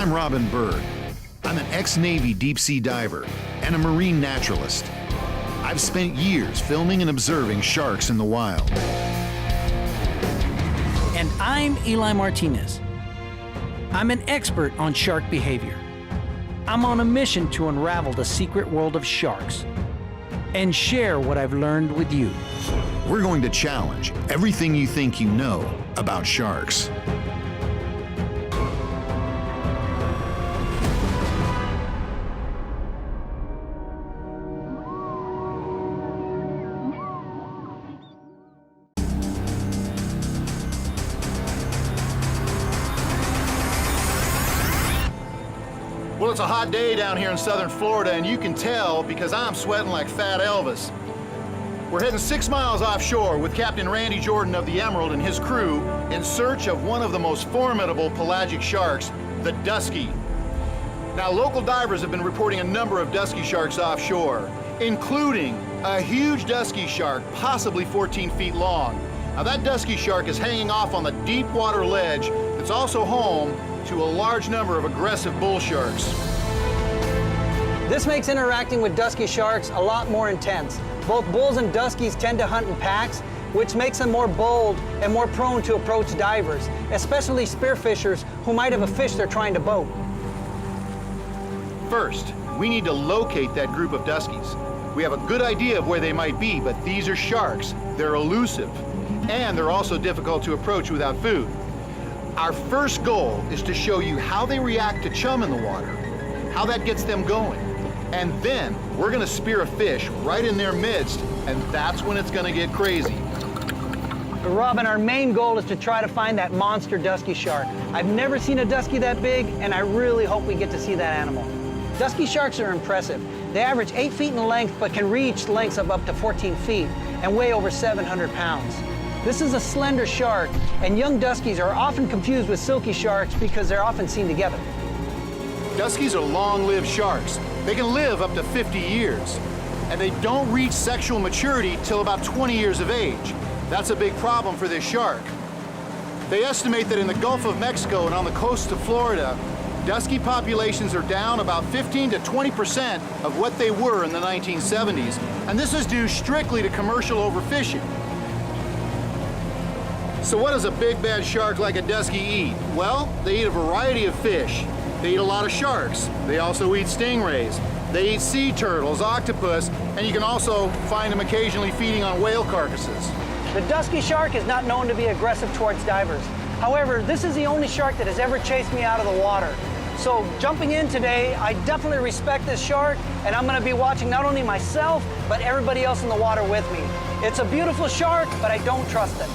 I'm Robin Berg. I'm an ex-Navy deep-sea diver and a marine naturalist. I've spent years filming and observing sharks in the wild. And I'm Eli Martinez. I'm an expert on shark behavior. I'm on a mission to unravel the secret world of sharks and share what I've learned with you. We're going to challenge everything you think you know about sharks. Well, it's a hot day down here in southern Florida, and you can tell because I'm sweating like Fat Elvis. We're heading 6 miles offshore with Captain Randy Jordan of the Emerald and his crew in search of one of the most formidable pelagic sharks, the Dusky. Now, local divers have been reporting a number of Dusky sharks offshore, including a huge Dusky shark, possibly 14 feet long. Now, that Dusky shark is hanging off on the deep water ledge that's also home to a large number of aggressive bull sharks. This makes interacting with Dusky sharks a lot more intense. Both bulls and Duskies tend to hunt in packs, which makes them more bold and more prone to approach divers, especially spearfishers who might have a fish they're trying to boat. First, we need to locate that group of Duskies. We have a good idea of where they might be, but these are sharks. They're elusive, and they're also difficult to approach without food. Our first goal is to show you how they react to chum in the water, how that gets them going. And then we're gonna spear a fish right in their midst, and that's when it's gonna get crazy. Robin, our main goal is to try to find that monster Dusky shark. I've never seen a Dusky that big, and I really hope we get to see that animal. Dusky sharks are impressive. They average 8 feet in length, but can reach lengths of up to 14 feet and weigh over 700 pounds. This is a slender shark, and young Duskies are often confused with silky sharks because they're often seen together. Duskies are long-lived sharks. They can live up to 50 years, and they don't reach sexual maturity till about 20 years of age. That's a big problem for this shark. They estimate that in the Gulf of Mexico and on the coast of Florida, Dusky populations are down about 15 to 20% of what they were in the 1970s, and this is due strictly to commercial overfishing. So what does a big bad shark like a Dusky eat? Well, they eat a variety of fish. They eat a lot of sharks. They also eat stingrays. They eat sea turtles, octopus, and you can also find them occasionally feeding on whale carcasses. The Dusky shark is not known to be aggressive towards divers. However, this is the only shark that has ever chased me out of the water. So jumping in today, I definitely respect this shark, and I'm gonna be watching not only myself, but everybody else in the water with me. It's a beautiful shark, but I don't trust it.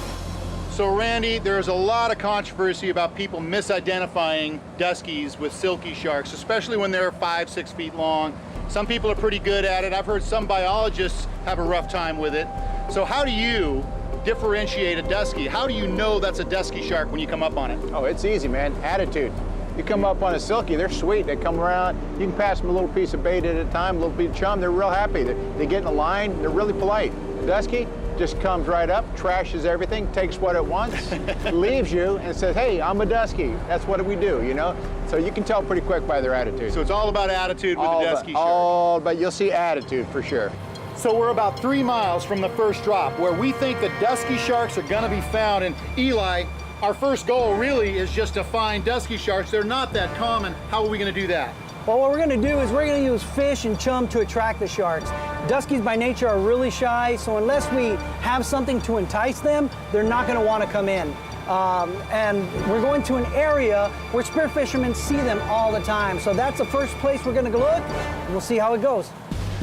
So Randy, there's a lot of controversy about people misidentifying Duskies with silky sharks, especially when they're 5, 6 feet long. Some people are pretty good at it. I've heard some biologists have a rough time with it. So how do you differentiate a Dusky? How do you know that's a Dusky shark when you come up on it? Oh, it's easy, man. Attitude. You come up on a silky, they're sweet. They come around, you can pass them a little piece of bait at a time, a little bit of chum, they're real happy. They get in a line, they're really polite. Dusky just comes right up, trashes everything, takes what it wants, leaves you, and says, hey, I'm a Dusky. That's what we do, you know? So you can tell pretty quick by their attitude. So it's all about attitude with the Dusky shark. But you'll see attitude for sure. So we're about 3 miles from the first drop where we think the Dusky sharks are gonna be found. And Eli, our first goal really is just to find Dusky sharks. They're not that common. How are we gonna do that? Well, what we're gonna do is we're gonna use fish and chum to attract the sharks. Duskies by nature are really shy, so unless we have something to entice them, they're not gonna wanna come in. And we're going to an area where spear fishermen see them all the time. So that's the first place we're gonna go look, and we'll see how it goes.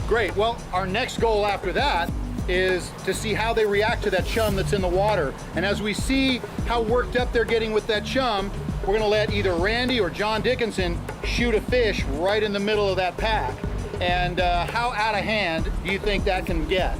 Great, well, our next goal after that is to see how they react to that chum that's in the water. And as we see how worked up they're getting with that chum, we're gonna let either Randy or John Dickinson shoot a fish right in the middle of that pack. And how out of hand do you think that can get?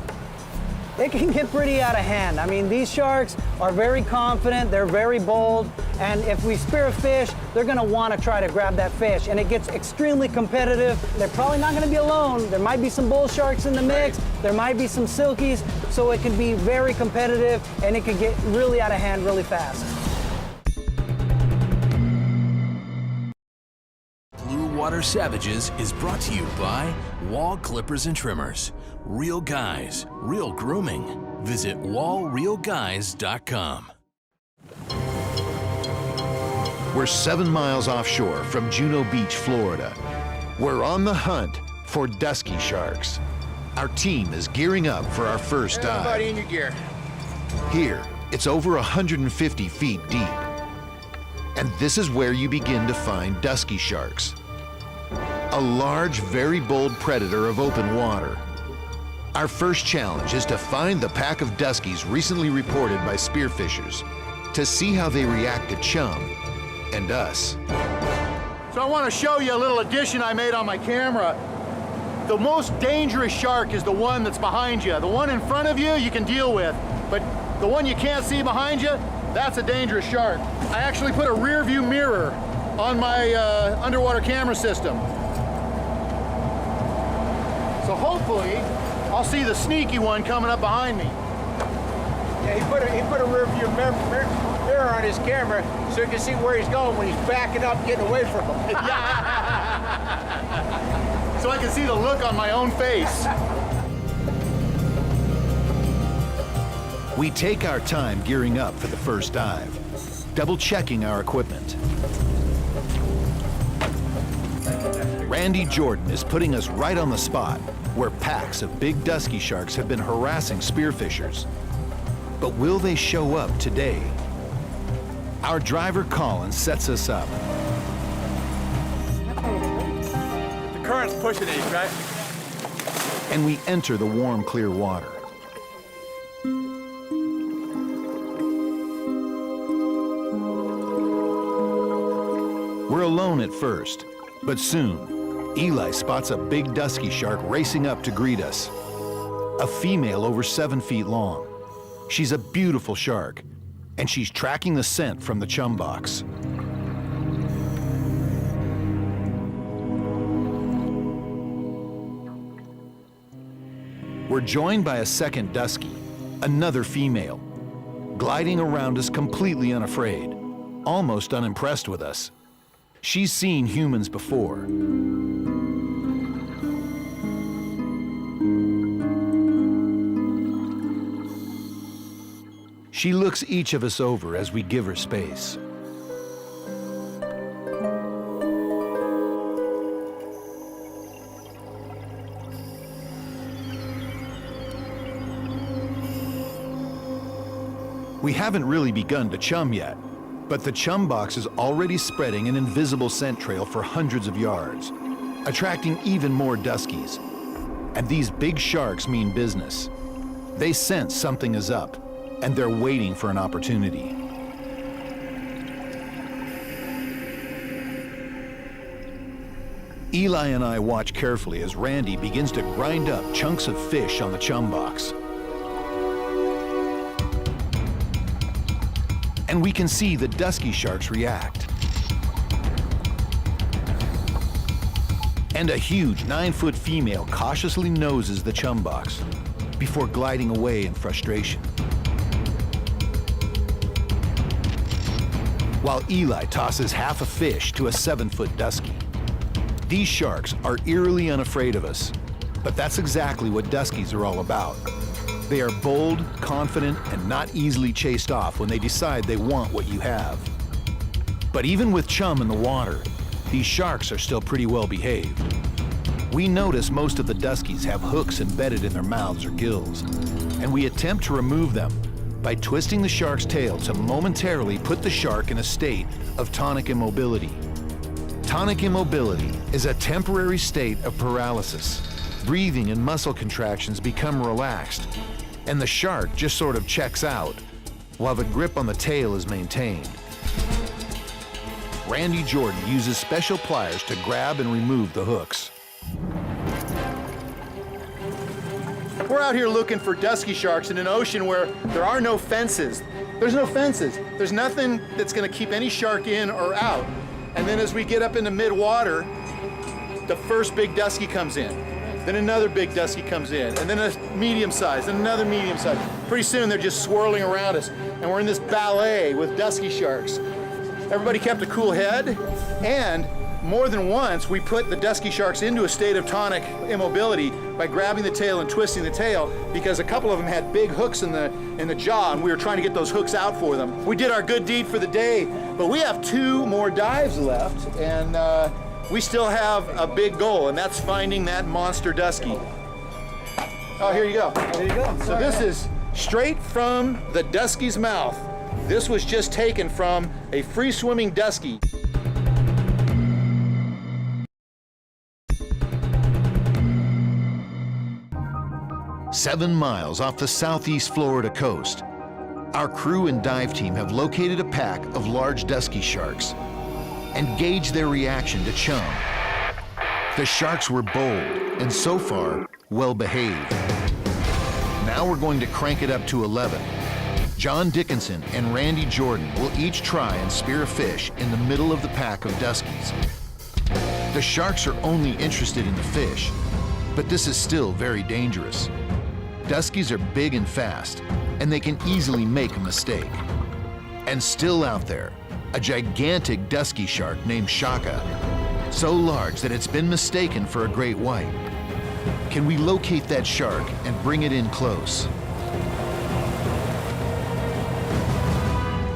It can get pretty out of hand. I mean, these sharks are very confident, they're very bold, and if we spear a fish, they're gonna wanna try to grab that fish, and it gets extremely competitive. They're probably not gonna be alone. There might be some bull sharks in the mix, there might be some silkies, so it can be very competitive, and it can get really out of hand really fast. Water Savages is brought to you by Wall Clippers and Trimmers. Real guys, real grooming. Visit wallrealguys.com. We're 7 miles offshore from Juno Beach, Florida. We're on the hunt for Dusky Sharks. Our team is gearing up for our first dive. Everybody in your gear. Here, it's over 150 feet deep. And this is where you begin to find Dusky Sharks. A large, very bold predator of open water. Our first challenge is to find the pack of Duskies recently reported by spearfishers, to see how they react to chum and us. So I want to show you a little addition I made on my camera. The most dangerous shark is the one that's behind you. The one in front of you, you can deal with, but the one you can't see behind you, that's a dangerous shark. I actually put a rear view mirror on my underwater camera system. So hopefully, I'll see the sneaky one coming up behind me. Yeah, he put a rear view mirror on his camera so he can see where he's going when he's backing up, getting away from him. So I can see the look on my own face. We take our time gearing up for the first dive, double checking our equipment. Randy Jordan is putting us right on the spot where packs of big Dusky Sharks have been harassing spearfishers. But will they show up today? Our driver Colin sets us up. The current's pushing these, right? And we enter the warm, clear water. We're alone at first, but soon, Eli spots a big Dusky Shark racing up to greet us. A female over 7 feet long. She's a beautiful shark, and she's tracking the scent from the chum box. We're joined by a second Dusky, another female, gliding around us completely unafraid, almost unimpressed with us. She's seen humans before. She looks each of us over as we give her space. We haven't really begun to chum yet, but the chum box is already spreading an invisible scent trail for hundreds of yards, attracting even more Duskies. And these big sharks mean business. They sense something is up, and they're waiting for an opportunity. Eli and I watch carefully as Randy begins to grind up chunks of fish on the chum box. And we can see the Dusky Sharks react. And a huge 9-foot female cautiously noses the chum box before gliding away in frustration. While Eli tosses half a fish to a 7-foot Dusky. These sharks are eerily unafraid of us, but that's exactly what Duskies are all about. They are bold, confident, and not easily chased off when they decide they want what you have. But even with chum in the water, these sharks are still pretty well behaved. We notice most of the Duskies have hooks embedded in their mouths or gills, and we attempt to remove them by twisting the shark's tail to momentarily put the shark in a state of tonic immobility. Tonic immobility is a temporary state of paralysis. Breathing and muscle contractions become relaxed, and the shark just sort of checks out, while the grip on the tail is maintained. Randy Jordan uses special pliers to grab and remove the hooks. We're out here looking for Dusky Sharks in an ocean where there are no fences. There's no fences. There's nothing that's gonna keep any shark in or out. And then as we get up into mid-water, the first big Dusky comes in. Then another big Dusky comes in, and then a medium size, and another medium size. Pretty soon they're just swirling around us, and we're in this ballet with Dusky Sharks. Everybody kept a cool head, and more than once, we put the dusky sharks into a state of tonic immobility by grabbing the tail and twisting the tail, because a couple of them had big hooks in the jaw, and we were trying to get those hooks out for them. We did our good deed for the day, but we have 2 more dives left, and we still have a big goal, and that's finding that monster dusky. Oh, here you go. There you go. So this is straight from the dusky's mouth. This was just taken from a free-swimming dusky. Seven miles off the southeast Florida coast, our crew and dive team have located a pack of large dusky sharks and gauged their reaction to chum. The sharks were bold and so far well behaved. Now we're going to crank it up to 11. John Dickinson and Randy Jordan will each try and spear a fish in the middle of the pack of duskies. The sharks are only interested in the fish, but this is still very dangerous. Duskies are big and fast, and they can easily make a mistake. And still out there, a gigantic dusky shark named Shaka, so large that it's been mistaken for a great white. Can we locate that shark and bring it in close?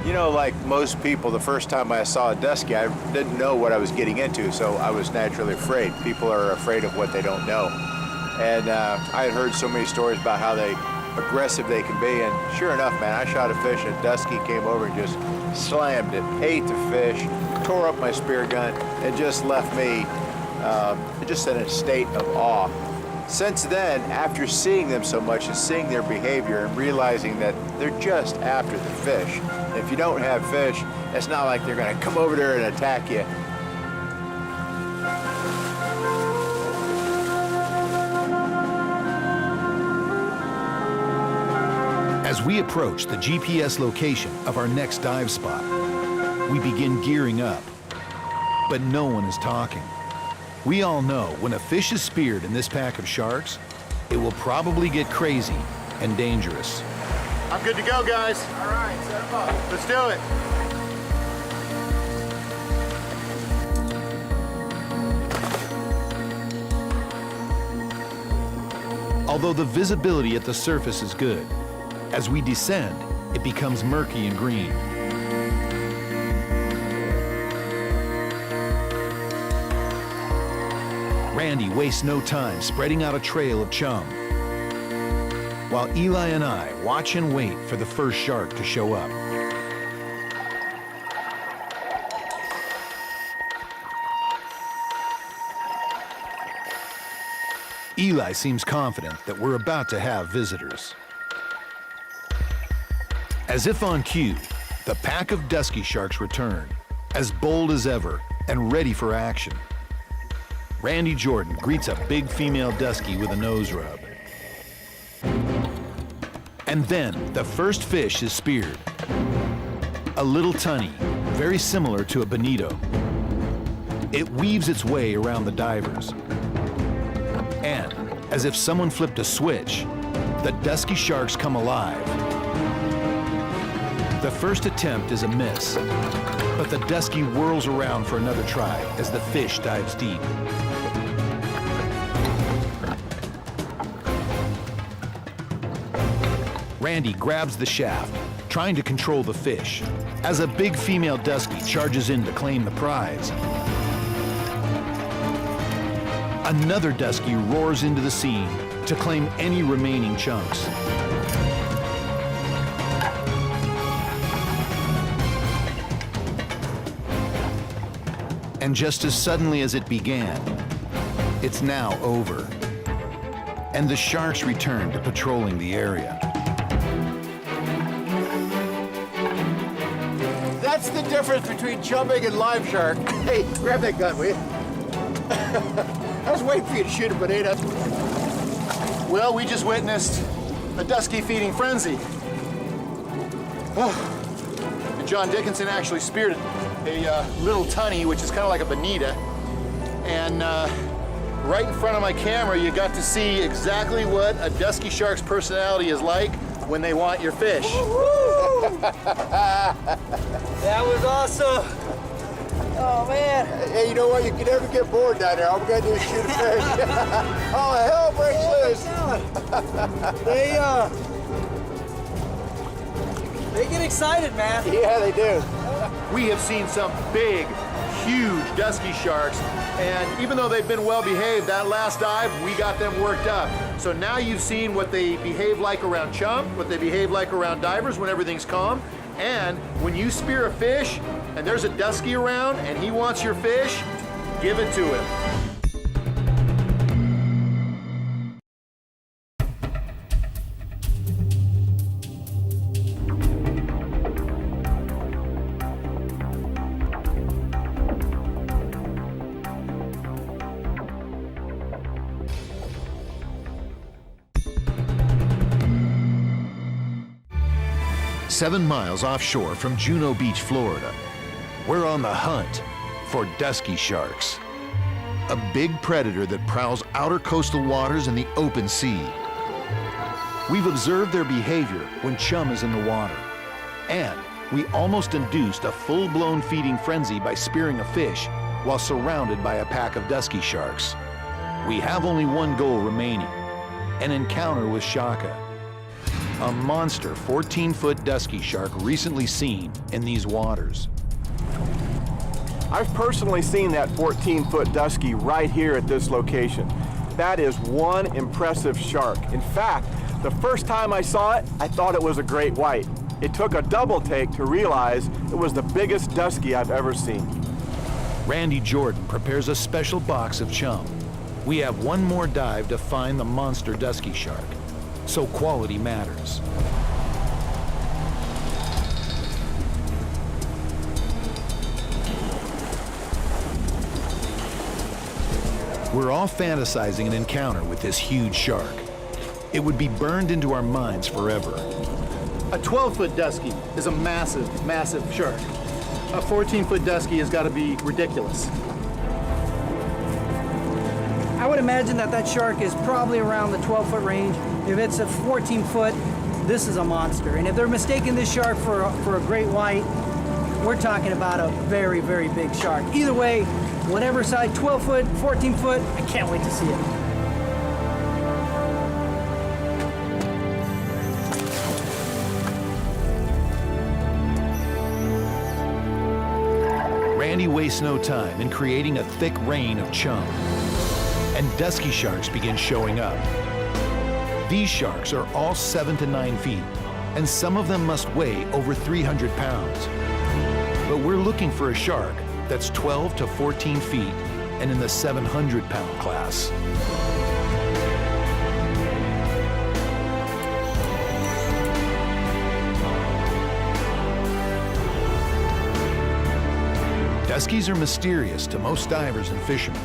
You know, like most people, the first time I saw a dusky, I didn't know what I was getting into, so I was naturally afraid. People are afraid of what they don't know. And I had heard so many stories about how aggressive they can be, and sure enough, man, I shot a fish and a dusky came over and just slammed it, ate the fish, tore up my spear gun, and just left me just in a state of awe. Since then, after seeing them so much and seeing their behavior and realizing that they're just after the fish, and if you don't have fish, it's not like they're gonna come over there and attack you. As we approach the GPS location of our next dive spot, we begin gearing up, but no one is talking. We all know when a fish is speared in this pack of sharks, it will probably get crazy and dangerous. I'm good to go, guys. All right, set them up. Let's do it. Although the visibility at the surface is good, as we descend, it becomes murky and green. Randy wastes no time spreading out a trail of chum, while Eli and I watch and wait for the first shark to show up. Eli seems confident that we're about to have visitors. As if on cue, the pack of dusky sharks return, as bold as ever and ready for action. Randy Jordan greets a big female dusky with a nose rub. And then the first fish is speared. A little tunny, very similar to a bonito. It weaves its way around the divers. And, as if someone flipped a switch, the dusky sharks come alive. The first attempt is a miss, but the dusky whirls around for another try as the fish dives deep. Randy grabs the shaft, trying to control the fish, as a big female dusky charges in to claim the prize. Another dusky roars into the scene to claim any remaining chunks. And just as suddenly as it began, it's now over. And the sharks return to patrolling the area. That's the difference between chumming and live shark. Hey, grab that gun, will you? I was waiting for you to shoot a bonito. Well, we just witnessed a dusky feeding frenzy. Oh. And John Dickinson actually speared a little tunny, which is kind of like a bonita. And right in front of my camera, you got to see exactly what a dusky shark's personality is like when they want your fish. That was awesome. Oh, man. Hey, you know what? You can never get bored down there. All we gotta do is shoot a fish. Oh, hell breaks loose. They get excited, man. Yeah, they do. We have seen some big, huge dusky sharks, and even though they've been well behaved, that last dive, we got them worked up. So now you've seen what they behave like around chum, what they behave like around divers when everything's calm, and when you spear a fish and there's a dusky around and he wants your fish, give it to him. 7 miles offshore from Juno Beach, Florida, we're on the hunt for dusky sharks, a big predator that prowls outer coastal waters and the open sea. We've observed their behavior when chum is in the water, and we almost induced a full-blown feeding frenzy by spearing a fish while surrounded by a pack of dusky sharks. We have only one goal remaining, an encounter with Shaka, a monster 14-foot dusky shark recently seen in these waters. I've personally seen that 14-foot dusky right here at this location. That is one impressive shark. In fact, the first time I saw it, I thought it was a great white. It took a double take to realize it was the biggest dusky I've ever seen. Randy Jordan prepares a special box of chum. We have one more dive to find the monster dusky shark, so quality matters. We're all fantasizing an encounter with this huge shark. It would be burned into our minds forever. A 12-foot dusky is a massive, massive shark. A 14-foot dusky has got to be ridiculous. I would imagine that shark is probably around the 12-foot range. If it's a 14-foot, this is a monster. And if they're mistaking this shark for a great white, we're talking about a very, very big shark. Either way, whatever side, 12-foot, 14-foot, I can't wait to see it. Randy wastes no time in creating a thick rain of chum, and dusky sharks begin showing up. These sharks are all 7 to 9 feet, and some of them must weigh over 300 pounds. But we're looking for a shark that's 12 to 14 feet and in the 700-pound class. Duskies are mysterious to most divers and fishermen.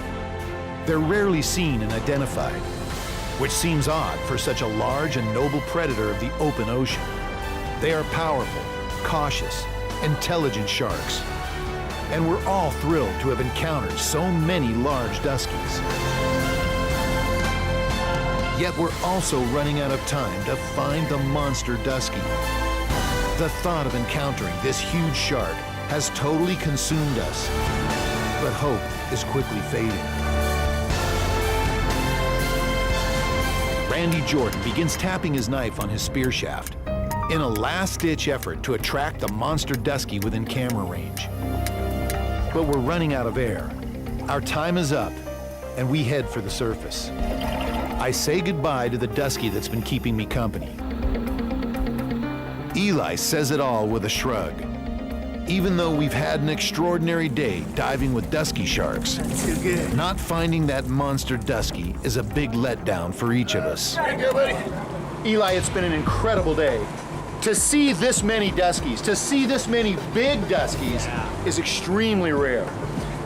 They're rarely seen and identified, which seems odd for such a large and noble predator of the open ocean. They are powerful, cautious, intelligent sharks, and we're all thrilled to have encountered so many large duskies. Yet we're also running out of time to find the monster dusky. The thought of encountering this huge shark has totally consumed us, but hope is quickly fading. Randy Jordan begins tapping his knife on his spear shaft in a last-ditch effort to attract the monster dusky within camera range. But we're running out of air. Our time is up, and we head for the surface. I say goodbye to the dusky that's been keeping me company. Eli says it all with a shrug. Even though we've had an extraordinary day diving with dusky sharks, not finding that monster dusky is a big letdown for each of us. Eli, it's been an incredible day. To see this many duskies, to see this many big duskies is extremely rare.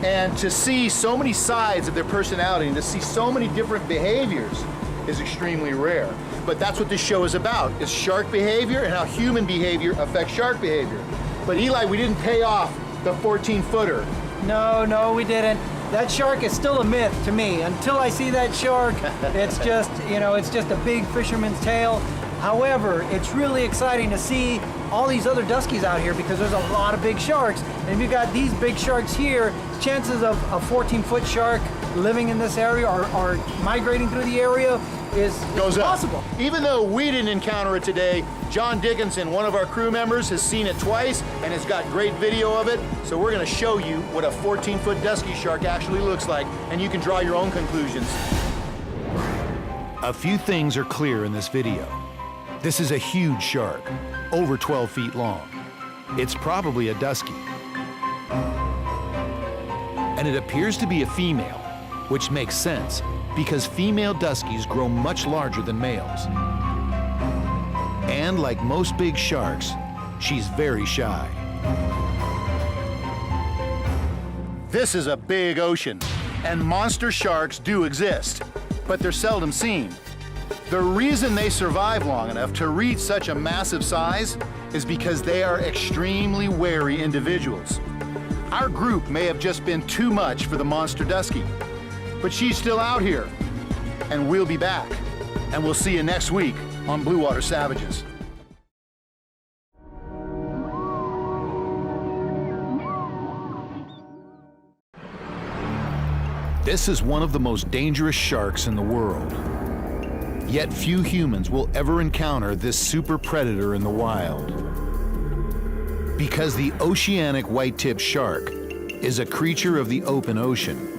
And to see so many sides of their personality and to see so many different behaviors is extremely rare. But that's what this show is about, is shark behavior and how human behavior affects shark behavior. But Eli, we didn't pay off the 14-footer. No, we didn't. That shark is still a myth to me. Until I see that shark, it's just, it's just a big fisherman's tale. However, it's really exciting to see all these other Duskies out here because there's a lot of big sharks. And if you got these big sharks here, chances of a 14-foot shark living in this area or migrating through the area is possible. Even though we didn't encounter it today, John Dickinson, one of our crew members, has seen it twice and has got great video of it. So we're going to show you what a 14-foot Dusky shark actually looks like, and you can draw your own conclusions. A few things are clear in this video. This is a huge shark, over 12 feet long. It's probably a Dusky. And it appears to be a female, which makes sense because female Duskies grow much larger than males. And like most big sharks, she's very shy. This is a big ocean, and monster sharks do exist, but they're seldom seen. The reason they survive long enough to reach such a massive size is because they are extremely wary individuals. Our group may have just been too much for the monster Dusky, but she's still out here, and we'll be back. And we'll see you next week on Blue Water Savages. This is one of the most dangerous sharks in the world. Yet few humans will ever encounter this super predator in the wild. Because the Oceanic Whitetip shark is a creature of the open ocean.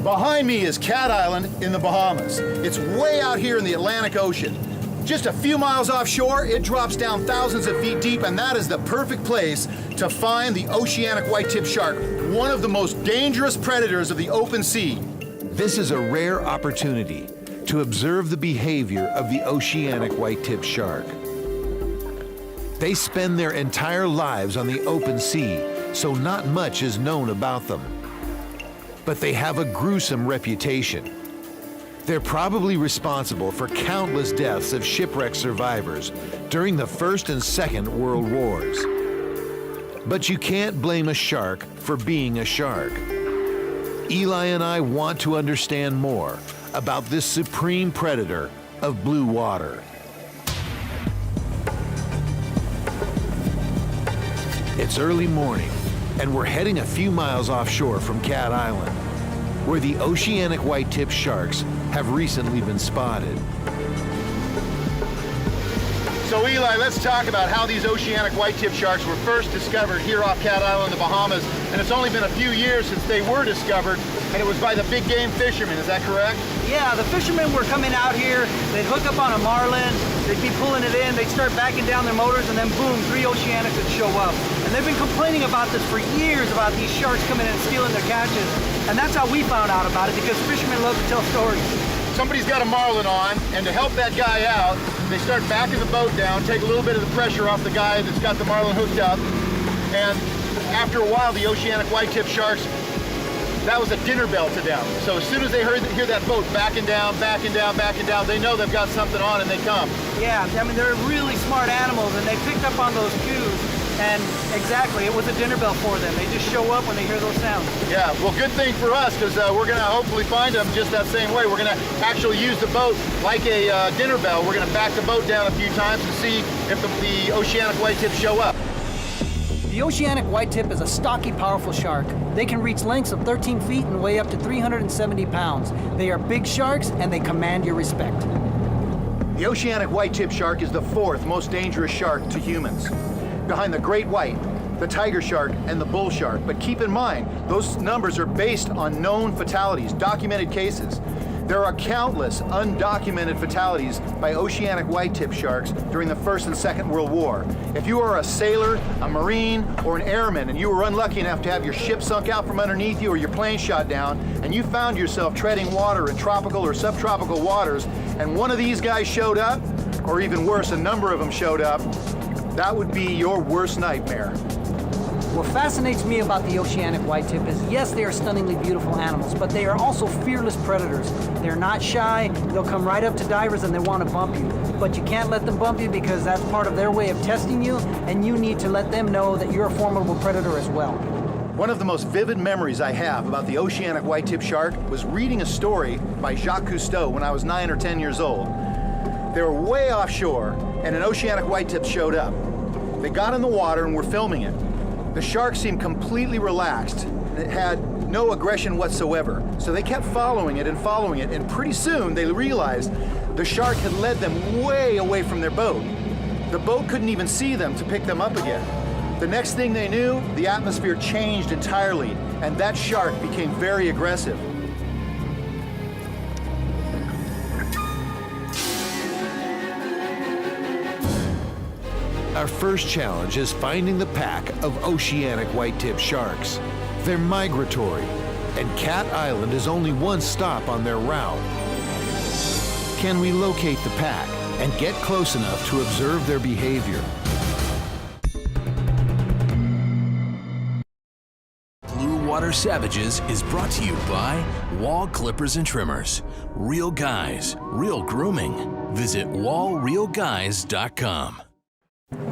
Behind me is Cat Island in the Bahamas. It's way out here in the Atlantic Ocean. Just a few miles offshore, it drops down thousands of feet deep, and that is the perfect place to find the Oceanic Whitetip shark, one of the most dangerous predators of the open sea. This is a rare opportunity to observe the behavior of the Oceanic Whitetip shark. They spend their entire lives on the open sea, so not much is known about them. But they have a gruesome reputation. They're probably responsible for countless deaths of shipwreck survivors during the First and Second World Wars. But you can't blame a shark for being a shark. Eli and I want to understand more about this supreme predator of blue water. It's early morning, and we're heading a few miles offshore from Cat Island, where the Oceanic Whitetip sharks have recently been spotted. So Eli, let's talk about how these Oceanic Whitetip sharks were first discovered here off Cat Island in the Bahamas. And it's only been a few years since they were discovered, and it was by the big game fishermen, is that correct? Yeah, the fishermen were coming out here, they'd hook up on a marlin, they'd be pulling it in, they'd start backing down their motors, and then boom, 3 Oceanics would show up. And they've been complaining about this for years, about these sharks coming in and stealing their catches. And that's how we found out about it, because fishermen love to tell stories. Somebody's got a marlin on, and to help that guy out, they start backing the boat down, take a little bit of the pressure off the guy that's got the marlin hooked up, and after a while, the Oceanic Whitetip sharks, that was a dinner bell to them. So as soon as they hear that boat backing down, backing down, backing down, they know they've got something on and they come. Yeah, I mean, they're really smart animals, and they picked up on those cues. And exactly, it was a dinner bell for them. They just show up when they hear those sounds. Yeah, well, good thing for us, because we're going to hopefully find them just that same way. We're going to actually use the boat like a dinner bell. We're going to back the boat down a few times to see if the Oceanic Whitetips show up. The Oceanic Whitetip is a stocky, powerful shark. They can reach lengths of 13 feet and weigh up to 370 pounds. They are big sharks, and they command your respect. The Oceanic Whitetip shark is the 4th most dangerous shark to humans, behind the great white, the tiger shark, and the bull shark. But keep in mind, those numbers are based on known fatalities, documented cases. There are countless undocumented fatalities by Oceanic Whitetip sharks during the First and Second World War. If you are a sailor, a Marine, or an airman, and you were unlucky enough to have your ship sunk out from underneath you or your plane shot down, and you found yourself treading water in tropical or subtropical waters, and one of these guys showed up, or even worse, a number of them showed up, that would be your worst nightmare. What fascinates me about the Oceanic Whitetip is, yes, they are stunningly beautiful animals, but they are also fearless predators. They're not shy, they'll come right up to divers and they want to bump you. But you can't let them bump you because that's part of their way of testing you, and you need to let them know that you're a formidable predator as well. One of the most vivid memories I have about the Oceanic Whitetip shark was reading a story by Jacques Cousteau when I was 9 or 10 years old. They were way offshore, and an oceanic whitetip showed up. They got in the water and were filming it. The shark seemed completely relaxed. It had no aggression whatsoever. So they kept following it, and pretty soon they realized the shark had led them way away from their boat. The boat couldn't even see them to pick them up again. The next thing they knew, the atmosphere changed entirely, and that shark became very aggressive. Our first challenge is finding the pack of oceanic whitetip sharks. They're migratory, and Cat Island is only one stop on their route. Can we locate the pack and get close enough to observe their behavior? Blue Water Savages is brought to you by Wall Clippers and Trimmers. Real guys, real grooming. Visit wallrealguys.com.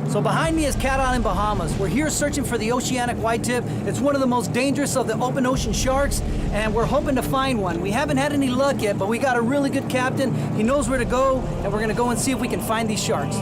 So behind me is Cat Island, Bahamas. We're here searching for the oceanic whitetip. It's one of the most dangerous of the open ocean sharks, and we're hoping to find one. We haven't had any luck yet, but we got a really good captain. He knows where to go, and we're gonna go and see if we can find these sharks.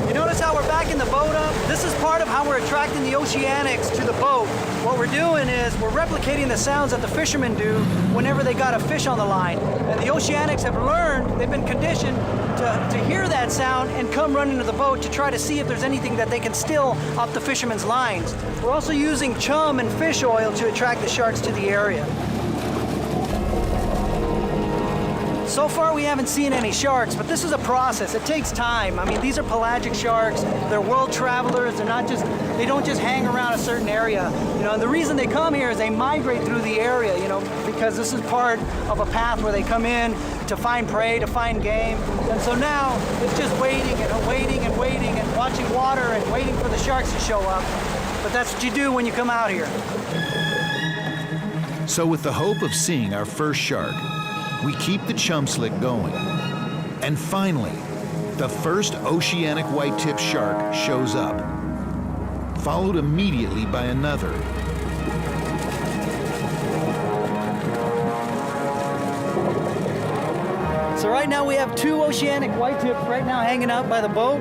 You notice how we're backing the boat up? This is part of how we're attracting the oceanics to the boat. What we're doing is we're replicating the sounds that the fishermen do whenever they got a fish on the line. And the oceanics have learned, they've been conditioned to hear that sound and come running to the boat to try to see if there's anything that they can steal off the fishermen's lines. We're also using chum and fish oil to attract the sharks to the area. So far we haven't seen any sharks, but this is a process. It takes time. I mean, these are pelagic sharks. They're world travelers. They don't just hang around a certain area. You know, and the reason they come here is they migrate through the area, you know, because this is part of a path where they come in to find prey, to find game. And so now it's just waiting and waiting and waiting and watching water and waiting for the sharks to show up. But that's what you do when you come out here. So with the hope of seeing our first shark, we keep the chum slick going. And finally, the first oceanic whitetip shark shows up, followed immediately by another. So right now we have two oceanic whitetips right now hanging out by the boat.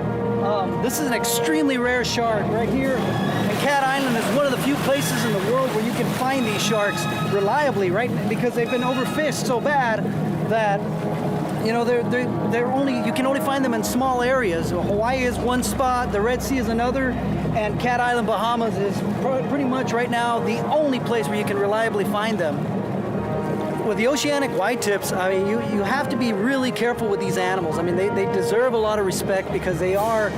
This is an extremely rare shark right here. And Cat Island is one of the few places in the world where you can find these sharks reliably, right? Because they've been overfished so bad that, you know, you can only find them in small areas. Hawaii is one spot, the Red Sea is another, and Cat Island, Bahamas is pretty much right now the only place where you can reliably find them. With the oceanic whitetips, I mean, you have to be really careful with these animals. I mean, they deserve a lot of respect because they are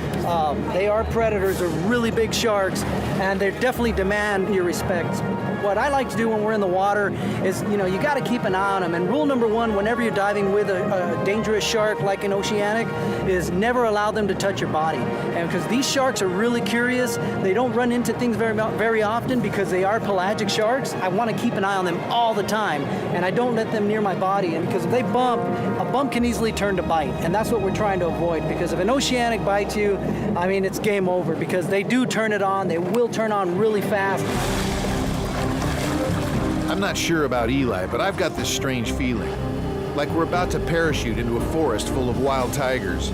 predators. They're really big sharks, and they definitely demand your respect. What I like to do when we're in the water is, you know, you got to keep an eye on them. And rule number one, whenever you're diving with a dangerous shark like an oceanic, is never allow them to touch your body. And because these sharks are really curious, they don't run into things very often because they are pelagic sharks. I want to keep an eye on them all the time, and I don't let them near my body. And because if they bump, a bump can easily turn to bite, and that's what we're trying to avoid. Because if an oceanic bites you, I mean, it's game over because they do turn it on. They will turn on really fast. I'm not sure about Eli, but I've got this strange feeling, like we're about to parachute into a forest full of wild tigers.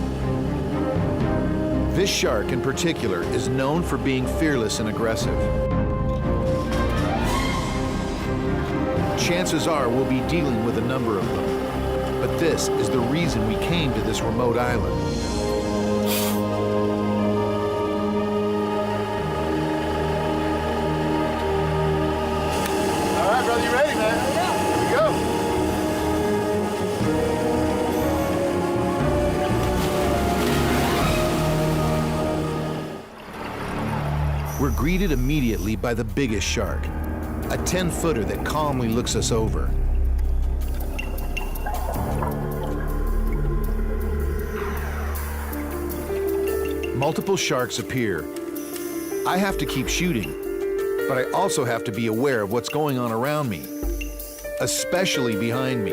This shark in particular is known for being fearless and aggressive. Chances are we'll be dealing with a number of them, but this is the reason we came to this remote island. You ready, man? Yeah. Here we go. We're greeted immediately by the biggest shark, a 10-footer that calmly looks us over. Multiple sharks appear. I have to keep shooting, but I also have to be aware of what's going on around me, especially behind me.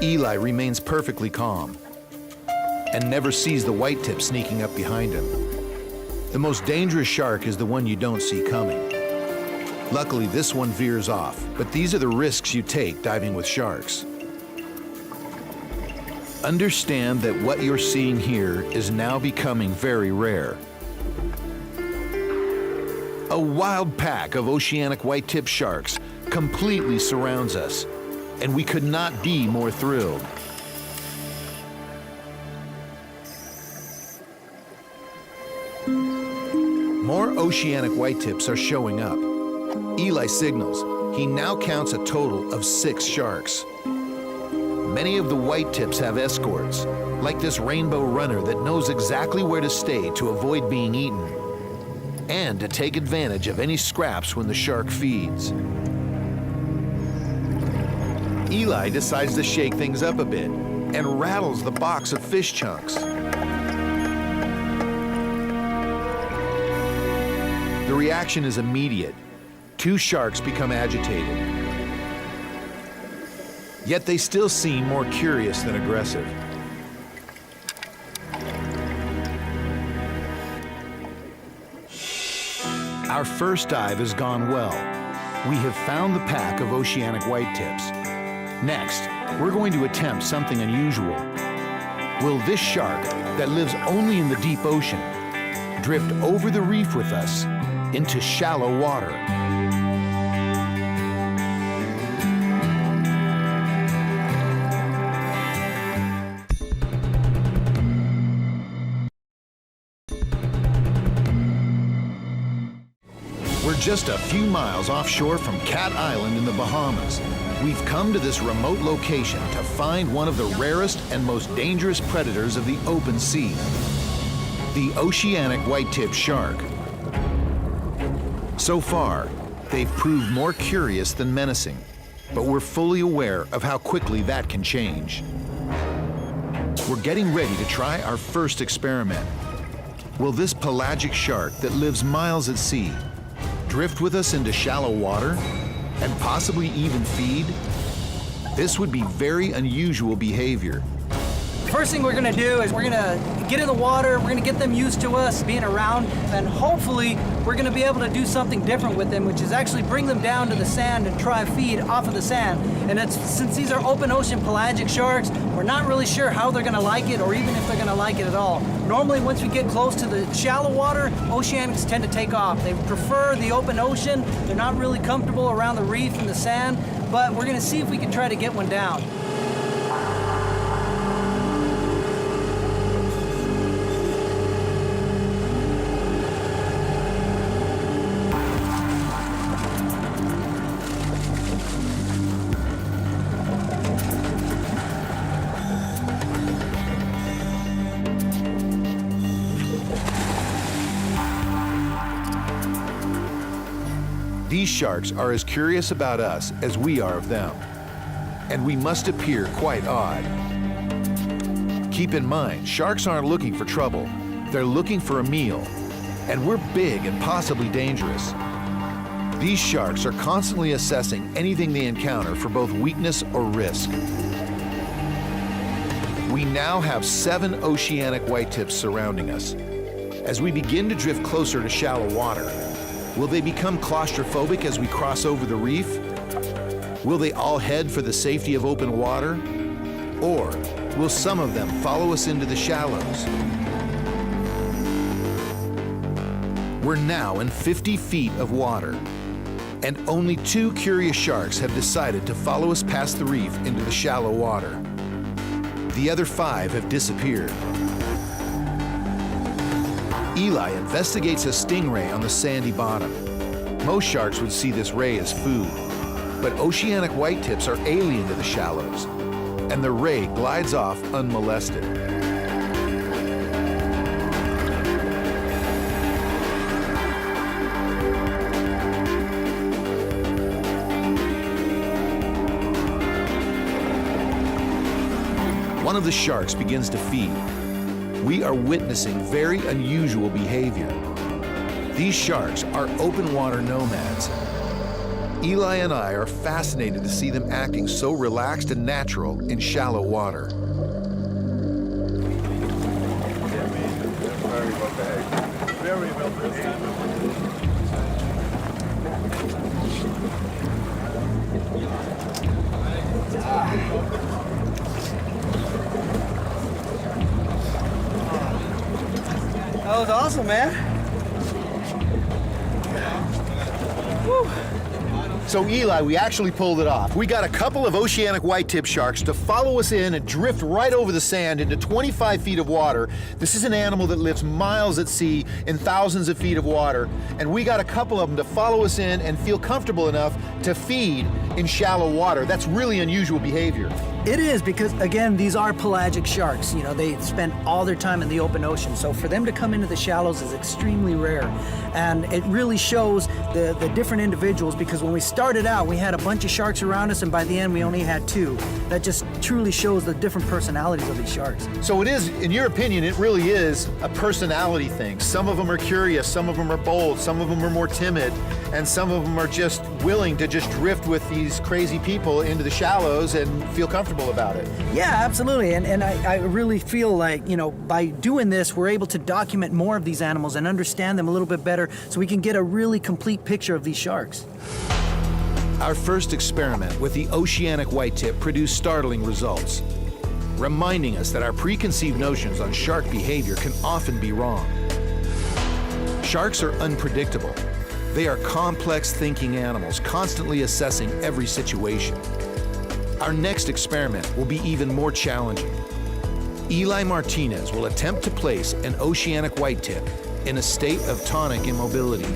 Eli remains perfectly calm and never sees the whitetip sneaking up behind him. The most dangerous shark is the one you don't see coming. Luckily, this one veers off, but these are the risks you take diving with sharks. Understand that what you're seeing here is now becoming very rare. A wild pack of oceanic whitetip sharks completely surrounds us, and we could not be more thrilled. More oceanic whitetips are showing up. Eli signals. He now counts a total of 6 sharks. Many of the whitetips have escorts, like this rainbow runner that knows exactly where to stay to avoid being eaten, and to take advantage of any scraps when the shark feeds. Eli decides to shake things up a bit and rattles the box of fish chunks. The reaction is immediate. 2 sharks become agitated. Yet they still seem more curious than aggressive. Our first dive has gone well. We have found the pack of oceanic whitetips. Next, we're going to attempt something unusual. Will this shark, that lives only in the deep ocean, drift over the reef with us into shallow water? We're just a few miles offshore from Cat Island in the Bahamas. We've come to this remote location to find one of the rarest and most dangerous predators of the open sea, the oceanic whitetip shark. So far, they've proved more curious than menacing, but we're fully aware of how quickly that can change. We're getting ready to try our first experiment. Will this pelagic shark that lives miles at sea drift with us into shallow water and possibly even feed? This would be very unusual behavior. First thing we're gonna do is we're gonna get in the water, we're gonna get them used to us being around, and hopefully we're gonna be able to do something different with them, which is actually bring them down to the sand and try feed off of the sand. And since these are open ocean pelagic sharks, we're not really sure how they're gonna like it or even if they're gonna like it at all. Normally once we get close to the shallow water, oceanics tend to take off. They prefer the open ocean. They're not really comfortable around the reef and the sand, but we're gonna see if we can try to get one down. These sharks are as curious about us as we are of them, and we must appear quite odd. Keep in mind, sharks aren't looking for trouble. They're looking for a meal, and we're big and possibly dangerous. These sharks are constantly assessing anything they encounter for both weakness or risk. We now have 7 oceanic whitetips surrounding us. As we begin to drift closer to shallow water, will they become claustrophobic as we cross over the reef? Will they all head for the safety of open water? Or will some of them follow us into the shallows? We're now in 50 feet of water, and only 2 curious sharks have decided to follow us past the reef into the shallow water. The other 5 have disappeared. Eli investigates a stingray on the sandy bottom. Most sharks would see this ray as food, but oceanic whitetips are alien to the shallows, and the ray glides off unmolested. One of the sharks begins to feed. We are witnessing very unusual behavior. These sharks are open water nomads. Eli and I are fascinated to see them acting so relaxed and natural in shallow water. Very well behaved. Very well behaved. That was awesome, man. Woo. So Eli, we actually pulled it off. We got a couple of oceanic whitetip sharks to follow us in and drift right over the sand into 25 feet of water. This is an animal that lives miles at sea in thousands of feet of water, and we got a couple of them to follow us in and feel comfortable enough to feed in shallow water. That's really unusual behavior. It is, because again, these are pelagic sharks. You know, they spend all their time in the open ocean. So for them to come into the shallows is extremely rare. And it really shows the different individuals, because when we started out, we had a bunch of sharks around us, and by the end, we only had 2. That just truly shows the different personalities of these sharks. So it is, in your opinion, it really is a personality thing. Some of them are curious, some of them are bold, some of them are more timid, and some of them are just willing to just drift with these crazy people into the shallows and feel comfortable about it. Yeah, absolutely. And I really feel like, you know, by doing this, we're able to document more of these animals and understand them a little bit better, so we can get a really complete picture of these sharks. Our first experiment with the oceanic whitetip produced startling results, reminding us that our preconceived notions on shark behavior can often be wrong. Sharks are unpredictable. They are complex thinking animals, constantly assessing every situation. Our next experiment will be even more challenging. Eli Martinez will attempt to place an oceanic whitetip in a state of tonic immobility.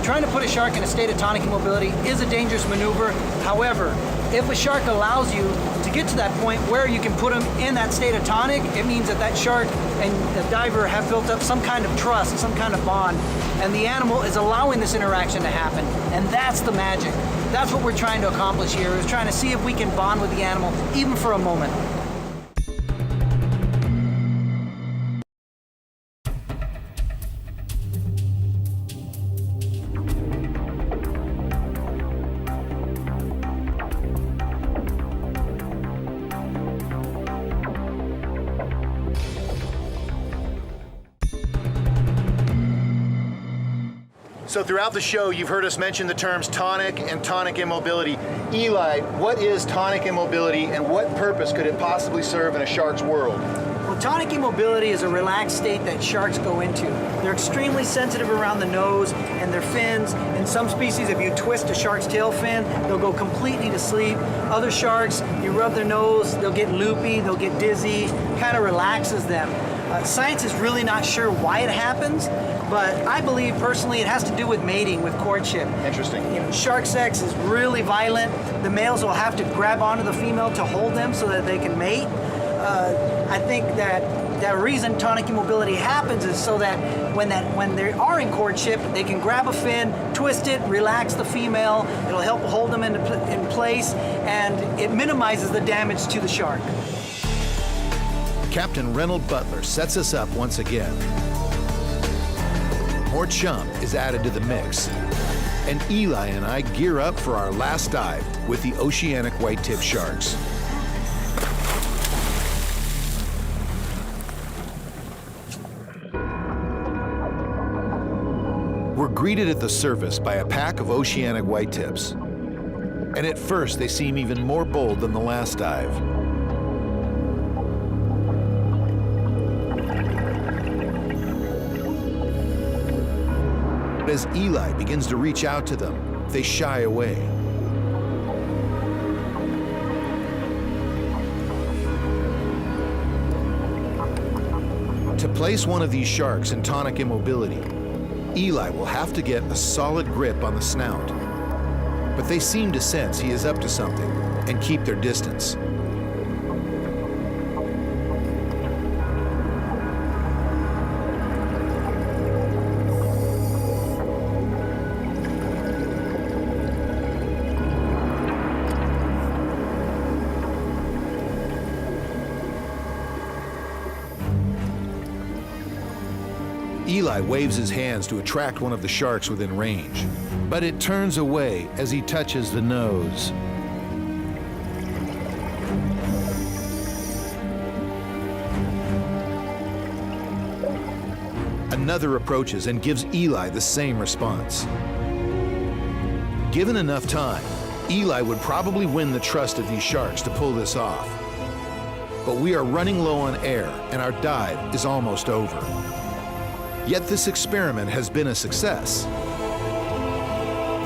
Trying to put a shark in a state of tonic immobility is a dangerous maneuver. However, if a shark allows you to get to that point where you can put them in that state of tonic, it means that that shark and the diver have built up some kind of trust, some kind of bond, and the animal is allowing this interaction to happen. And that's the magic. That's what we're trying to accomplish here, is trying to see if we can bond with the animal, even for a moment. So throughout the show, you've heard us mention the terms tonic and tonic immobility. Eli, what is tonic immobility and what purpose could it possibly serve in a shark's world? Well, tonic immobility is a relaxed state that sharks go into. They're extremely sensitive around the nose and their fins. In some species, if you twist a shark's tail fin, they'll go completely to sleep. Other sharks, you rub their nose, they'll get loopy, they'll get dizzy, kind of relaxes them. Science is really not sure why it happens, but I believe personally it has to do with mating, with courtship. Interesting. You know, shark sex is really violent. The males will have to grab onto the female to hold them so that they can mate. I think that reason tonic immobility happens is so that when they are in courtship, they can grab a fin, twist it, relax the female. It'll help hold them in place, and it minimizes the damage to the shark. Captain Reynold Butler sets us up once again. More chum is added to the mix, and Eli and I gear up for our last dive with the oceanic whitetip sharks. We're greeted at the surface by a pack of oceanic whitetips, and at first they seem even more bold than the last dive. But as Eli begins to reach out to them, they shy away. To place one of these sharks in tonic immobility, Eli will have to get a solid grip on the snout. But they seem to sense he is up to something and keep their distance. Eli waves his hands to attract one of the sharks within range, but it turns away as he touches the nose. Another approaches and gives Eli the same response. Given enough time, Eli would probably win the trust of these sharks to pull this off. But we are running low on air and our dive is almost over. Yet this experiment has been a success.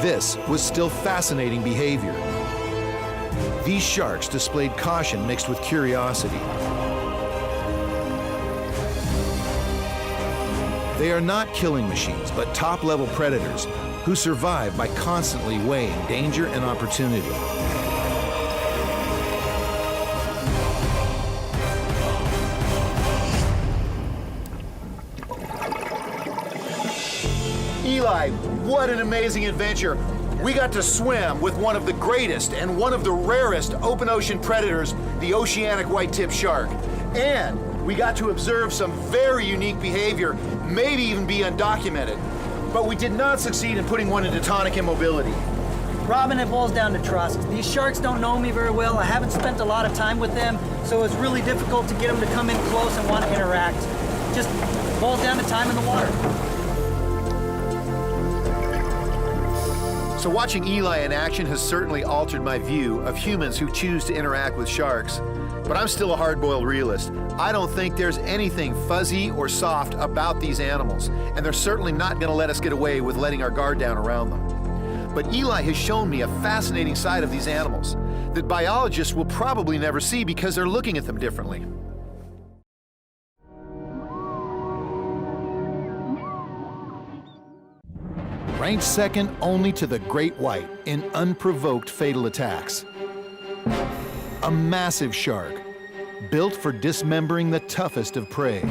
This was still fascinating behavior. These sharks displayed caution mixed with curiosity. They are not killing machines, but top-level predators who survive by constantly weighing danger and opportunity. Eli, what an amazing adventure. We got to swim with one of the greatest and one of the rarest open ocean predators, the Oceanic whitetip shark. And we got to observe some very unique behavior, maybe even be undocumented. But we did not succeed in putting one into tonic immobility. Robin, it boils down to trust. These sharks don't know me very well. I haven't spent a lot of time with them, so it's really difficult to get them to come in close and want to interact. Just boils down to time in the water. So watching Eli in action has certainly altered my view of humans who choose to interact with sharks. But I'm still a hard-boiled realist. I don't think there's anything fuzzy or soft about these animals, and they're certainly not going to let us get away with letting our guard down around them. But Eli has shown me a fascinating side of these animals that biologists will probably never see because they're looking at them differently. Ranked second only to the great white in unprovoked fatal attacks. A massive shark, built for dismembering the toughest of prey.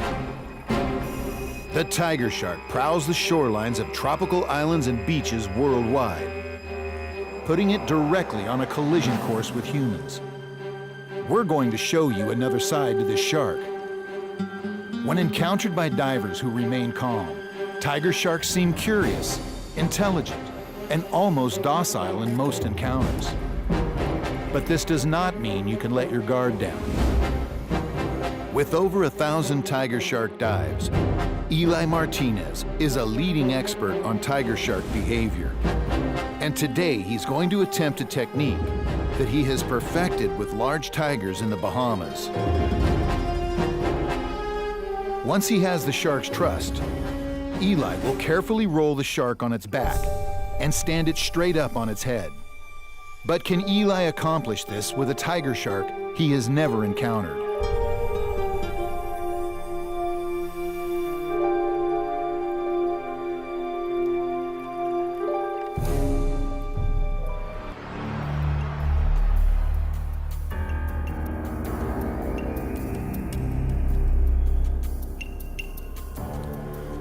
The tiger shark prowls the shorelines of tropical islands and beaches worldwide, putting it directly on a collision course with humans. We're going to show you another side to this shark. When encountered by divers who remain calm, tiger sharks seem curious, intelligent, and almost docile in most encounters. But this does not mean you can let your guard down. With over 1,000 tiger shark dives, Eli Martinez is a leading expert on tiger shark behavior. And today he's going to attempt a technique that he has perfected with large tigers in the Bahamas. Once he has the shark's trust, Eli will carefully roll the shark on its back and stand it straight up on its head. But can Eli accomplish this with a tiger shark he has never encountered?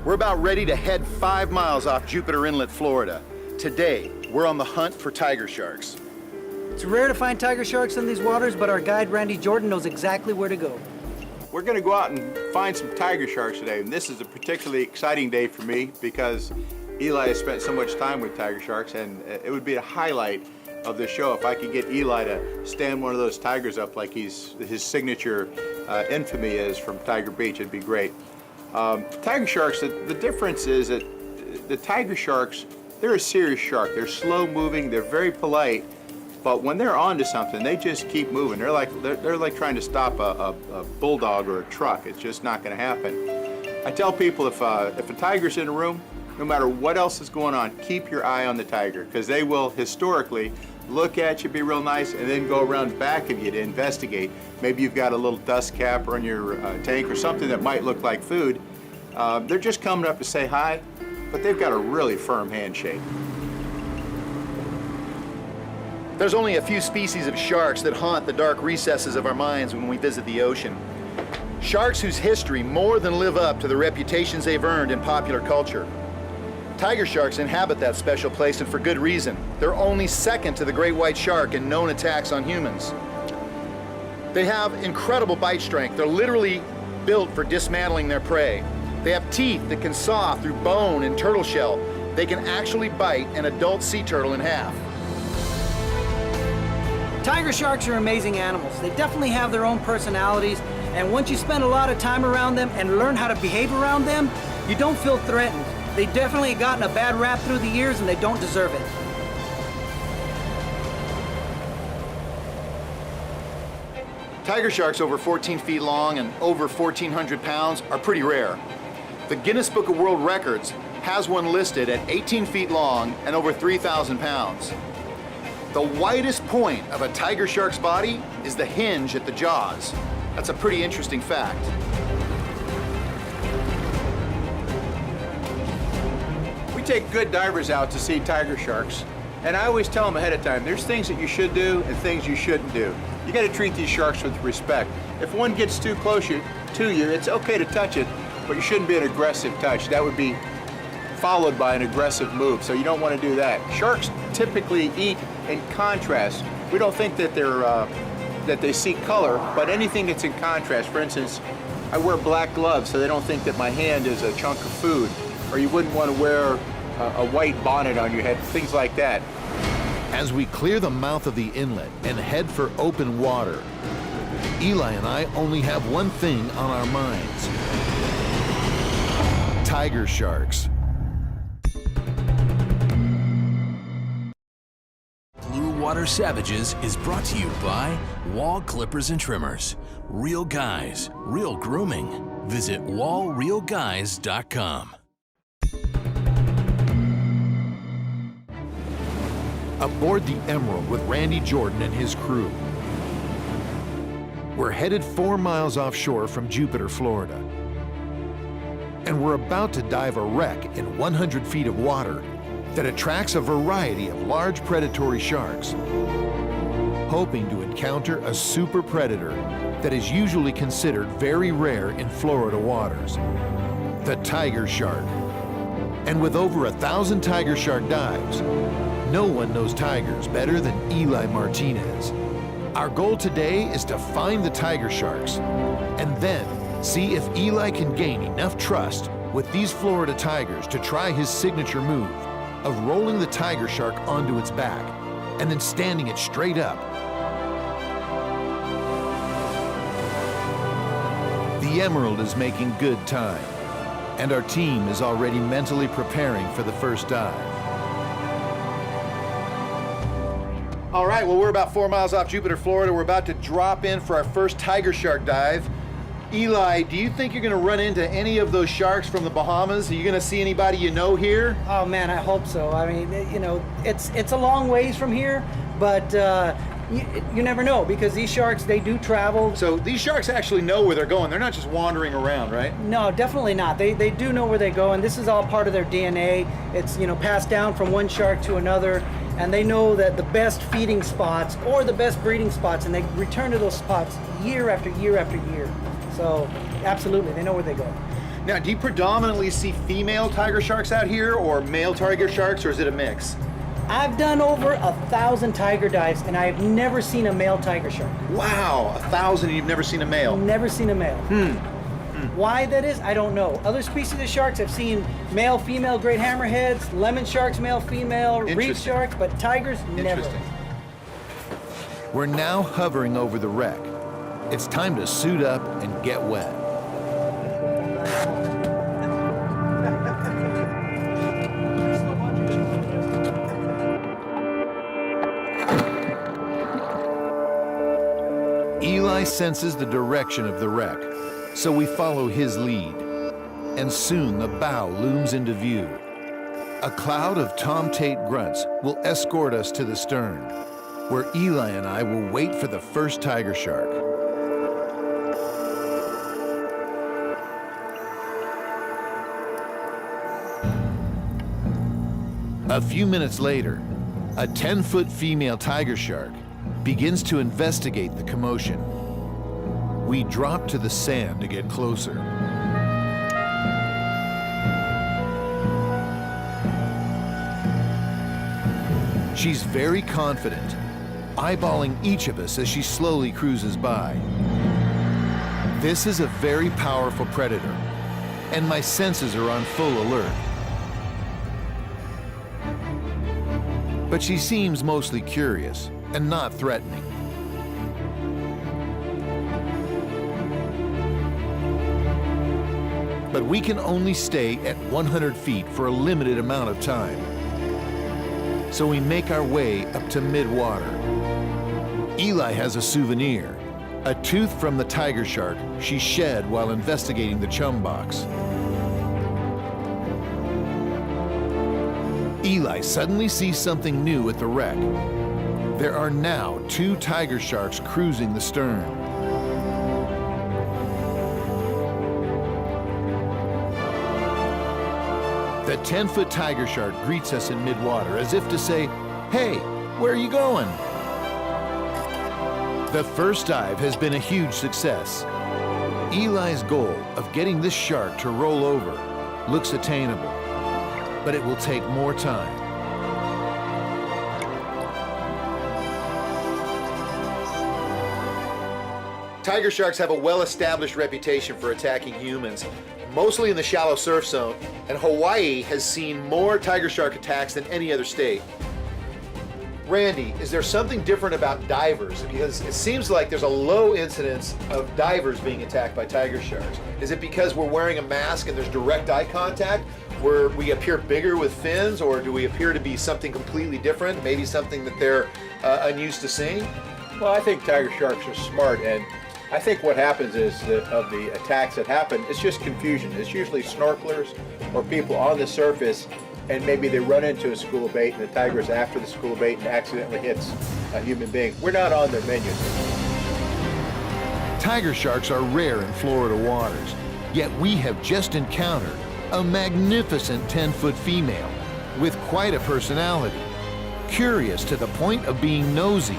We're about ready to head 5 miles off Jupiter Inlet, Florida. Today, we're on the hunt for tiger sharks. It's rare to find tiger sharks in these waters, but our guide, Randy Jordan, knows exactly where to go. We're going to go out and find some tiger sharks today, and this is a particularly exciting day for me because Eli has spent so much time with tiger sharks, and it would be a highlight of the show if I could get Eli to stand one of those tigers up like his signature infamy is from Tiger Beach. It'd be great. Tiger sharks, the difference is that the tiger sharks, they're a serious shark. They're slow moving, they're very polite, but when they're onto something, they just keep moving. They're like trying to stop a bulldog or a truck. It's just not going to happen. I tell people if a tiger's in a room, no matter what else is going on, keep your eye on the tiger, because they will historically look at you, be real nice, and then go around back of you to investigate. Maybe you've got a little dust cap on your tank or something that might look like food. They're just coming up to say hi, but they've got a really firm handshake. There's only a few species of sharks that haunt the dark recesses of our minds when we visit the ocean. Sharks whose history more than live up to the reputations they've earned in popular culture. Tiger sharks inhabit that special place, and for good reason. They're only second to the great white shark in known attacks on humans. They have incredible bite strength. They're literally built for dismantling their prey. They have teeth that can saw through bone and turtle shell. They can actually bite an adult sea turtle in half. Tiger sharks are amazing animals. They definitely have their own personalities, and once you spend a lot of time around them and learn how to behave around them, you don't feel threatened. They definitely have gotten a bad rap through the years, and they don't deserve it. Tiger sharks over 14 feet long and over 1,400 pounds are pretty rare. The Guinness Book of World Records has one listed at 18 feet long and over 3,000 pounds. The widest point of a tiger shark's body is the hinge at the jaws. That's a pretty interesting fact. We take good divers out to see tiger sharks, and I always tell them ahead of time, there's things that you should do and things you shouldn't do. You got to treat these sharks with respect. If one gets too close to you, it's okay to touch it, but you shouldn't be an aggressive touch. That would be followed by an aggressive move, so you don't want to do that. Sharks typically eat in contrast. We don't think that that they see color, but anything that's in contrast. For instance, I wear black gloves so they don't think that my hand is a chunk of food, or you wouldn't want to wear a white bonnet on your head, things like that. As we clear the mouth of the inlet and head for open water, Eli and I only have one thing on our minds: tiger sharks. Blue Water Savages is brought to you by Wall Clippers and Trimmers. Real guys, real grooming. Visit wallrealguys.com. Aboard the Emerald with Randy Jordan and his crew. We're headed 4 miles offshore from Jupiter, Florida. And we're about to dive a wreck in 100 feet of water that attracts a variety of large predatory sharks, hoping to encounter a super predator that is usually considered very rare in Florida waters, the tiger shark. And with over 1,000 tiger shark dives, no one knows tigers better than Eli Martinez. Our goal today is to find the tiger sharks and then see if Eli can gain enough trust with these Florida tigers to try his signature move of rolling the tiger shark onto its back and then standing it straight up. The Emerald is making good time, and our team is already mentally preparing for the first dive. All right, well, we're about 4 miles off Jupiter, Florida. We're about to drop in for our first tiger shark dive. Eli, do you think you're gonna run into any of those sharks from the Bahamas? Are you gonna see anybody you know here? Oh man, I hope so. I mean, you know, it's a long ways from here, but you never know, because these sharks, they do travel. So these sharks actually know where they're going. They're not just wandering around, right? No, definitely not. They do know where they go, and this is all part of their DNA. It's, you know, passed down from one shark to another, and they know that the best feeding spots or the best breeding spots, and they return to those spots year after year after year. So absolutely, they know where they go. Now, do you predominantly see female tiger sharks out here or male tiger sharks, or is it a mix? I've done over 1,000 tiger dives, and I've never seen a male tiger shark. Wow, 1,000 and you've never seen a male? Never seen a male. Why that is, I don't know. Other species of sharks, I've seen male, female great hammerheads, lemon sharks, male, female, reef sharks, but tigers, never. We're now hovering over the wreck. It's time to suit up and get wet. Eli senses the direction of the wreck, so we follow his lead. And soon the bow looms into view. A cloud of Tom Tate grunts will escort us to the stern, where Eli and I will wait for the first tiger shark. A few minutes later, a 10-foot female tiger shark begins to investigate the commotion. We drop to the sand to get closer. She's very confident, eyeballing each of us as she slowly cruises by. This is a very powerful predator, and my senses are on full alert. But she seems mostly curious and not threatening. But we can only stay at 100 feet for a limited amount of time. So we make our way up to mid-water. Eli has a souvenir, a tooth from the tiger shark she shed while investigating the chum box. Eli suddenly sees something new at the wreck. There are now 2 tiger sharks cruising the stern. The 10-foot tiger shark greets us in mid-water as if to say, "Hey, where are you going?" The first dive has been a huge success. Eli's goal of getting this shark to roll over looks attainable, but it will take more time. Tiger sharks have a well-established reputation for attacking humans, mostly in the shallow surf zone, and Hawaii has seen more tiger shark attacks than any other state. Randy, is there something different about divers? Because it seems like there's a low incidence of divers being attacked by tiger sharks. Is it because we're wearing a mask and there's direct eye contact, where we appear bigger with fins, or do we appear to be something completely different, maybe something that they're unused to seeing? Well, I think tiger sharks are smart, and I think what happens is that of the attacks that happen, it's just confusion. It's usually snorkelers or people on the surface, and maybe they run into a school of bait and the tiger is after the school of bait and accidentally hits a human being. We're not on their menu. Tiger sharks are rare in Florida waters, yet we have just encountered a magnificent 10-foot female with quite a personality, curious to the point of being nosy.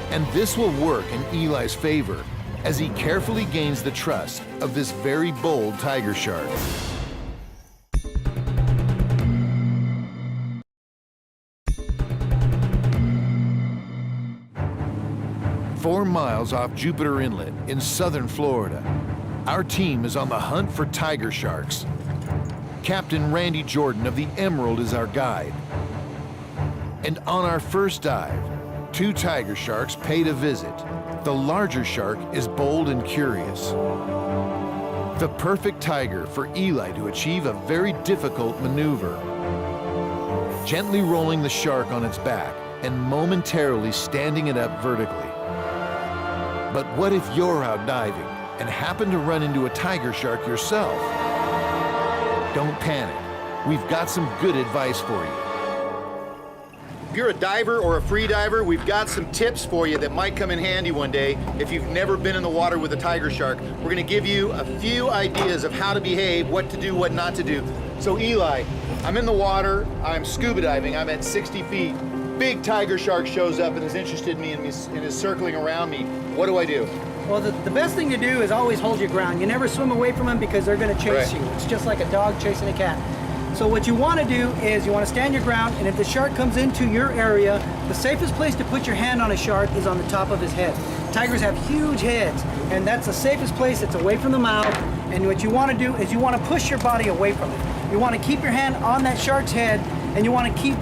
And this will work in Eli's favor as he carefully gains the trust of this very bold tiger shark. Four miles off Jupiter Inlet in southern Florida, our team is on the hunt for tiger sharks. Captain Randy Jordan of the Emerald is our guide. And on our first dive, 2 tiger sharks paid a visit. The larger shark is bold and curious. The perfect tiger for Eli to achieve a very difficult maneuver. Gently rolling the shark on its back and momentarily standing it up vertically. But what if you're out diving and happen to run into a tiger shark yourself? Don't panic. We've got some good advice for you. If you're a diver or a free diver, we've got some tips for you that might come in handy one day if you've never been in the water with a tiger shark. We're gonna give you a few ideas of how to behave, what to do, what not to do. So Eli, I'm in the water, I'm scuba diving, I'm at 60 feet. Big tiger shark shows up and is interested in me and is circling around me. What do I do? Well, the best thing to do is always hold your ground. You never swim away from them because they're going to chase you. It's just like a dog chasing a cat. So what you want to do is you want to stand your ground, and if the shark comes into your area, the safest place to put your hand on a shark is on the top of his head. Tigers have huge heads, and that's the safest place. It's away from the mouth, and what you want to do is you want to push your body away from it. You want to keep your hand on that shark's head, and you want to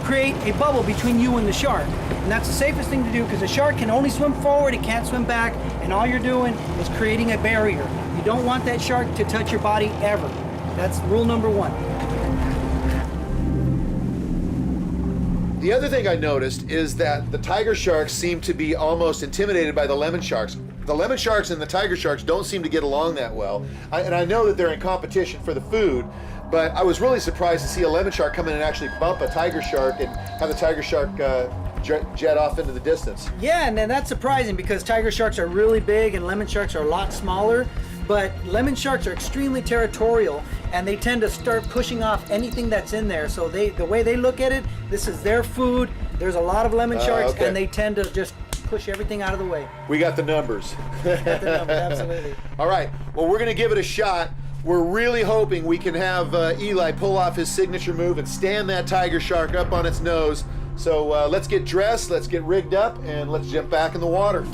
create a bubble between you and the shark. And that's the safest thing to do because the shark can only swim forward, it can't swim back, and all you're doing is creating a barrier. You don't want that shark to touch your body ever. That's rule number 1. The other thing I noticed is that the tiger sharks seem to be almost intimidated by the lemon sharks. The lemon sharks and the tiger sharks don't seem to get along that well. And I know that they're in competition for the food, but I was really surprised to see a lemon shark come in and actually bump a tiger shark and have the tiger shark jet off into the distance. Yeah, and then that's surprising because tiger sharks are really big and lemon sharks are a lot smaller, but lemon sharks are extremely territorial and they tend to start pushing off anything that's in there. So the way they look at it, this is their food. There's a lot of lemon sharks and they tend to just push everything out of the way. We got the numbers. Got the numbers, absolutely. All right, well, we're gonna give it a shot. We're really hoping we can have Eli pull off his signature move and stand that tiger shark up on its nose. So let's get dressed, let's get rigged up, and let's jump back in the water.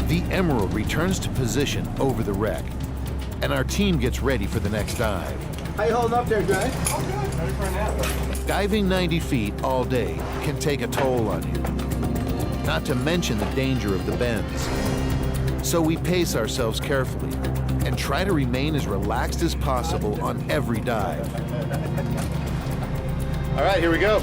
The Emerald returns to position over the wreck. and our team gets ready for the next dive. How you holding up there, guys? Diving 90 feet all day can take a toll on you, not to mention the danger of the bends. So we pace ourselves carefully and try to remain as relaxed as possible on every dive. All right, here we go.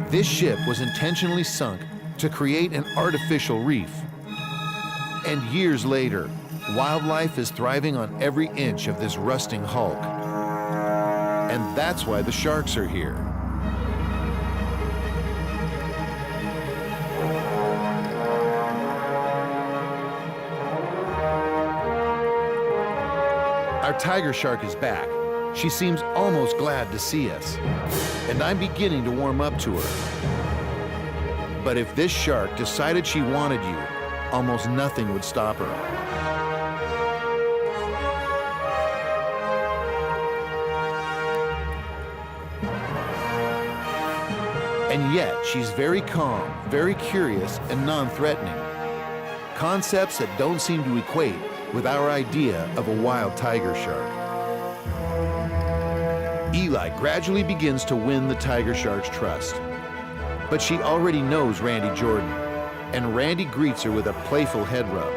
This ship was intentionally sunk to create an artificial reef. And years later, wildlife is thriving on every inch of this rusting hulk. And that's why the sharks are here. Our tiger shark is back. She seems almost glad to see us, and I'm beginning to warm up to her. But if this shark decided she wanted you, almost nothing would stop her. And yet, she's very calm, very curious, and non-threatening. Concepts that don't seem to equate with our idea of a wild tiger shark. Eli gradually begins to win the tiger shark's trust. But she already knows Randy Jordan, and Randy greets her with a playful head rub,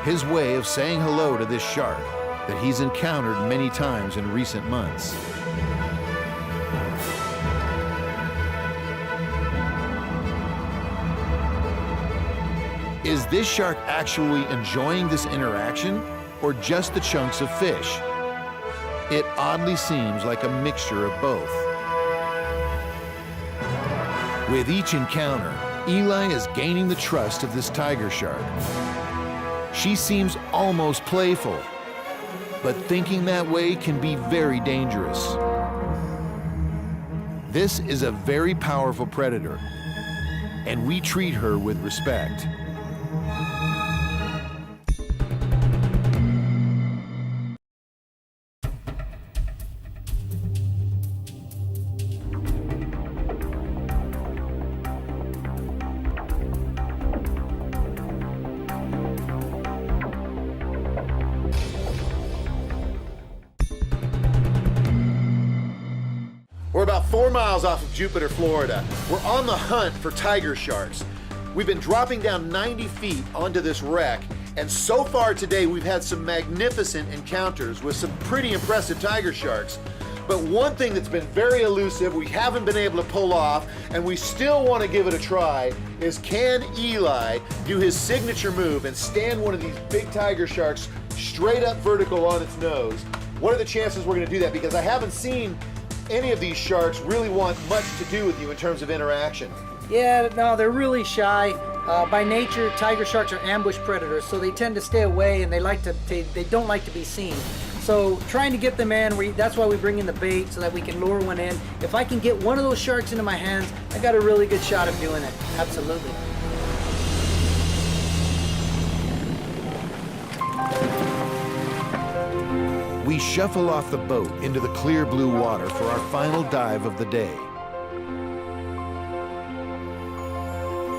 his way of saying hello to this shark that he's encountered many times in recent months. Is this shark actually enjoying this interaction, or just the chunks of fish? It oddly seems like a mixture of both. With each encounter, Eli is gaining the trust of this tiger shark. She seems almost playful, but thinking that way can be very dangerous. This is a very powerful predator, and we treat her with respect. We're about 4 miles off of Jupiter, Florida. We're on the hunt for tiger sharks. We've been dropping down 90 feet onto this wreck, and so far today we've had some magnificent encounters with some pretty impressive tiger sharks. But one thing that's been very elusive, we haven't been able to pull off, and we still want to give it a try, is can Eli do his signature move and stand one of these big tiger sharks straight up vertical on its nose? What are the chances we're going to do that? Because I haven't seen any of these sharks really want much to do with you in terms of interaction. Yeah, no, they're really shy. By nature, tiger sharks are ambush predators, so they tend to stay away, and they don't like to be seen. So trying to get them in, that's why we bring in the bait so that we can lure one in. If I can get one of those sharks into my hands, I got a really good shot of doing it. Absolutely. We shuffle off the boat into the clear blue water for our final dive of the day.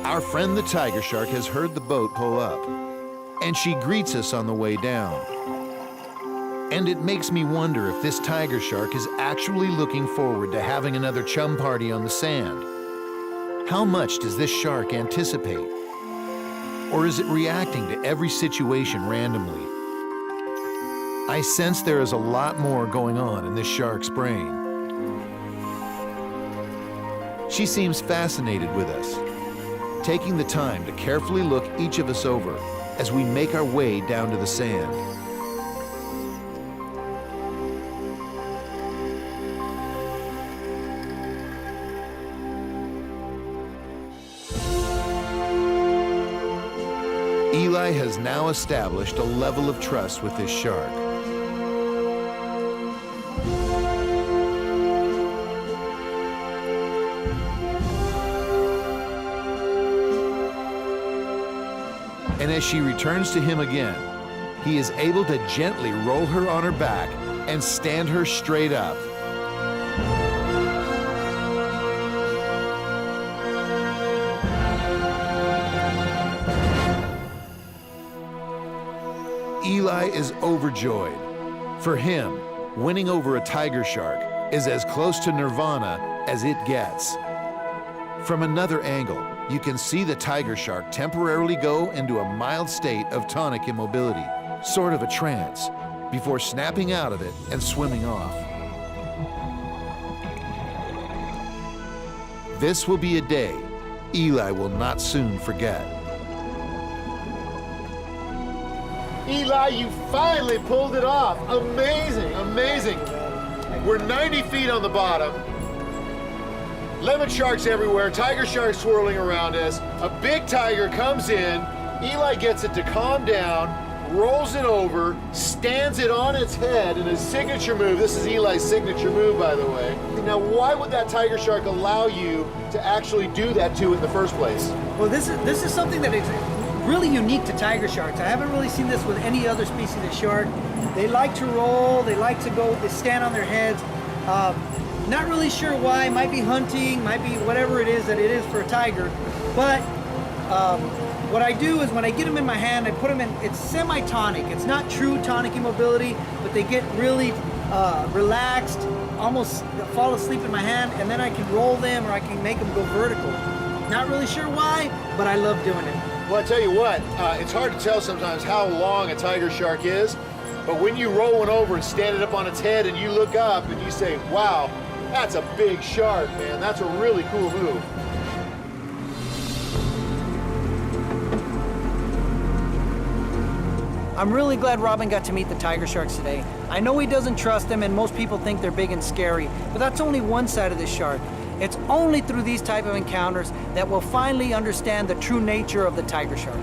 Our friend the tiger shark has heard the boat pull up, and she greets us on the way down. And it makes me wonder if this tiger shark is actually looking forward to having another chum party on the sand. How much does this shark anticipate? Or is it reacting to every situation randomly? I sense there is a lot more going on in this shark's brain. She seems fascinated with us, taking the time to carefully look each of us over as we make our way down to the sand. Eli has now established a level of trust with this shark. And as she returns to him again, he is able to gently roll her on her back and stand her straight up. Eli is overjoyed. For him, winning over a tiger shark is as close to nirvana as it gets. From another angle, you can see the tiger shark temporarily go into a mild state of tonic immobility, sort of a trance, before snapping out of it and swimming off. This will be a day Eli will not soon forget. Eli, you finally pulled it off. Amazing, amazing. We're 90 feet on the bottom. Lemon sharks everywhere, tiger sharks swirling around us. A big tiger comes in. Eli gets it to calm down, rolls it over, stands it on its head in his signature move. This is Eli's signature move, by the way. Now, why would that tiger shark allow you to actually do that to it in the first place? Well, this is something that is really unique to tiger sharks. I haven't really seen this with any other species of shark. They like to roll, they like to go, they stand on their heads. Not really sure why, might be hunting, might be whatever it is that it is for a tiger. But what I do is when I get them in my hand, I put them in, it's semi-tonic. It's not true tonic immobility, but they get really relaxed, almost fall asleep in my hand, and then I can roll them or I can make them go vertical. Not really sure why, but I love doing it. Well, I tell you what, it's hard to tell sometimes how long a tiger shark is, but when you roll one over and stand it up on its head and you look up and you say, wow, that's a big shark, man. That's a really cool move. I'm really glad Robin got to meet the tiger sharks today. I know he doesn't trust them and most people think they're big and scary, but that's only one side of this shark. It's only through these type of encounters that we'll finally understand the true nature of the tiger shark.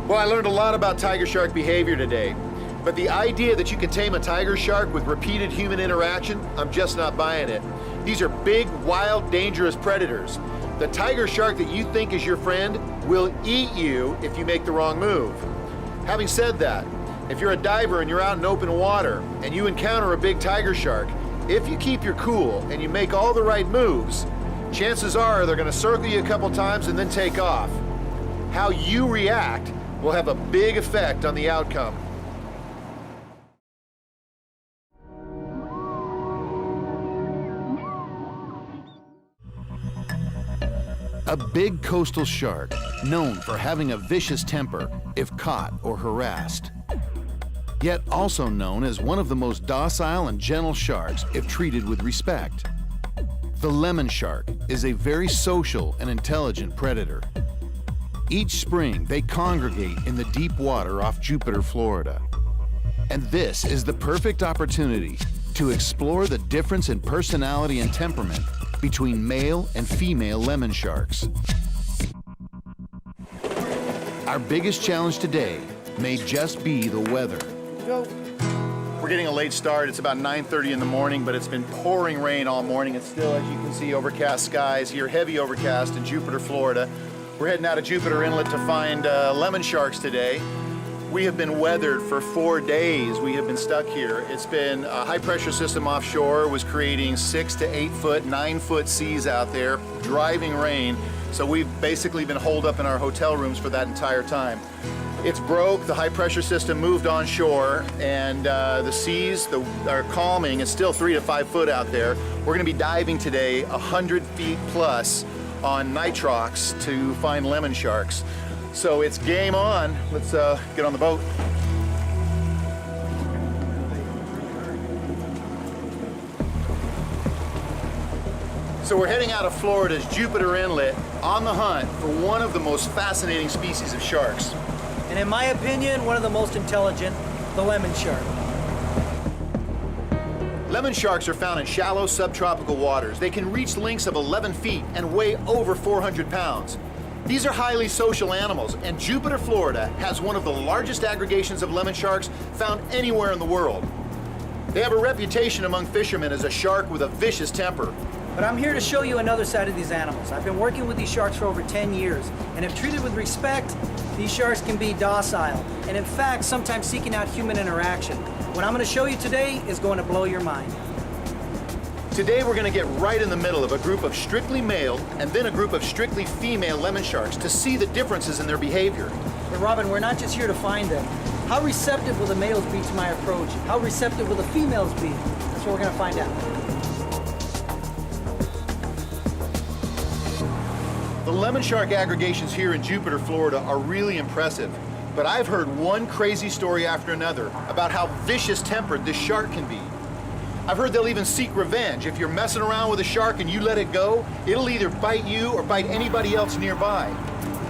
Well, I learned a lot about tiger shark behavior today, but the idea that you can tame a tiger shark with repeated human interaction, I'm just not buying it. These are big, wild, dangerous predators. The tiger shark that you think is your friend will eat you if you make the wrong move. Having said that, if you're a diver and you're out in open water and you encounter a big tiger shark, if you keep your cool and you make all the right moves, chances are they're going to circle you a couple times and then take off. How you react will have a big effect on the outcome. A big coastal shark, known for having a vicious temper if caught or harassed. Yet also known as one of the most docile and gentle sharks if treated with respect. The lemon shark is a very social and intelligent predator. Each spring, they congregate in the deep water off Jupiter, Florida. And this is the perfect opportunity to explore the difference in personality and temperament between male and female lemon sharks. Our biggest challenge today may just be the weather. We're getting a late start. It's about 9:30 in the morning, but it's been pouring rain all morning. It's still, as you can see, overcast skies here, heavy overcast in Jupiter, Florida. We're heading out of Jupiter Inlet to find lemon sharks today. We have been weathered for 4 days. We have been stuck here. It's been a high pressure system offshore, was creating 6 to 8 foot, 9 foot seas out there, driving rain. So we've basically been holed up in our hotel rooms for that entire time. It's broke, the high pressure system moved onshore, and the seas are calming. It's still 3 to 5 foot out there. We're gonna be diving today 100 feet plus on nitrox to find lemon sharks. So it's game on. Let's get on the boat. So we're heading out of Florida's Jupiter Inlet on the hunt for one of the most fascinating species of sharks. And in my opinion, one of the most intelligent, the lemon shark. Lemon sharks are found in shallow subtropical waters. They can reach lengths of 11 feet and weigh over 400 pounds. These are highly social animals, and Jupiter, Florida has one of the largest aggregations of lemon sharks found anywhere in the world. They have a reputation among fishermen as a shark with a vicious temper. But I'm here to show you another side of these animals. I've been working with these sharks for over 10 years, and if treated with respect, these sharks can be docile, and in fact, sometimes seeking out human interaction. What I'm gonna show you today is going to blow your mind. Today we're going to get right in the middle of a group of strictly male and then a group of strictly female lemon sharks to see the differences in their behavior. But Robin, we're not just here to find them. How receptive will the males be to my approach? How receptive will the females be? That's what we're gonna find out. The lemon shark aggregations here in Jupiter, Florida are really impressive. But I've heard one crazy story after another about how vicious-tempered this shark can be. I've heard they'll even seek revenge. If you're messing around with a shark and you let it go, it'll either bite you or bite anybody else nearby.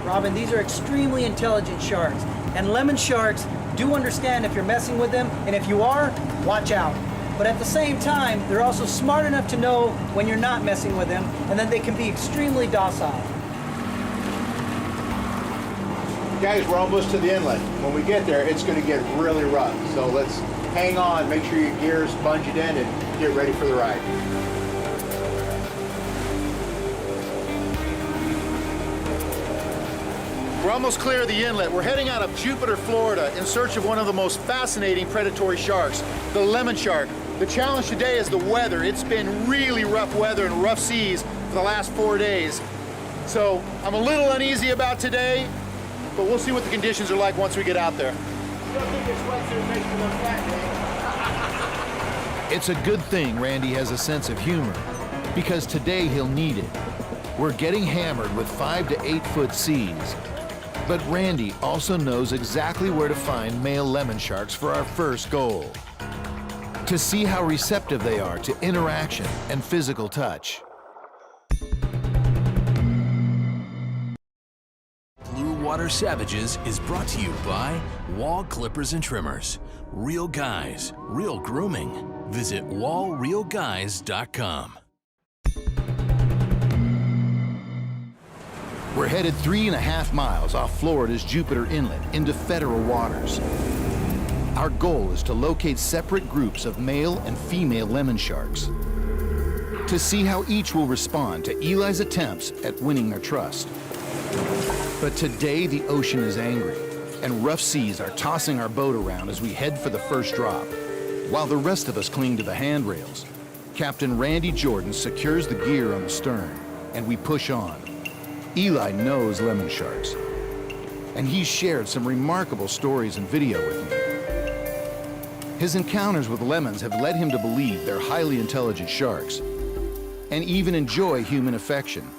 Robin, these are extremely intelligent sharks. And lemon sharks do understand if you're messing with them, and if you are, watch out. But at the same time, they're also smart enough to know when you're not messing with them, and then they can be extremely docile. Guys, we're almost to the inlet. When we get there, it's going to get really rough. So let's hang on, make sure your gear's bunged in, and get ready for the ride. We're almost clear of the inlet. We're heading out of Jupiter, Florida in search of one of the most fascinating predatory sharks, the lemon shark. The challenge today is the weather. It's been really rough weather and rough seas for the last 4 days. So I'm a little uneasy about today, but we'll see what the conditions are like once we get out there. It's a good thing Randy has a sense of humor, because today he'll need it. We're getting hammered with 5 to 8 foot seas. But Randy also knows exactly where to find male lemon sharks for our first goal. To see how receptive they are to interaction and physical touch. Blue Water Savages is brought to you by Wall Clippers and Trimmers. Real guys, real grooming. Visit wallrealguys.com. We're headed 3.5 miles off Florida's Jupiter Inlet into federal waters. Our goal is to locate separate groups of male and female lemon sharks, to see how each will respond to Eli's attempts at winning their trust. But today the ocean is angry, and rough seas are tossing our boat around as we head for the first drop. While the rest of us cling to the handrails, Captain Randy Jordan secures the gear on the stern, and we push on. Eli knows lemon sharks, and he's shared some remarkable stories and video with me. His encounters with lemons have led him to believe they're highly intelligent sharks, and even enjoy human affection.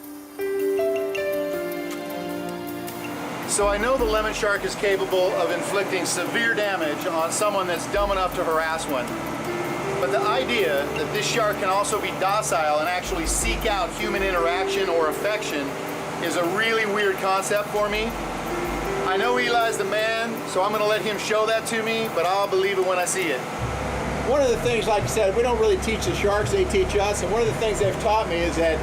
So I know the lemon shark is capable of inflicting severe damage on someone that's dumb enough to harass one. But the idea that this shark can also be docile and actually seek out human interaction or affection is a really weird concept for me. I know Eli's the man, so I'm gonna let him show that to me, but I'll believe it when I see it. One of the things, like I said, we don't really teach the sharks, they teach us, and one of the things they've taught me is that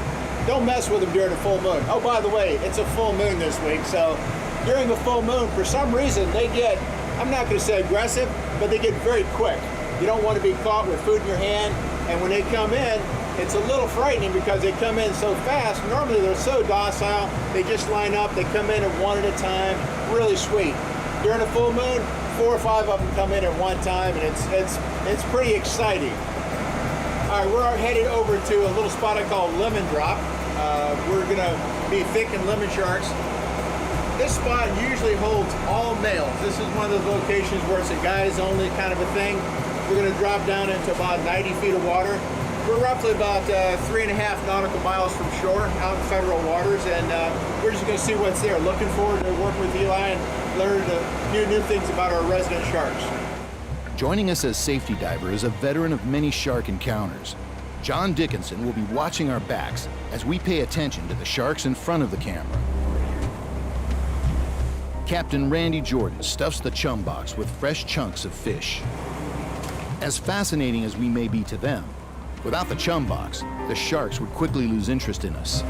don't mess with them during a full moon. Oh, by the way, it's a full moon this week, so during a full moon, for some reason, they get, I'm not gonna say aggressive, but they get very quick. You don't want to be caught with food in your hand, and when they come in, it's a little frightening because they come in so fast. Normally they're so docile, they just line up, they come in at one at a time, really sweet. During a full moon, 4 or 5 of them come in at one time, and it's pretty exciting. All right, we're headed over to a little spot I call Lemon Drop. We're gonna be thinking lemon sharks. This spot usually holds all males. This is one of those locations where it's a guys only kind of a thing. We're gonna drop down into about 90 feet of water. We're roughly about 3.5 nautical miles from shore out in federal waters, and we're just going to see what's there. Looking forward to working with Eli and learning a few new things about our resident sharks. Joining us as safety diver is a veteran of many shark encounters. John Dickinson will be watching our backs as we pay attention to the sharks in front of the camera. Captain Randy Jordan stuffs the chum box with fresh chunks of fish. As fascinating as we may be to them, without the chum box, the sharks would quickly lose interest in us.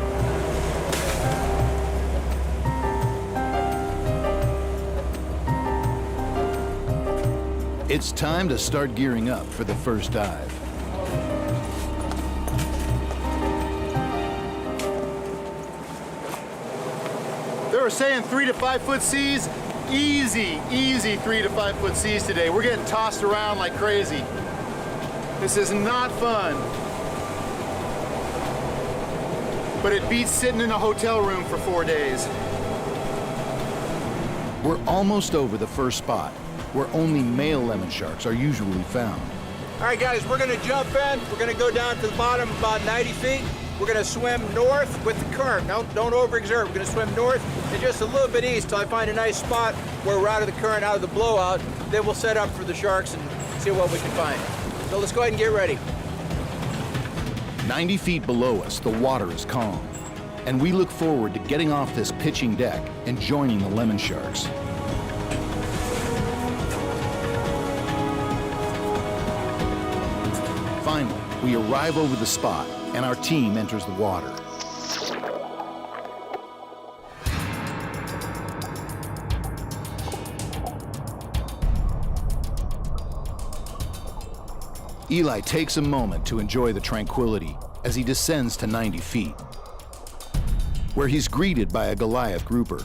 It's time to start gearing up for the first dive. They were saying 3 to 5 foot seas. Easy 3 to 5 foot seas today. We're getting tossed around like crazy. This is not fun. But it beats sitting in a hotel room for 4 days. We're almost over the first spot, where only male lemon sharks are usually found. All right, guys, we're gonna jump in. We're gonna go down to the bottom about 90 feet. We're gonna swim north with the current. Don't overexert. We're gonna swim north and just a little bit east till I find a nice spot where we're out of the current, out of the blowout. Then we'll set up for the sharks and see what we can find. So let's go ahead and get ready. 90 feet below us, the water is calm, and we look forward to getting off this pitching deck and joining the lemon sharks. Finally, we arrive over the spot, and our team enters the water. Eli takes a moment to enjoy the tranquility as he descends to 90 feet, where he's greeted by a Goliath grouper.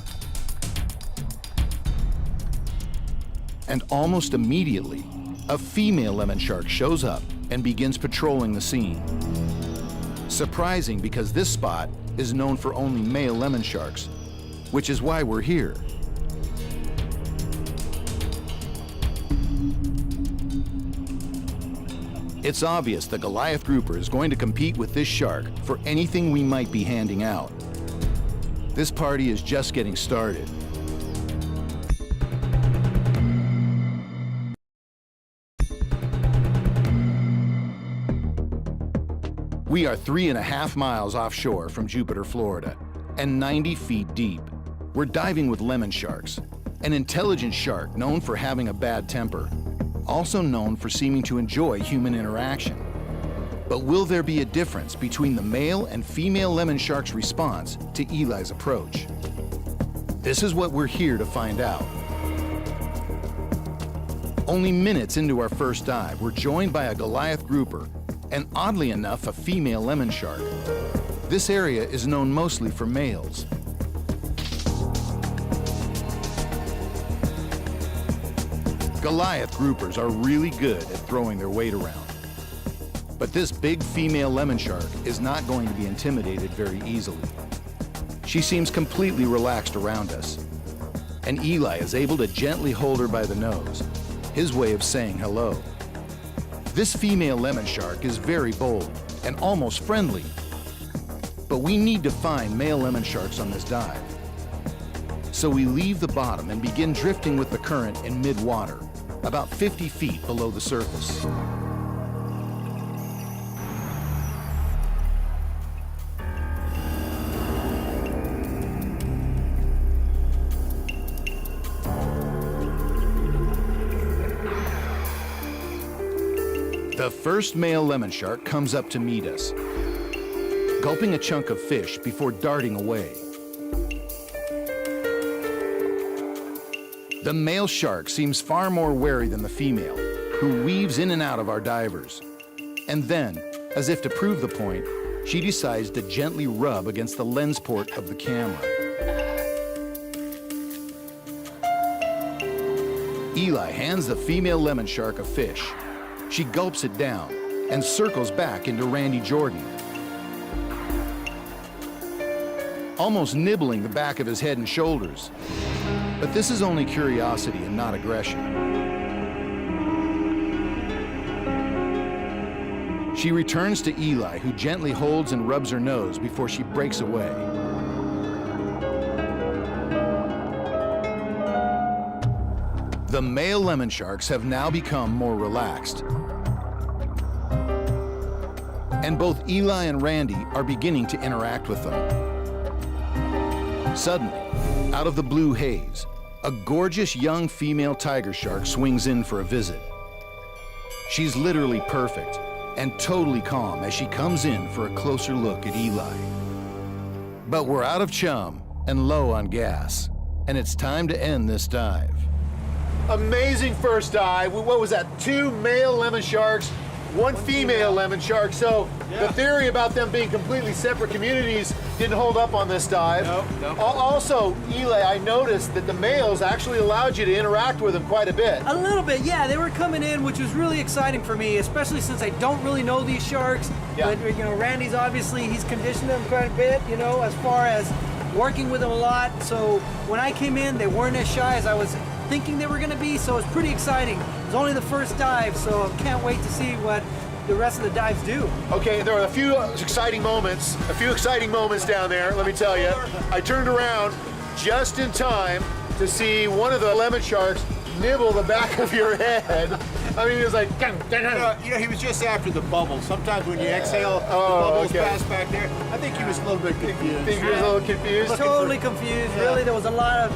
And almost immediately, a female lemon shark shows up and begins patrolling the scene. Surprising because this spot is known for only male lemon sharks, which is why we're here. It's obvious the Goliath grouper is going to compete with this shark for anything we might be handing out. This party is just getting started. We are 3.5 miles offshore from Jupiter, Florida, and 90 feet deep. We're diving with lemon sharks, an intelligent shark known for having a bad temper, also known for seeming to enjoy human interaction. But will there be a difference between the male and female lemon shark's response to Eli's approach? This is what we're here to find out. Only minutes into our first dive, we're joined by a Goliath grouper, and oddly enough, a female lemon shark. This area is known mostly for males. Goliath groupers are really good at throwing their weight around. But this big female lemon shark is not going to be intimidated very easily. She seems completely relaxed around us, and Eli is able to gently hold her by the nose, his way of saying hello. This female lemon shark is very bold and almost friendly, but we need to find male lemon sharks on this dive. So we leave the bottom and begin drifting with the current in mid-water, about 50 feet below the surface. The first male lemon shark comes up to meet us, gulping a chunk of fish before darting away. The male shark seems far more wary than the female, who weaves in and out of our divers. And then, as if to prove the point, she decides to gently rub against the lens port of the camera. Eli hands the female lemon shark a fish. She gulps it down and circles back into Randy Jordan, almost nibbling the back of his head and shoulders. But this is only curiosity and not aggression. She returns to Eli, who gently holds and rubs her nose before she breaks away. The male lemon sharks have now become more relaxed, and both Eli and Randy are beginning to interact with them. Suddenly, out of the blue haze, a gorgeous young female tiger shark swings in for a visit. She's literally perfect and totally calm as she comes in for a closer look at Eli. But we're out of chum and low on gas, and it's time to end this dive. Amazing first dive. What was that? 2 male lemon sharks, 1 female lemon shark. So the theory about them being completely separate communities didn't hold up on this dive. No. Also, Eli, I noticed that the males actually allowed you to interact with them quite a bit. A little bit, yeah. They were coming in, which was really exciting for me, especially since I don't really know these sharks. Yeah. But, you know, Randy's obviously, he's conditioned them quite a bit, you know, as far as working with them a lot. So when I came in, they weren't as shy as I was thinking they were going to be, so it's pretty exciting. It's only the first dive, so can't wait to see what the rest of the dives do. Okay, there are a few exciting moments down there, let me tell you. I turned around just in time to see one of the lemon sharks nibble the back of your head. I mean, he was like, he was just after the bubbles. Sometimes when you exhale, the bubbles pass back there. I think he was a little bit confused. Think he was a little confused? Totally confused. Yeah. Really, there was a lot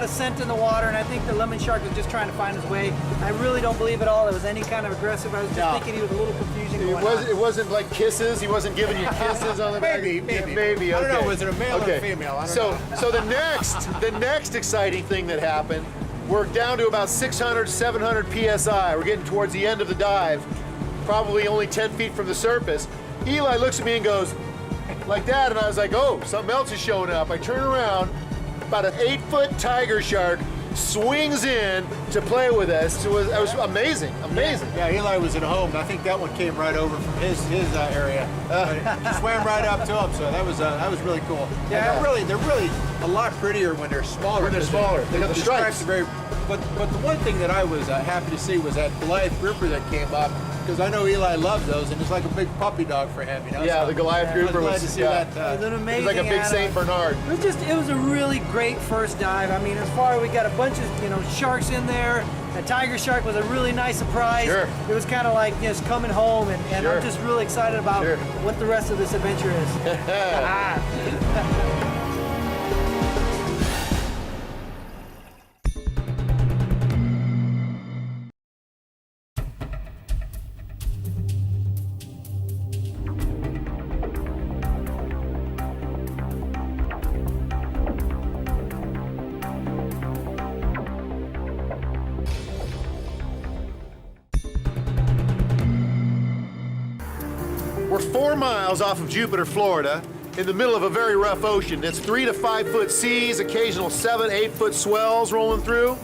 of scent in the water, and I think the lemon shark was just trying to find his way. I really don't believe at all it was any kind of aggressive. I was just thinking he was a little confusing. It wasn't like kisses. He wasn't giving you kisses on the back. Maybe. Okay. I don't know. Was it a male or a female? I don't know. So the next exciting thing that happened. We're down to about 600, 700 PSI. We're getting towards the end of the dive, probably only 10 feet from the surface. Eli looks at me and goes, like that, and I was like, oh, something else is showing up. I turn around, about an 8-foot tiger shark swings in to play with us. It was amazing. Yeah, Eli was at home. I think that one came right over from his area. He swam right up to him, so that was really cool. Yeah, they're really a lot prettier when they're smaller. They got the stripes. But the one thing that I was happy to see was that Goliath grouper that came up, because I know Eli loved those, and it's like a big puppy dog for him. Yeah, so the Goliath grouper was glad to see that. It was an amazing. It was like a big Saint Bernard. It was a really great first dive. I mean, as far as we got a bunch of sharks in there. The tiger shark was a really nice surprise. Sure. It was kind of like just coming home, and I'm just really excited about what the rest of this adventure is. We're 4 miles off of Jupiter, Florida, in the middle of a very rough ocean. It's 3 to 5 foot seas, occasional 7, 8 foot swells rolling through.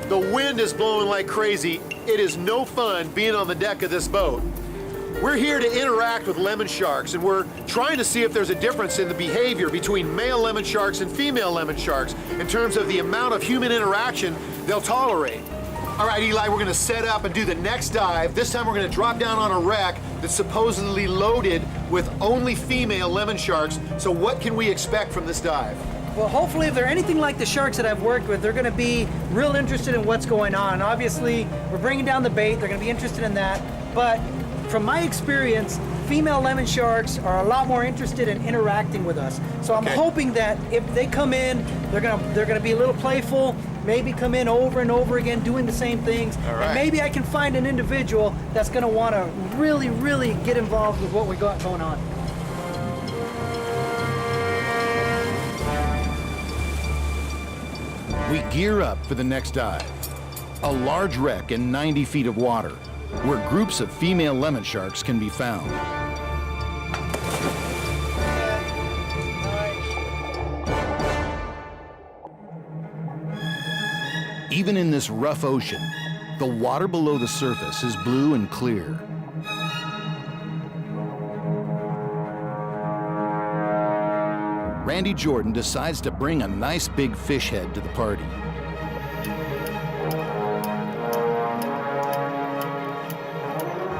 The wind is blowing like crazy. It is no fun being on the deck of this boat. We're here to interact with lemon sharks, and we're trying to see if there's a difference in the behavior between male lemon sharks and female lemon sharks in terms of the amount of human interaction they'll tolerate. All right, Eli, we're gonna set up and do the next dive. This time we're gonna drop down on a wreck that's supposedly loaded with only female lemon sharks. So what can we expect from this dive? Well, hopefully if they're anything like the sharks that I've worked with, they're gonna be real interested in what's going on. Obviously, we're bringing down the bait, they're gonna be interested in that. But from my experience, female lemon sharks are a lot more interested in interacting with us. So I'm hoping that if they come in, they're gonna be a little playful, maybe come in over and over again doing the same things. And maybe I can find an individual that's gonna wanna really, really get involved with what we got going on. We gear up for the next dive. A large wreck in 90 feet of water, where groups of female lemon sharks can be found. Even in this rough ocean, the water below the surface is blue and clear. Randy Jordan decides to bring a nice big fish head to the party.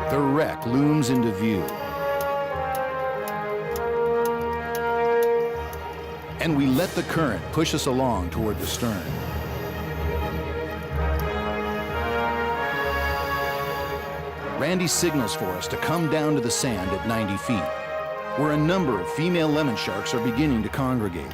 The wreck looms into view. And we let the current push us along toward the stern. Randy signals for us to come down to the sand at 90 feet, where a number of female lemon sharks are beginning to congregate.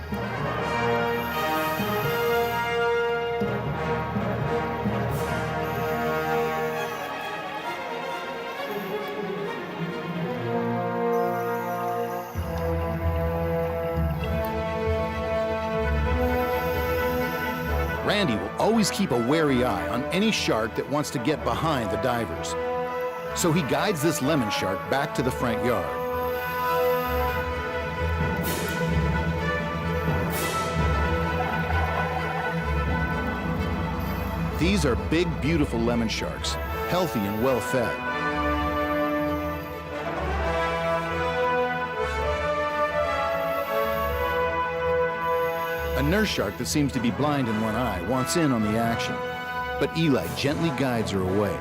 Randy will always keep a wary eye on any shark that wants to get behind the divers. So he guides this lemon shark back to the front yard. These are big, beautiful lemon sharks, healthy and well-fed. A nurse shark that seems to be blind in one eye wants in on the action. but Eli gently guides her away.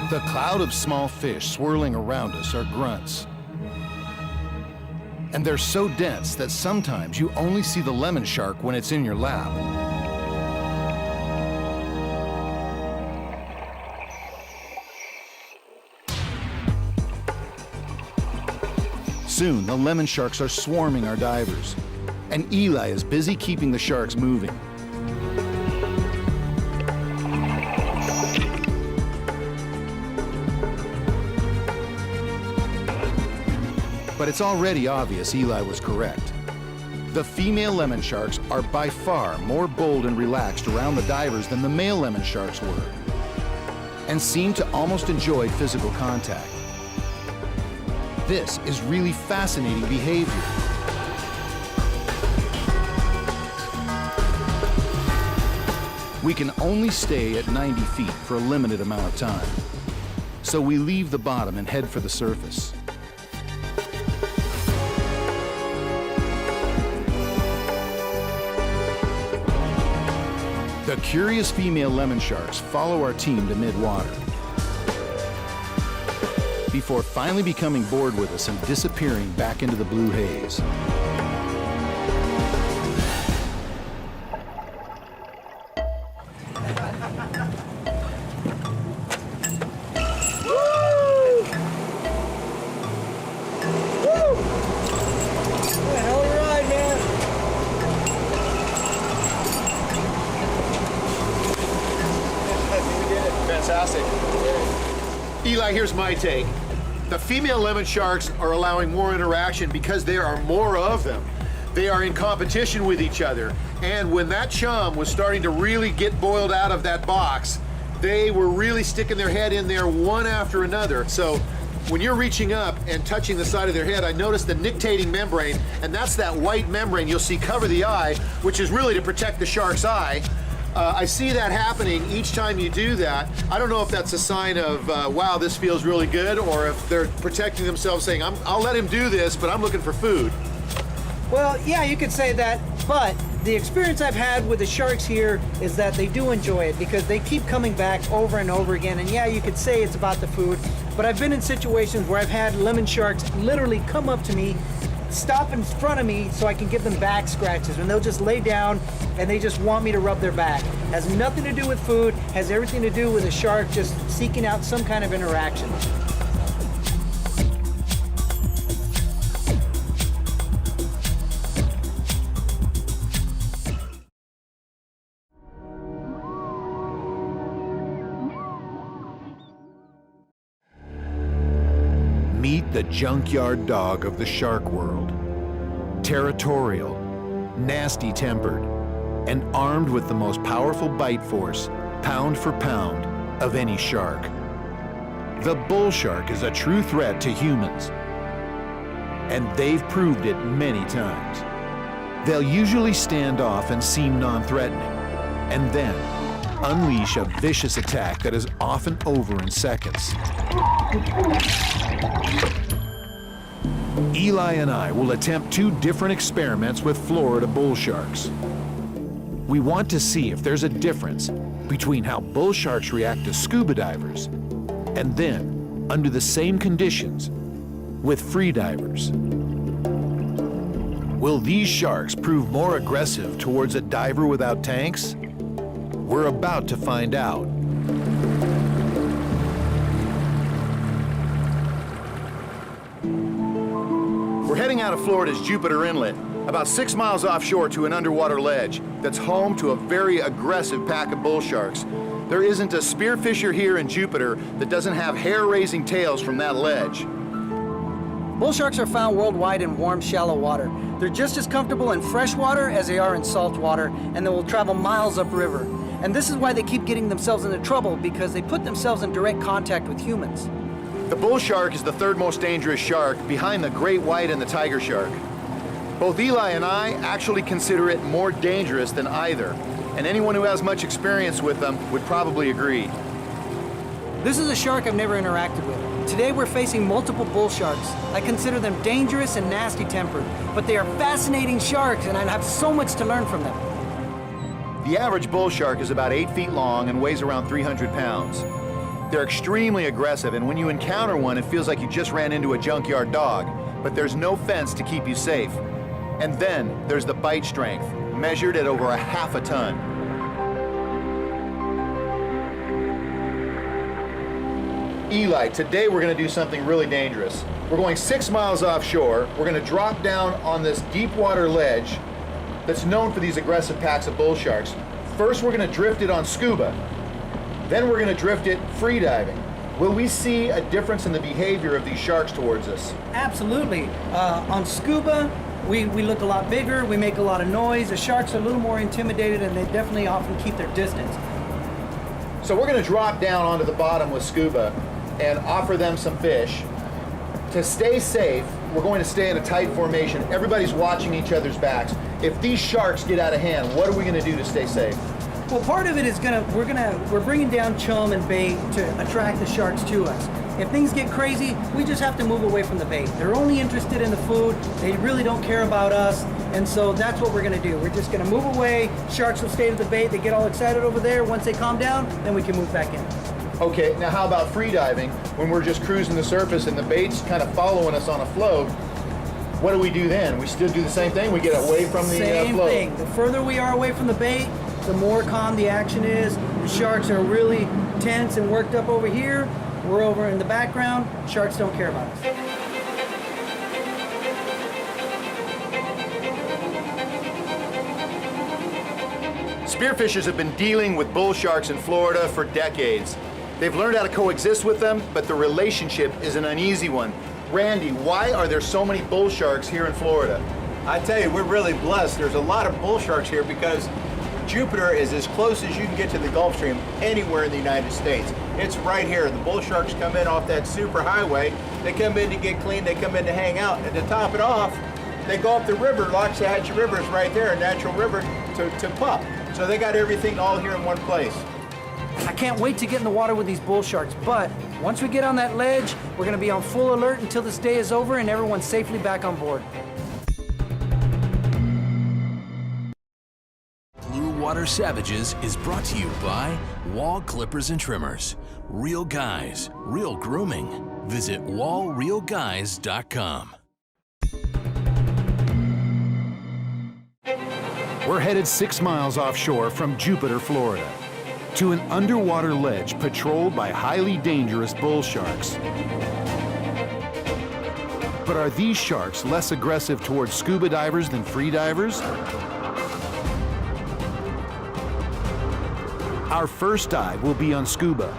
The cloud of small fish swirling around us are grunts. And they're so dense that sometimes you only see the lemon shark when it's in your lap. Soon, the lemon sharks are swarming our divers, and Eli is busy keeping the sharks moving. But it's already obvious Eli was correct. The female lemon sharks are by far more bold and relaxed around the divers than the male lemon sharks were, and seem to almost enjoy physical contact. This is really fascinating behavior. We can only stay at 90 feet for a limited amount of time, so we leave the bottom and head for the surface. The curious female lemon sharks follow our team to mid-water before finally becoming bored with us and disappearing back into the blue haze. Eli, here's my take. The female lemon sharks are allowing more interaction because there are more of them. They are in competition with each other. And when that chum was starting to really get boiled out of that box, they were really sticking their head in there one after another. So when you're reaching up and touching the side of their head, I noticed the nictating membrane, and that's that white membrane you'll see cover the eye, which is really to protect the shark's eye. I see that happening each time you do that. I don't know if that's a sign of, wow, this feels really good, or if they're protecting themselves saying, I'll let him do this, but I'm looking for food. Well, yeah, you could say that, but the experience I've had with the sharks here is that they do enjoy it because they keep coming back over and over again. And yeah, you could say it's about the food, but I've been in situations where I've had lemon sharks literally come up to me, stop in front of me so I can give them back scratches, and they'll just lay down and they just want me to rub their back. Has nothing to do with food, has everything to do with a shark just seeking out some kind of interaction. Meet the junkyard dog of the shark world. Territorial, nasty-tempered, and armed with the most powerful bite force, pound for pound, of any shark. The bull shark is a true threat to humans, and they've proved it many times. They'll usually stand off and seem non-threatening, and then unleash a vicious attack that is often over in seconds. Eli and I will attempt 2 different experiments with Florida bull sharks. We want to see if there's a difference between how bull sharks react to scuba divers and then, under the same conditions, with free divers. Will these sharks prove more aggressive towards a diver without tanks? We're about to find out. We're heading out of Florida's Jupiter Inlet, about 6 miles offshore to an underwater ledge that's home to a very aggressive pack of bull sharks. There isn't a spearfisher here in Jupiter that doesn't have hair-raising tails from that ledge. Bull sharks are found worldwide in warm, shallow water. They're just as comfortable in fresh water as they are in salt water, and they will travel miles upriver. And this is why they keep getting themselves into trouble, because they put themselves in direct contact with humans. The bull shark is the 3rd most dangerous shark, behind the great white and the tiger shark. Both Eli and I actually consider it more dangerous than either. and anyone who has much experience with them would probably agree. This is a shark I've never interacted with. Today we're facing multiple bull sharks. I consider them dangerous and nasty tempered, but they are fascinating sharks and I have so much to learn from them. The average bull shark is about 8 feet long and weighs around 300 pounds. They're extremely aggressive, and when you encounter one, it feels like you just ran into a junkyard dog, but there's no fence to keep you safe. And then there's the bite strength, measured at over half a ton. Eli, today we're going to do something really dangerous. We're going 6 miles offshore. We're going to drop down on this deep water ledge that's known for these aggressive packs of bull sharks. First, we're going to drift it on scuba. Then we're going to drift it free diving. Will we see a difference in the behavior of these sharks towards us? Absolutely. On scuba, we look a lot bigger, we make a lot of noise. The sharks are a little more intimidated and they definitely often keep their distance. So we're going to drop down onto the bottom with scuba and offer them some fish. To stay safe, we're going to stay in a tight formation. Everybody's watching each other's backs. If these sharks get out of hand, what are we going to do to stay safe? Well, part of it is we're bringing down chum and bait to attract the sharks to us. If things get crazy, we just have to move away from the bait. They're only interested in the food. They really don't care about us. And so that's what we're going to do. We're just going to move away. Sharks will stay to the bait. They get all excited over there. Once they calm down, then we can move back in. Okay, now how about free diving? When we're just cruising the surface and the bait's kind of following us on a float, what do we do then? We still do the same thing? We get away from the Same float? thing. The further we are away from the bait, the more calm the action is. The sharks are really tense and worked up over here. We're over in the background. Sharks don't care about us. Spearfishers have been dealing with bull sharks in Florida for decades. They've learned how to coexist with them, but the relationship is an uneasy one. Randy, why are there so many bull sharks here in Florida? I tell you, we're really blessed. There's a lot of bull sharks here because Jupiter is as close as you can get to the Gulf Stream anywhere in the United States. It's right here. The bull sharks come in off that super highway. They come in to get clean. They come in to hang out. And to top it off, they go up the river. Loxahatchee River is right there, a natural river to pup. So they got everything all here in one place. I can't wait to get in the water with these bull sharks, but once we get on that ledge, we're going to be on full alert until this day is over and everyone's safely back on board. Blue Water Savages is brought to you by Wall Clippers and Trimmers. Real guys, real grooming. Visit wallrealguys.com. We're headed 6 miles offshore from Jupiter, Florida, to an underwater ledge patrolled by highly dangerous bull sharks. But are these sharks less aggressive towards scuba divers than free divers? Our first dive will be on scuba,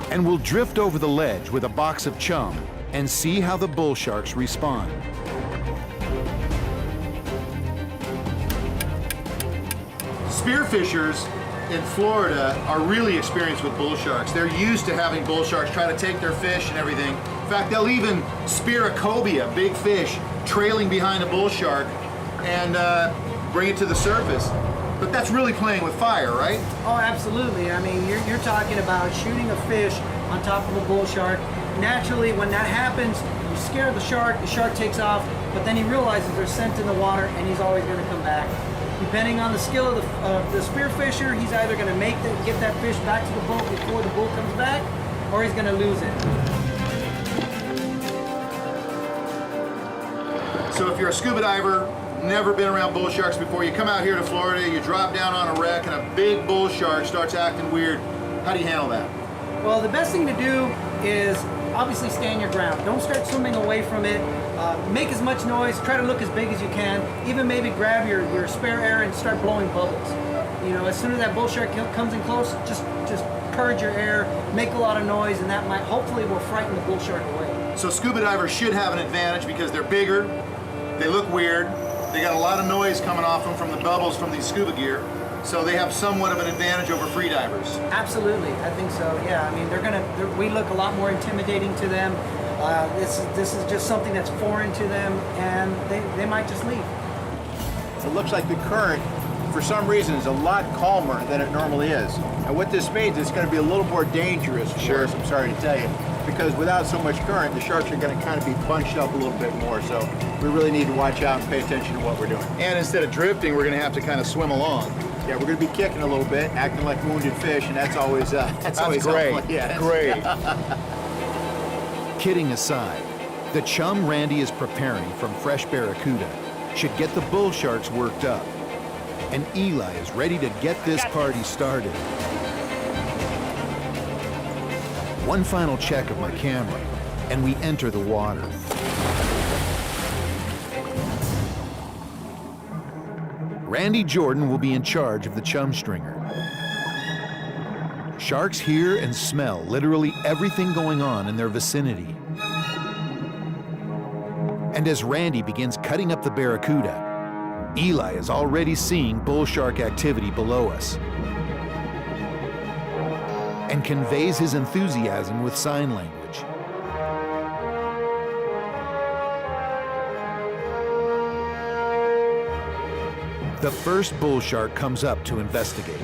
and we'll drift over the ledge with a box of chum and see how the bull sharks respond. Spearfishers in Florida are really experienced with bull sharks. They're used to having bull sharks try to take their fish and everything. In fact, they'll even spear a cobia, big fish, trailing behind a bull shark and bring it to the surface. But that's really playing with fire, right? Oh, absolutely. I mean, you're talking about shooting a fish on top of a bull shark. Naturally, when that happens, you scare the shark takes off, but then he realizes there's scent in the water and he's always going to come back. Depending on the skill of the spearfisher, he's either going to get that fish back to the boat before the bull comes back, or he's going to lose it. So if you're a scuba diver, never been around bull sharks before, you come out here to Florida, you drop down on a wreck, and a big bull shark starts acting weird. How do you handle that? Well, the best thing to do is obviously stand your ground. Don't start swimming away from it. Make as much noise, try to look as big as you can. Even maybe grab your spare air and start blowing bubbles. You know, as soon as that bull shark comes in close, just purge your air, make a lot of noise, and that might hopefully will frighten the bull shark away. So scuba divers should have an advantage because they're bigger, they look weird, they got a lot of noise coming off them from the bubbles from these scuba gear. So they have somewhat of an advantage over free divers. Absolutely, I think so. Yeah, I mean, we look a lot more intimidating to them. This is just something that's foreign to them, and they might just leave. It looks like the current for some reason, is a lot calmer than it normally is. And what this means, it's going to be a little more dangerous for us, I'm sorry to tell you, because without so much current, the sharks are going to kind of be bunched up a little bit more. So we really need to watch out and pay attention to what we're doing. And instead of drifting, we're going to have to kind of swim along. Yeah, we're going to be kicking a little bit, acting like wounded fish, and that's always always great. helpful. Yeah, Great. Kidding aside, the chum Randy is preparing from fresh barracuda should get the bull sharks worked up. And Eli is ready to get this party started. One final check of my camera, and we enter the water. Randy Jordan will be in charge of the chum stringer. Sharks hear and smell literally everything going on in their vicinity. And as Randy begins cutting up the barracuda, Eli is already seeing bull shark activity below us and conveys his enthusiasm with sign language. The first bull shark comes up to investigate.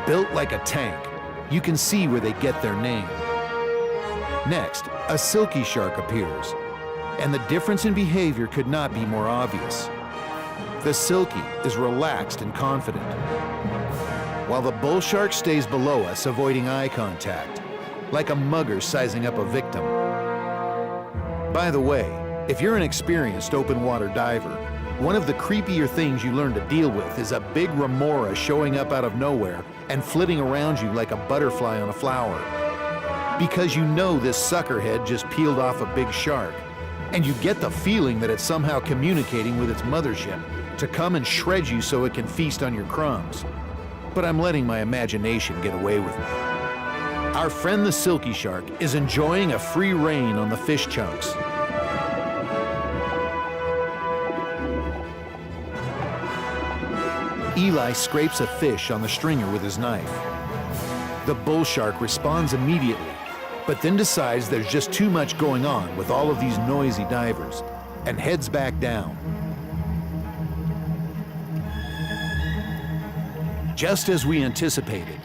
Built like a tank, you can see where they get their name. Next, a silky shark appears, and the difference in behavior could not be more obvious. The silky is relaxed and confident, while the bull shark stays below us, avoiding eye contact, like a mugger sizing up a victim. By the way, if you're an experienced open water diver, one of the creepier things you learn to deal with is a big remora showing up out of nowhere and flitting around you like a butterfly on a flower. Because you know this suckerhead just peeled off a big shark, and you get the feeling that it's somehow communicating with its mothership to come and shred you so it can feast on your crumbs. But I'm letting my imagination get away with me. Our friend the silky shark is enjoying a free rein on the fish chunks. Eli scrapes a fish on the stringer with his knife. The bull shark responds immediately, but then decides there's just too much going on with all of these noisy divers and heads back down. Just as we anticipated,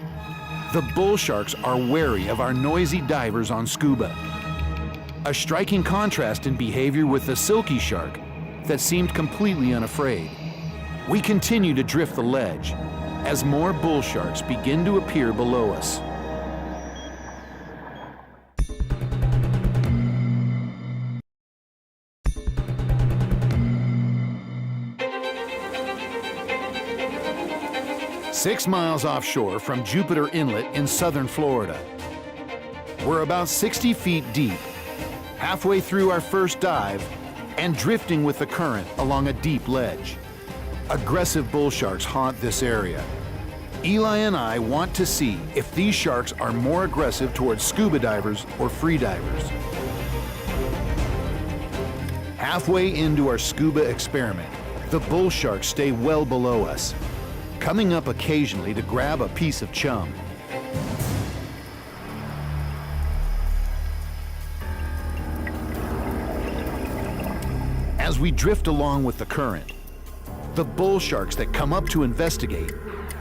the bull sharks are wary of our noisy divers on scuba. A striking contrast in behavior with the silky shark that seemed completely unafraid. We continue to drift the ledge as more bull sharks begin to appear below us. Six miles offshore from Jupiter Inlet in southern Florida. We're about 60 feet deep, halfway through our first dive, and drifting with the current along a deep ledge. Aggressive bull sharks haunt this area. Eli and I want to see if these sharks are more aggressive towards scuba divers or free divers. Halfway into our scuba experiment, the bull sharks stay well below us, coming up occasionally to grab a piece of chum. As we drift along with the current, the bull sharks that come up to investigate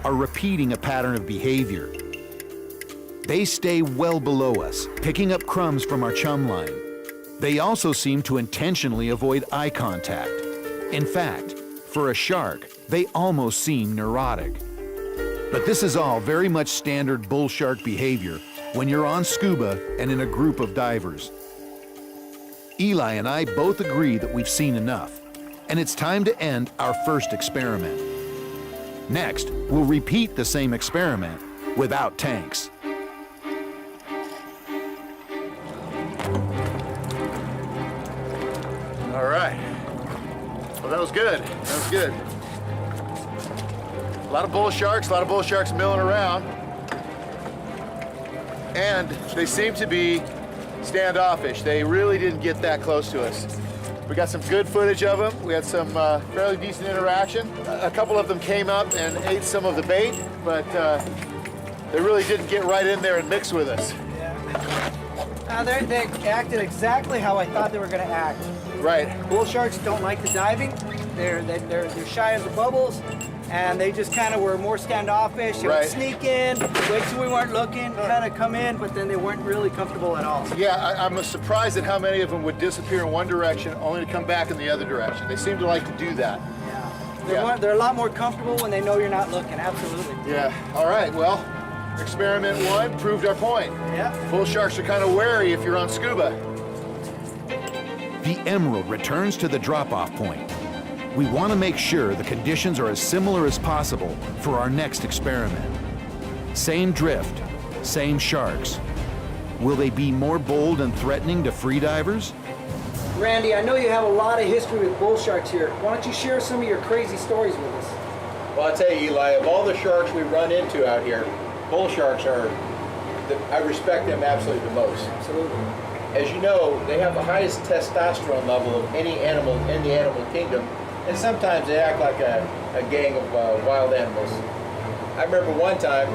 are repeating a pattern of behavior. They stay well below us, picking up crumbs from our chum line. They also seem to intentionally avoid eye contact. In fact, for a shark, they almost seem neurotic. But this is all very much standard bull shark behavior when you're on scuba and in a group of divers. Eli and I both agree that we've seen enough, and it's time to end our first experiment. Next, we'll repeat the same experiment without tanks. All right. Well, that was good. That was good. A lot of bull sharks milling around. And they seem to be standoffish. They really didn't get that close to us. We got some good footage of them. We had some fairly decent interaction. A couple of them came up and ate some of the bait, but they really didn't get right in there and mix with us. They acted exactly how I thought they were going to act. Right. Bull sharks don't like the diving. They're shy of the bubbles, and they just kind of were more standoffish. They would sneak in, wait till we weren't looking, kind of come in, but then they weren't really comfortable at all. Yeah, I'm surprised at how many of them would disappear in one direction only to come back in the other direction. They seem to like to do that. Yeah. They're a lot more comfortable when they know you're not looking, absolutely. Yeah, all right, well, experiment 1 proved our point. Yeah. Bull sharks are kind of wary if you're on scuba. The Emerald returns to the drop-off point. We want to make sure the conditions are as similar as possible for our next experiment. Same drift, same sharks. Will they be more bold and threatening to freedivers? Randy, I know you have a lot of history with bull sharks here. Why don't you share some of your crazy stories with us? Well, I'll tell you, Eli, of all the sharks we run into out here, bull sharks are, I respect them absolutely the most. Absolutely. As you know, they have the highest testosterone level of any animal in the animal kingdom, and sometimes they act like a gang of wild animals. I remember one time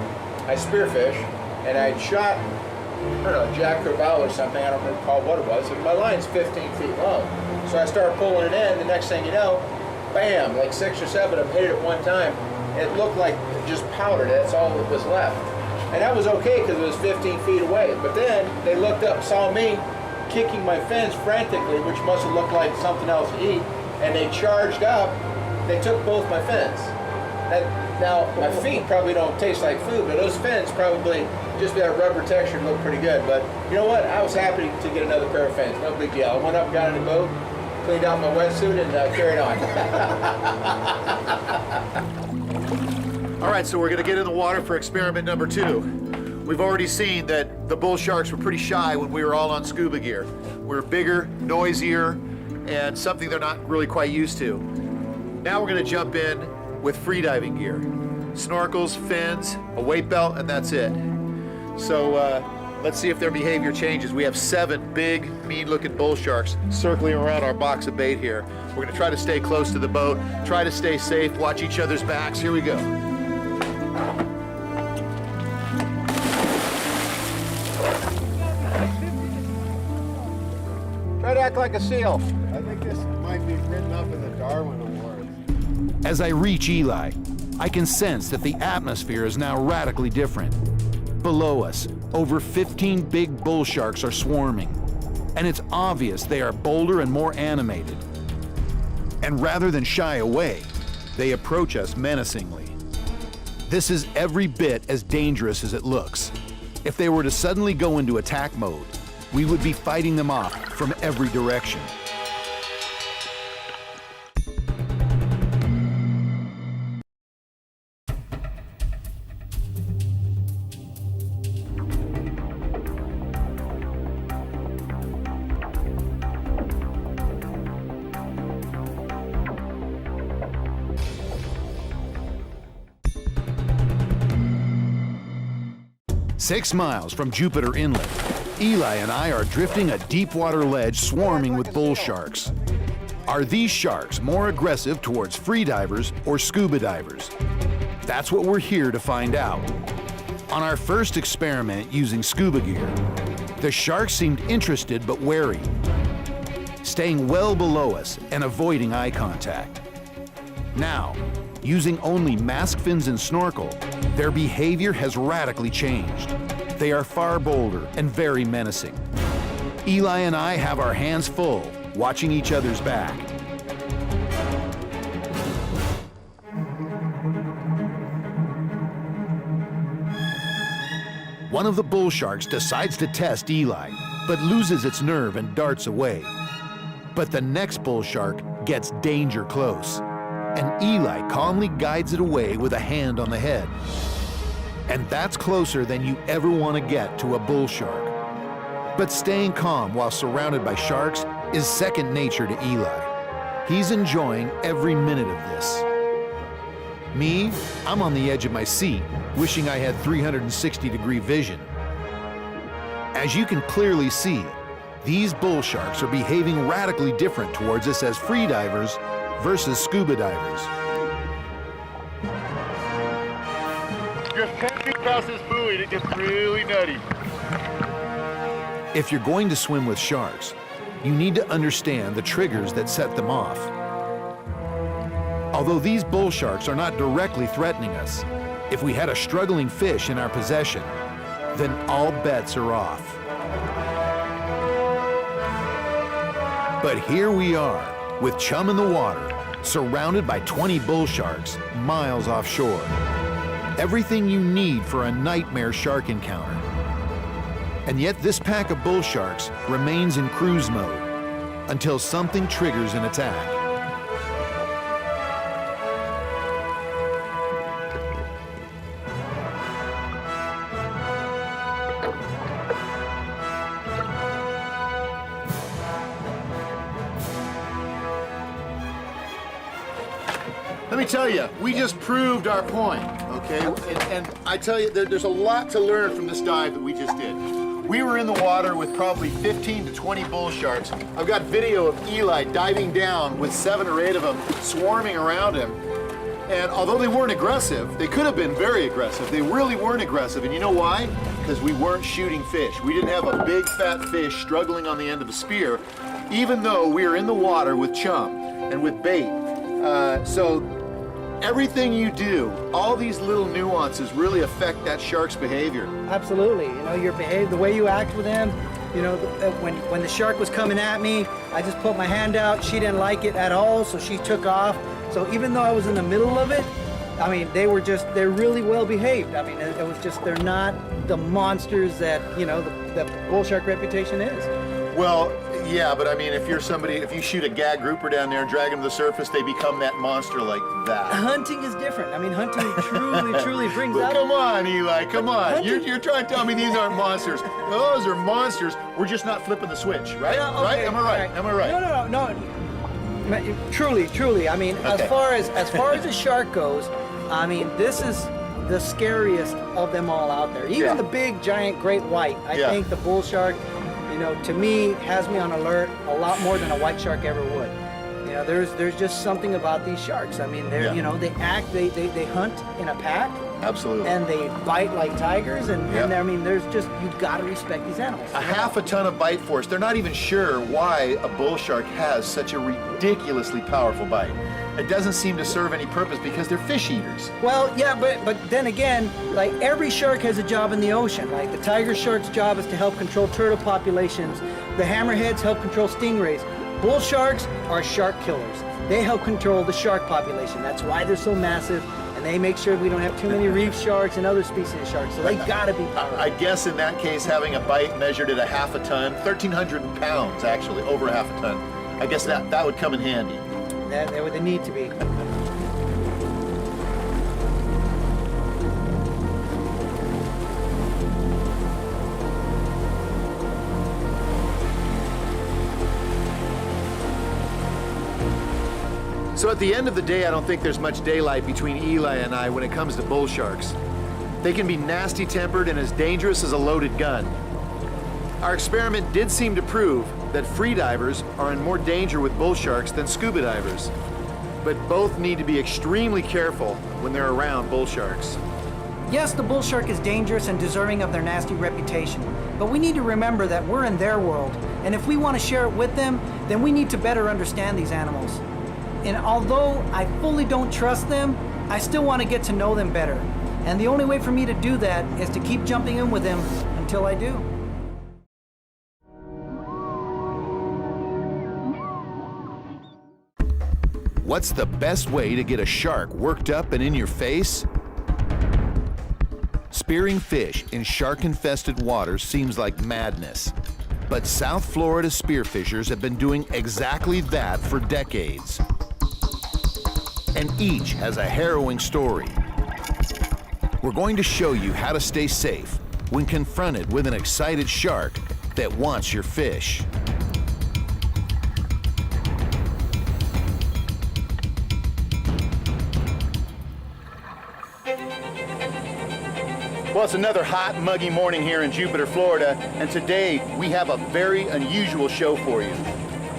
I spearfished, and I had shot, I don't know, jack crevalle or something, I don't recall what it was, and my line's 15 feet long. So I started pulling it in, the next thing you know, bam, like 6 or 7 of them hit it at one time. It looked like it just powdered, that's all that was left. And that was okay because it was 15 feet away. But then they looked up, saw me kicking my fins frantically, which must have looked like something else to eat, and they charged up. They took both my fins. Now, my feet probably don't taste like food, but those fins probably, just that rubber texture, looked pretty good. But you know what? I was happy to get another pair of fins. No big deal. I went up, got in the boat, cleaned out my wetsuit, and carried on. All right, so we're gonna get in the water for experiment number 2. We've already seen that the bull sharks were pretty shy when we were all on scuba gear. We're bigger, noisier, and something they're not really quite used to. Now we're gonna jump in with freediving gear. Snorkels, fins, a weight belt, and that's it. So let's see if their behavior changes. We have 7 big, mean-looking bull sharks circling around our box of bait here. We're gonna try to stay close to the boat, try to stay safe, watch each other's backs. Here we go. Try to act like a seal. I think this might be written up in the Darwin Awards. As I reach Eli, I can sense that the atmosphere is now radically different. Below us, over 15 big bull sharks are swarming, and it's obvious they are bolder and more animated. And rather than shy away, they approach us menacingly. This is every bit as dangerous as it looks. If they were to suddenly go into attack mode, we would be fighting them off from every direction. Six miles from Jupiter Inlet, Eli and I are drifting a deep water ledge swarming with bull sharks. Are these sharks more aggressive towards freedivers or scuba divers? That's what we're here to find out. On our first experiment using scuba gear, the sharks seemed interested but wary, staying well below us and avoiding eye contact. Now, using only mask fins and snorkel, their behavior has radically changed. They are far bolder and very menacing. Eli and I have our hands full, watching each other's back. One of the bull sharks decides to test Eli, but loses its nerve and darts away. But the next bull shark gets danger close, and Eli calmly guides it away with a hand on the head. And that's closer than you ever want to get to a bull shark. But staying calm while surrounded by sharks is second nature to Eli. He's enjoying every minute of this. Me, I'm on the edge of my seat, wishing I had 360-degree vision. As you can clearly see, these bull sharks are behaving radically different towards us as freedivers versus scuba divers. Just 10 feet past this buoy, it gets really nutty. If you're going to swim with sharks, you need to understand the triggers that set them off. Although these bull sharks are not directly threatening us, if we had a struggling fish in our possession, then all bets are off. But here we are, with chum in the water, surrounded by 20 bull sharks miles offshore. Everything you need for a nightmare shark encounter. And yet this pack of bull sharks remains in cruise mode until something triggers an attack. Let me tell you, we just proved our point, okay? And I tell you, there's a lot to learn from this dive that we just did. We were in the water with probably 15 to 20 bull sharks. I've got video of Eli diving down with 7 or 8 of them swarming around him. And although they weren't aggressive, they could have been very aggressive. They really weren't aggressive. And you know why? Because we weren't shooting fish. We didn't have a big fat fish struggling on the end of a spear, even though we were in the water with chum and with bait. So everything you do, all these little nuances really affect that shark's behavior. Absolutely. You know, your behavior, the way you act with them. You know, when the shark was coming at me, I just put my hand out. She didn't like it at all, so she took off. So even though I was in the middle of it, I mean, they're really well behaved. I mean, it was just, they're not the monsters that, you know, the bull shark reputation is. Well, yeah, but I mean, if you shoot a gag grouper down there and drag them to the surface, they become that monster like that. Hunting is different. I mean, hunting truly brings But out... come on, Eli, come on. You're trying to tell me these aren't monsters. Those are monsters. We're just not flipping the switch, right? Yeah, okay, right? Am I right? right. Am I right? No. Truly. I mean, Okay. as far as a shark goes, I mean, this is the scariest of them all out there. Even the big, giant, great white. I think the bull shark, you know, to me, has me on alert a lot more than a white shark ever would. You know, there's just something about these sharks. I mean, they're you know, they hunt in a pack. Absolutely. And they bite like tigers, and I mean, there's just, you've got to respect these animals. A half a ton of bite force. They're not even sure why a bull shark has such a ridiculously powerful bite. It doesn't seem to serve any purpose because they're fish eaters. Well, yeah, but then again, like every shark has a job in the ocean. Like the tiger shark's job is to help control turtle populations. The hammerheads help control stingrays. Bull sharks are shark killers. They help control the shark population. That's why they're so massive, and they make sure we don't have too many reef sharks and other species of sharks. So they gotta be powerful. I guess in that case, having a bite measured at a half a ton, 1,300 pounds actually, over a half a ton, I guess that would come in handy. That would need to be. So at the end of the day, I don't think there's much daylight between Eli and I when it comes to bull sharks. They can be nasty-tempered and as dangerous as a loaded gun. Our experiment did seem to prove that freedivers are in more danger with bull sharks than scuba divers. But both need to be extremely careful when they're around bull sharks. Yes, the bull shark is dangerous and deserving of their nasty reputation, but we need to remember that we're in their world, and if we want to share it with them, then we need to better understand these animals. And although I fully don't trust them, I still want to get to know them better. And the only way for me to do that is to keep jumping in with them until I do. What's the best way to get a shark worked up and in your face? Spearing fish in shark-infested waters seems like madness. But South Florida spearfishers have been doing exactly that for decades. And each has a harrowing story. We're going to show you how to stay safe when confronted with an excited shark that wants your fish. Well, it's another hot, muggy morning here in Jupiter, Florida, and today we have a very unusual show for you.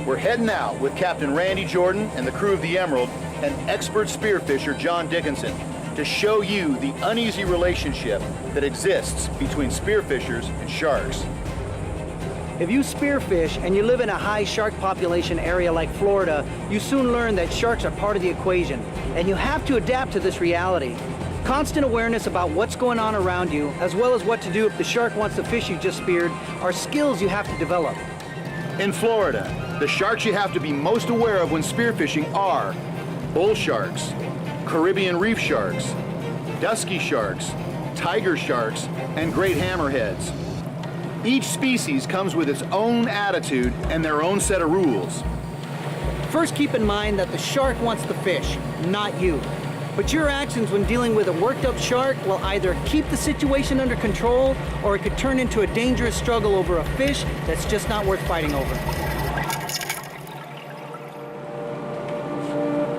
We're heading out with Captain Randy Jordan and the crew of the Emerald and expert spearfisher John Dickinson to show you the uneasy relationship that exists between spearfishers and sharks. If you spearfish and you live in a high shark population area like Florida, you soon learn that sharks are part of the equation, and you have to adapt to this reality. Constant awareness about what's going on around you, as well as what to do if the shark wants the fish you just speared, are skills you have to develop. In Florida, the sharks you have to be most aware of when spearfishing are bull sharks, Caribbean reef sharks, dusky sharks, tiger sharks, and great hammerheads. Each species comes with its own attitude and their own set of rules. First, keep in mind that the shark wants the fish, not you. But your actions when dealing with a worked-up shark will either keep the situation under control, or it could turn into a dangerous struggle over a fish that's just not worth fighting over.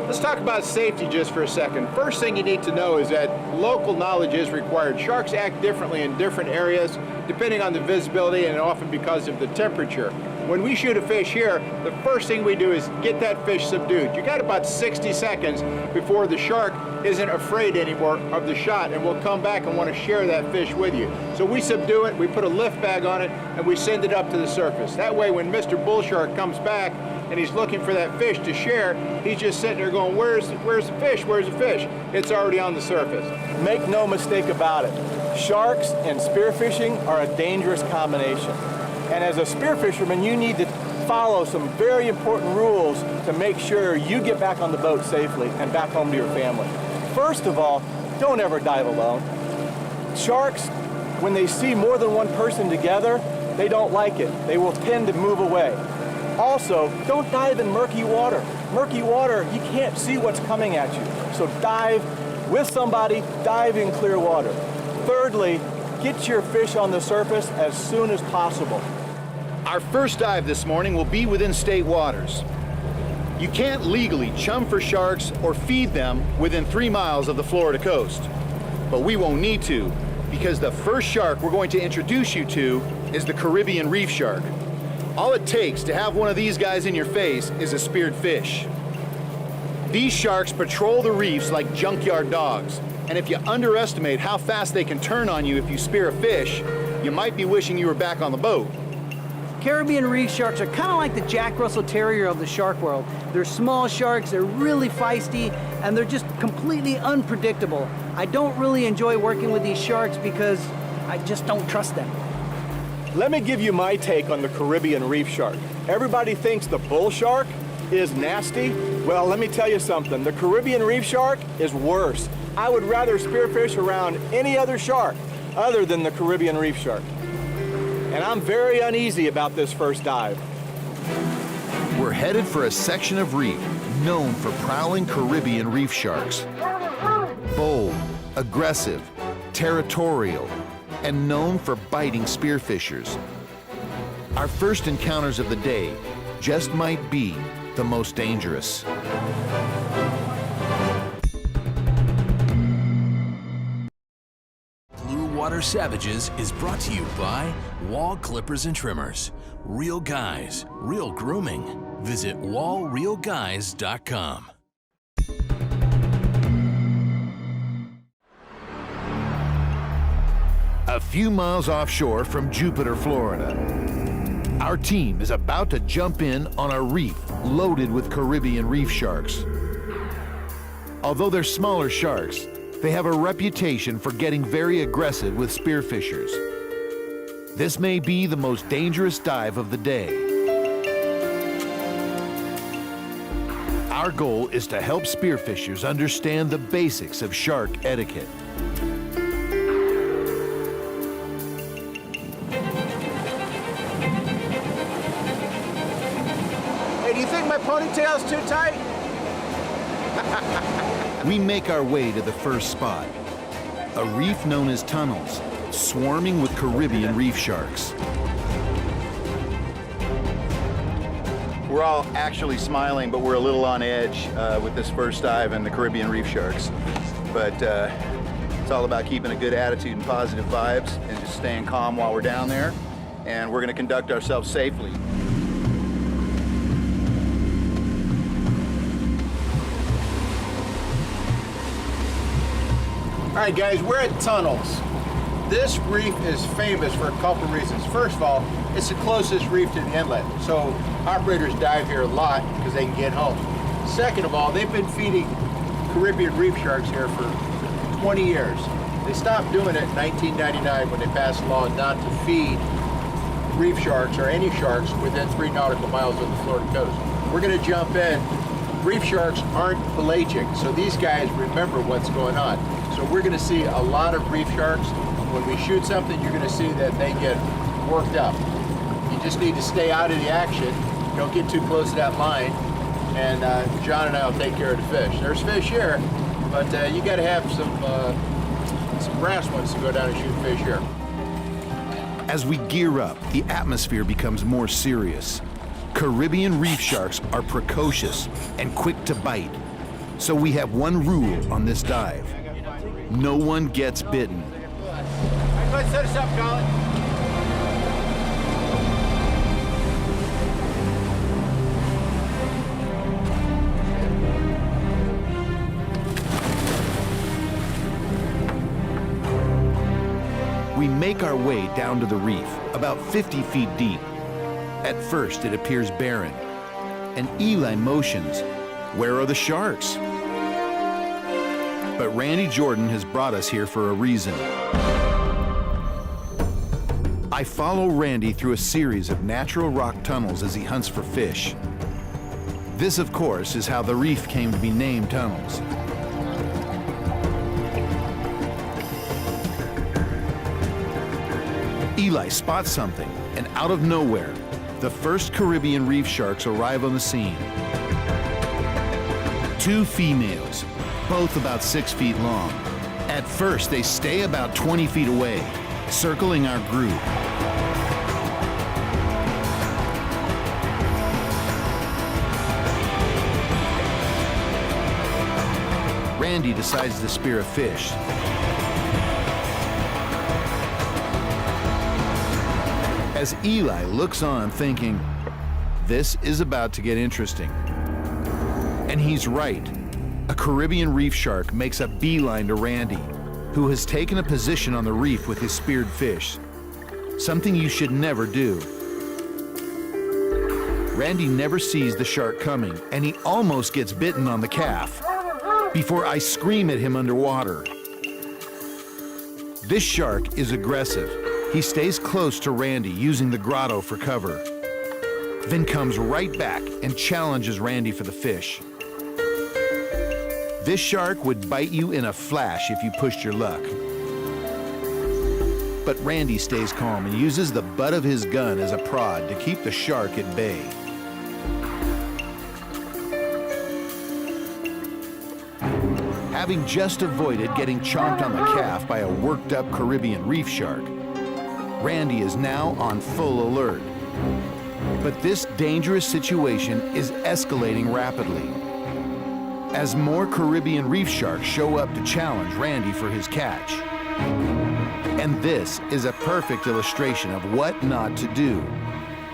Let's talk about safety just for a second. First thing you need to know is that local knowledge is required. Sharks act differently in different areas, depending on the visibility and often because of the temperature. When we shoot a fish here, the first thing we do is get that fish subdued. You got about 60 seconds before the shark isn't afraid anymore of the shot and will come back and want to share that fish with you. So we subdue it, we put a lift bag on it, and we send it up to the surface. That way when Mr. Bull Shark comes back and he's looking for that fish to share, he's just sitting there going, where's the fish, where's the fish? It's already on the surface. Make no mistake about it. Sharks and spearfishing are a dangerous combination. And as a spearfisherman, you need to follow some very important rules to make sure you get back on the boat safely and back home to your family. First of all, don't ever dive alone. Sharks, when they see more than one person together, they don't like it. They will tend to move away. Also, don't dive in murky water. Murky water, you can't see what's coming at you. So dive with somebody, dive in clear water. Thirdly, get your fish on the surface as soon as possible. Our first dive this morning will be within state waters. You can't legally chum for sharks or feed them within 3 miles of the Florida coast. But we won't need to, because the first shark we're going to introduce you to is the Caribbean reef shark. All it takes to have one of these guys in your face is a speared fish. These sharks patrol the reefs like junkyard dogs, and if you underestimate how fast they can turn on you if you spear a fish, you might be wishing you were back on the boat. Caribbean reef sharks are kind of like the Jack Russell Terrier of the shark world. They're small sharks, they're really feisty, and they're just completely unpredictable. I don't really enjoy working with these sharks because I just don't trust them. Let me give you my take on the Caribbean reef shark. Everybody thinks the bull shark is nasty. Well, let me tell you something. The Caribbean reef shark is worse. I would rather spearfish around any other shark other than the Caribbean reef shark. And I'm very uneasy about this first dive. We're headed for a section of reef known for prowling Caribbean reef sharks. Bold, aggressive, territorial, and known for biting spearfishers. Our first encounters of the day just might be the most dangerous. Blue Water Savages is brought to you by Wall Clippers and Trimmers. Real guys, real grooming. Visit wallrealguys.com. A few miles offshore from Jupiter, Florida, our team is about to jump in on a reef loaded with Caribbean reef sharks. Although they're smaller sharks, they have a reputation for getting very aggressive with spearfishers. This may be the most dangerous dive of the day. Our goal is to help spearfishers understand the basics of shark etiquette. Hey, do you think my ponytail's too tight? We make our way to the first spot, a reef known as tunnels, swarming with Caribbean reef sharks. We're all actually smiling, but we're a little on edge with this first dive and the Caribbean reef sharks. But it's all about keeping a good attitude and positive vibes and just staying calm while we're down there. And we're gonna conduct ourselves safely. All right, guys, we're at Tunnels. This reef is famous for a couple reasons. First of all, It's the closest reef to the inlet, so operators dive here a lot because they can get home. Second of all, they've been feeding Caribbean reef sharks here for 20 years. They stopped doing it in 1999 when they passed a law not to feed reef sharks or any sharks within 3 nautical miles of the Florida coast. We're going to jump in. Reef sharks aren't pelagic, so these guys remember what's going on. So we're going to see a lot of reef sharks. When we shoot something, you're going to see that they get worked up. You just need to stay out of the action. Don't get too close to that line, and John and I will take care of the fish. There's fish here, but you got to have some brass ones to go down and shoot fish here. As we gear up, the atmosphere becomes more serious. Caribbean reef sharks are precocious and quick to bite. So we have one rule on this dive. No one gets bitten. Let's set us up, Colin. We make our way down to the reef, about 50 feet deep. At first, it appears barren, and Eli motions, "Where are the sharks?" But Randy Jordan has brought us here for a reason. I follow Randy through a series of natural rock tunnels as he hunts for fish. This, of course, is how the reef came to be named tunnels. Eli spots something, and out of nowhere, the first Caribbean reef sharks arrive on the scene. 2 females, both about 6 feet long. At first, they stay about 20 feet away, circling our group. Randy decides to spear a fish. As Eli looks on thinking, this is about to get interesting. And he's right. A Caribbean reef shark makes a beeline to Randy, who has taken a position on the reef with his speared fish. Something you should never do. Randy never sees the shark coming, and he almost gets bitten on the calf before I scream at him underwater. This shark is aggressive. He stays close to Randy, using the grotto for cover, then comes right back and challenges Randy for the fish. This shark would bite you in a flash if you pushed your luck. But Randy stays calm and uses the butt of his gun as a prod to keep the shark at bay. Having just avoided getting chomped on the calf by a worked-up Caribbean reef shark, Randy is now on full alert. But this dangerous situation is escalating rapidly, as more Caribbean reef sharks show up to challenge Randy for his catch. And this is a perfect illustration of what not to do: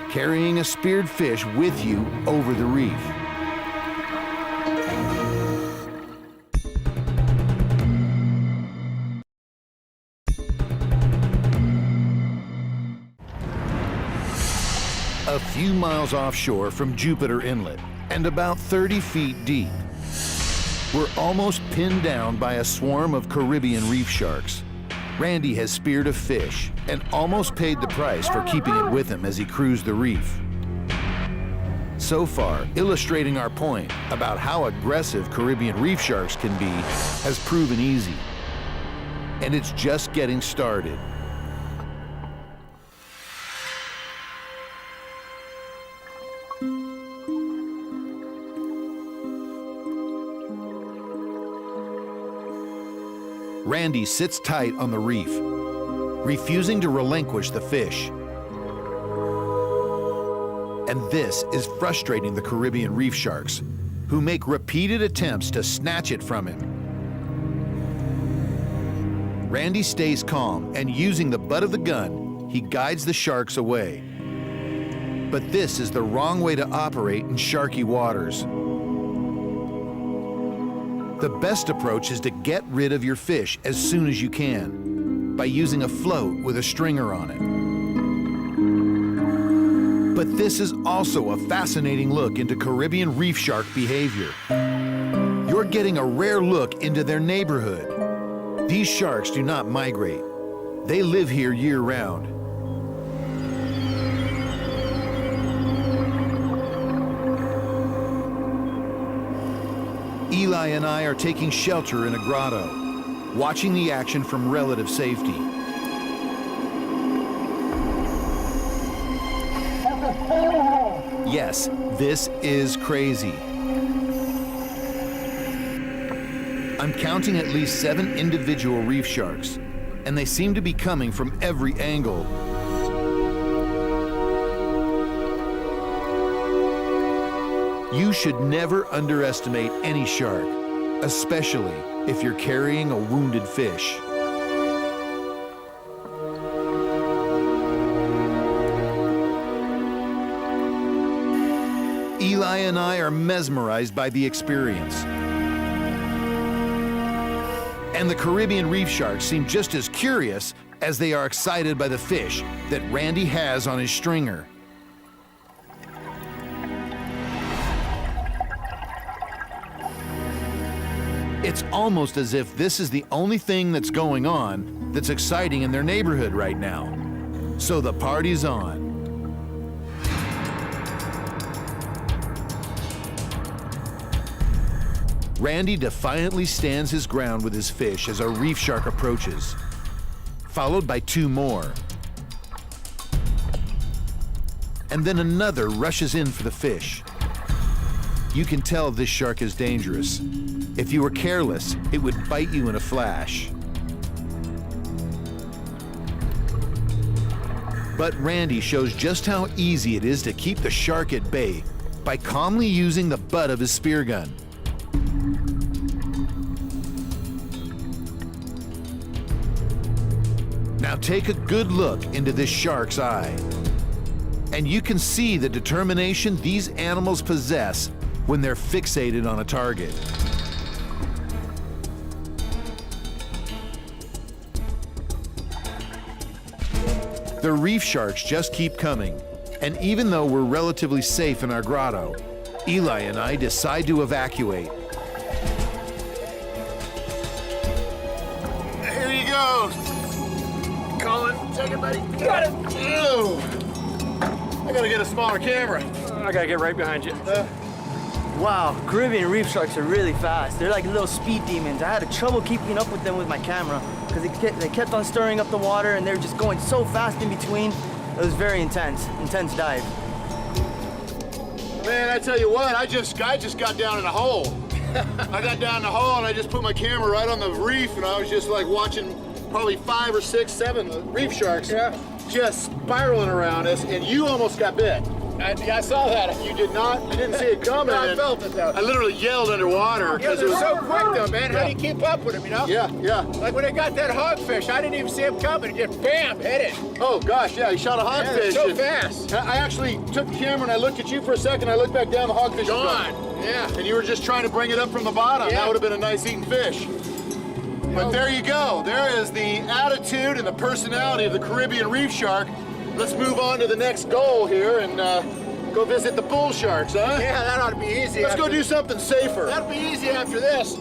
carrying a speared fish with you over the reef. A few miles offshore from Jupiter Inlet and about 30 feet deep, we're almost pinned down by a swarm of Caribbean reef sharks. Randy has speared a fish and almost paid the price for keeping it with him as he cruised the reef. So far, illustrating our point about how aggressive Caribbean reef sharks can be has proven easy. And it's just getting started. Randy sits tight on the reef, refusing to relinquish the fish. And this is frustrating the Caribbean reef sharks, who make repeated attempts to snatch it from him. Randy stays calm, and using the butt of the gun, he guides the sharks away. But this is the wrong way to operate in sharky waters. The best approach is to get rid of your fish as soon as you can by using a float with a stringer on it. But this is also a fascinating look into Caribbean reef shark behavior. You're getting a rare look into their neighborhood. These sharks do not migrate. They live here year-round. Eli and I are taking shelter in a grotto, watching the action from relative safety. Yes, this is crazy. I'm counting at least 7 individual reef sharks, and they seem to be coming from every angle. You should never underestimate any shark, especially if you're carrying a wounded fish. Eli and I are mesmerized by the experience. And the Caribbean reef sharks seem just as curious as they are excited by the fish that Randy has on his stringer. It's almost as if this is the only thing that's going on that's exciting in their neighborhood right now. So the party's on. Randy defiantly stands his ground with his fish as a reef shark approaches, followed by 2 more. And then another rushes in for the fish. You can tell this shark is dangerous. If you were careless, it would bite you in a flash. But Randy shows just how easy it is to keep the shark at bay by calmly using the butt of his spear gun. Now take a good look into this shark's eye, and you can see the determination these animals possess when they're fixated on a target. The reef sharks just keep coming, and even though we're relatively safe in our grotto, Eli and I decide to evacuate. Here you go. Colin, take it, buddy. Got it. Ew. I gotta get a smaller camera. I gotta get right behind you. Wow, Caribbean reef sharks are really fast. They're like little speed demons. I had trouble keeping up with them with my camera because they kept on stirring up the water and they were just going so fast in between. It was very intense dive. Man, I tell you what, I just got down in a hole. I got down in a hole and I just put my camera right on the reef and I was just like watching probably 5 or 6, 7 reef sharks just spiraling around us, and you almost got bit. I saw that. You did not? I didn't see it coming. No, I felt it though. I literally yelled underwater. Yeah, they're so quick though, man. How do you keep up with them, you know? Yeah, yeah. Like when they got that hogfish, I didn't even see him coming. It just bam, hit it. Oh gosh, yeah, he shot a Yeah, hogfish. they're so and fast. I actually took the camera and I looked at you for a second. I looked back down, the hogfish was Gone. gone. Yeah. And you were just trying to bring it up from the bottom. Yeah. That would have been a nice eating fish. But there you go. There is the attitude and the personality of the Caribbean reef shark. Let's move on to the next goal here and go visit the bull sharks, huh? Yeah, that ought to be easy. Let's go do something safer. That'll be easy after this.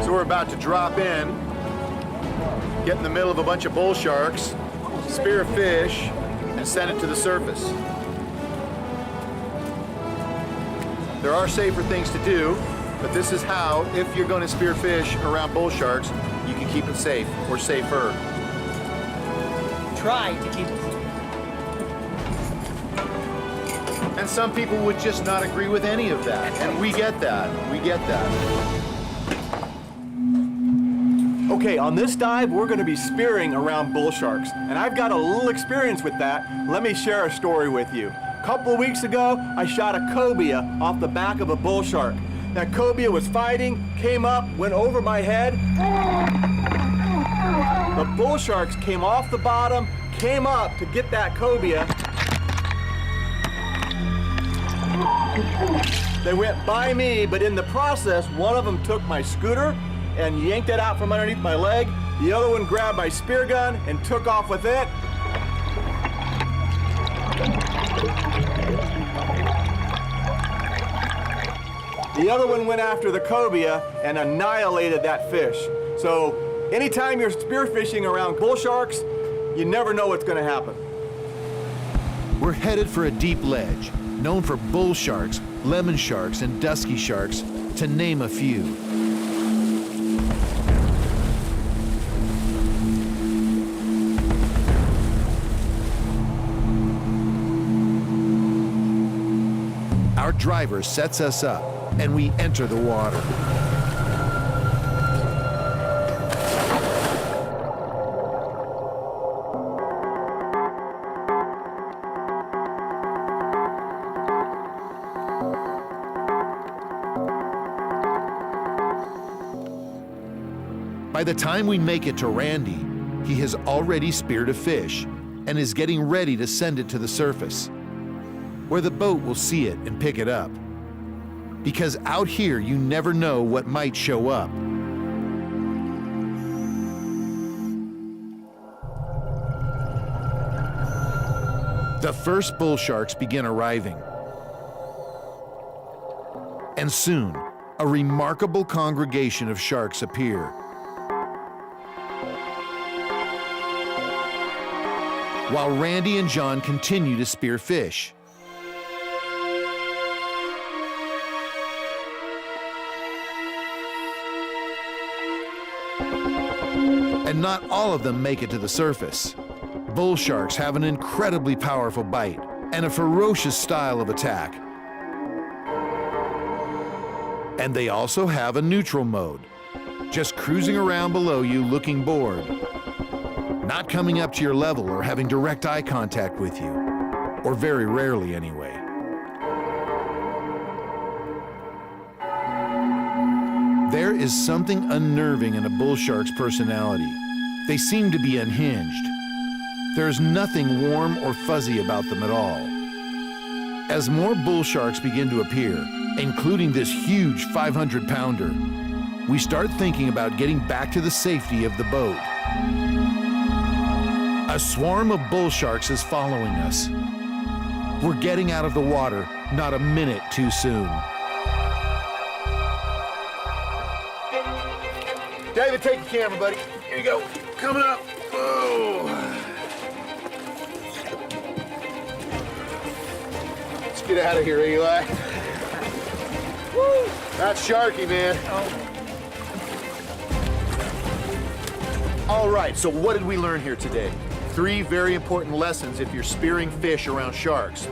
So we're about to drop in, get in the middle of a bunch of bull sharks, spear a fish, and send it to the surface. There are safer things to do, but this is how, if you're going to spear fish around bull sharks, you can keep it safe, or safer. Try to keep it. And some people would just not agree with any of that, and we get that, Okay, on this dive, we're gonna be spearing around bull sharks, and I've got a little experience with that. Let me share a story with you. couple of weeks ago, I shot a cobia off the back of a bull shark. That cobia was fighting, came up, went over my head. The bull sharks came off the bottom, came up to get that cobia. They went by me, but in the process, one of them took my scooter and yanked it out from underneath my leg. The other one grabbed my spear gun and took off with it. The other one went after the cobia and annihilated that fish. So anytime you're spearfishing around bull sharks, you never know what's going to happen. We're headed for a deep ledge, known for bull sharks, lemon sharks, and dusky sharks, to name a few. Our driver sets us up, and we enter the water. By the time we make it to Randy, he has already speared a fish and is getting ready to send it to the surface, where the boat will see it and pick it up. Because out here, you never know what might show up. The first bull sharks begin arriving. And soon, a remarkable congregation of sharks appear. While Randy and John continue to spear fish. And not all of them make it to the surface. Bull sharks have an incredibly powerful bite and a ferocious style of attack. And they also have a neutral mode, just cruising around below you looking bored, not coming up to your level or having direct eye contact with you, or very rarely anyway. There is something unnerving in a bull shark's personality. They seem to be unhinged. There's nothing warm or fuzzy about them at all. As more bull sharks begin to appear, including this huge 500-pounder, we start thinking about getting back to the safety of the boat. A swarm of bull sharks is following us. We're getting out of the water not a minute too soon. David, take the camera, buddy. Here you go. Coming up. Whoa. Let's get out of here, Eli. Woo. That's sharky, man. All right, so what did we learn here today? 3 very important lessons if you're spearing fish around sharks.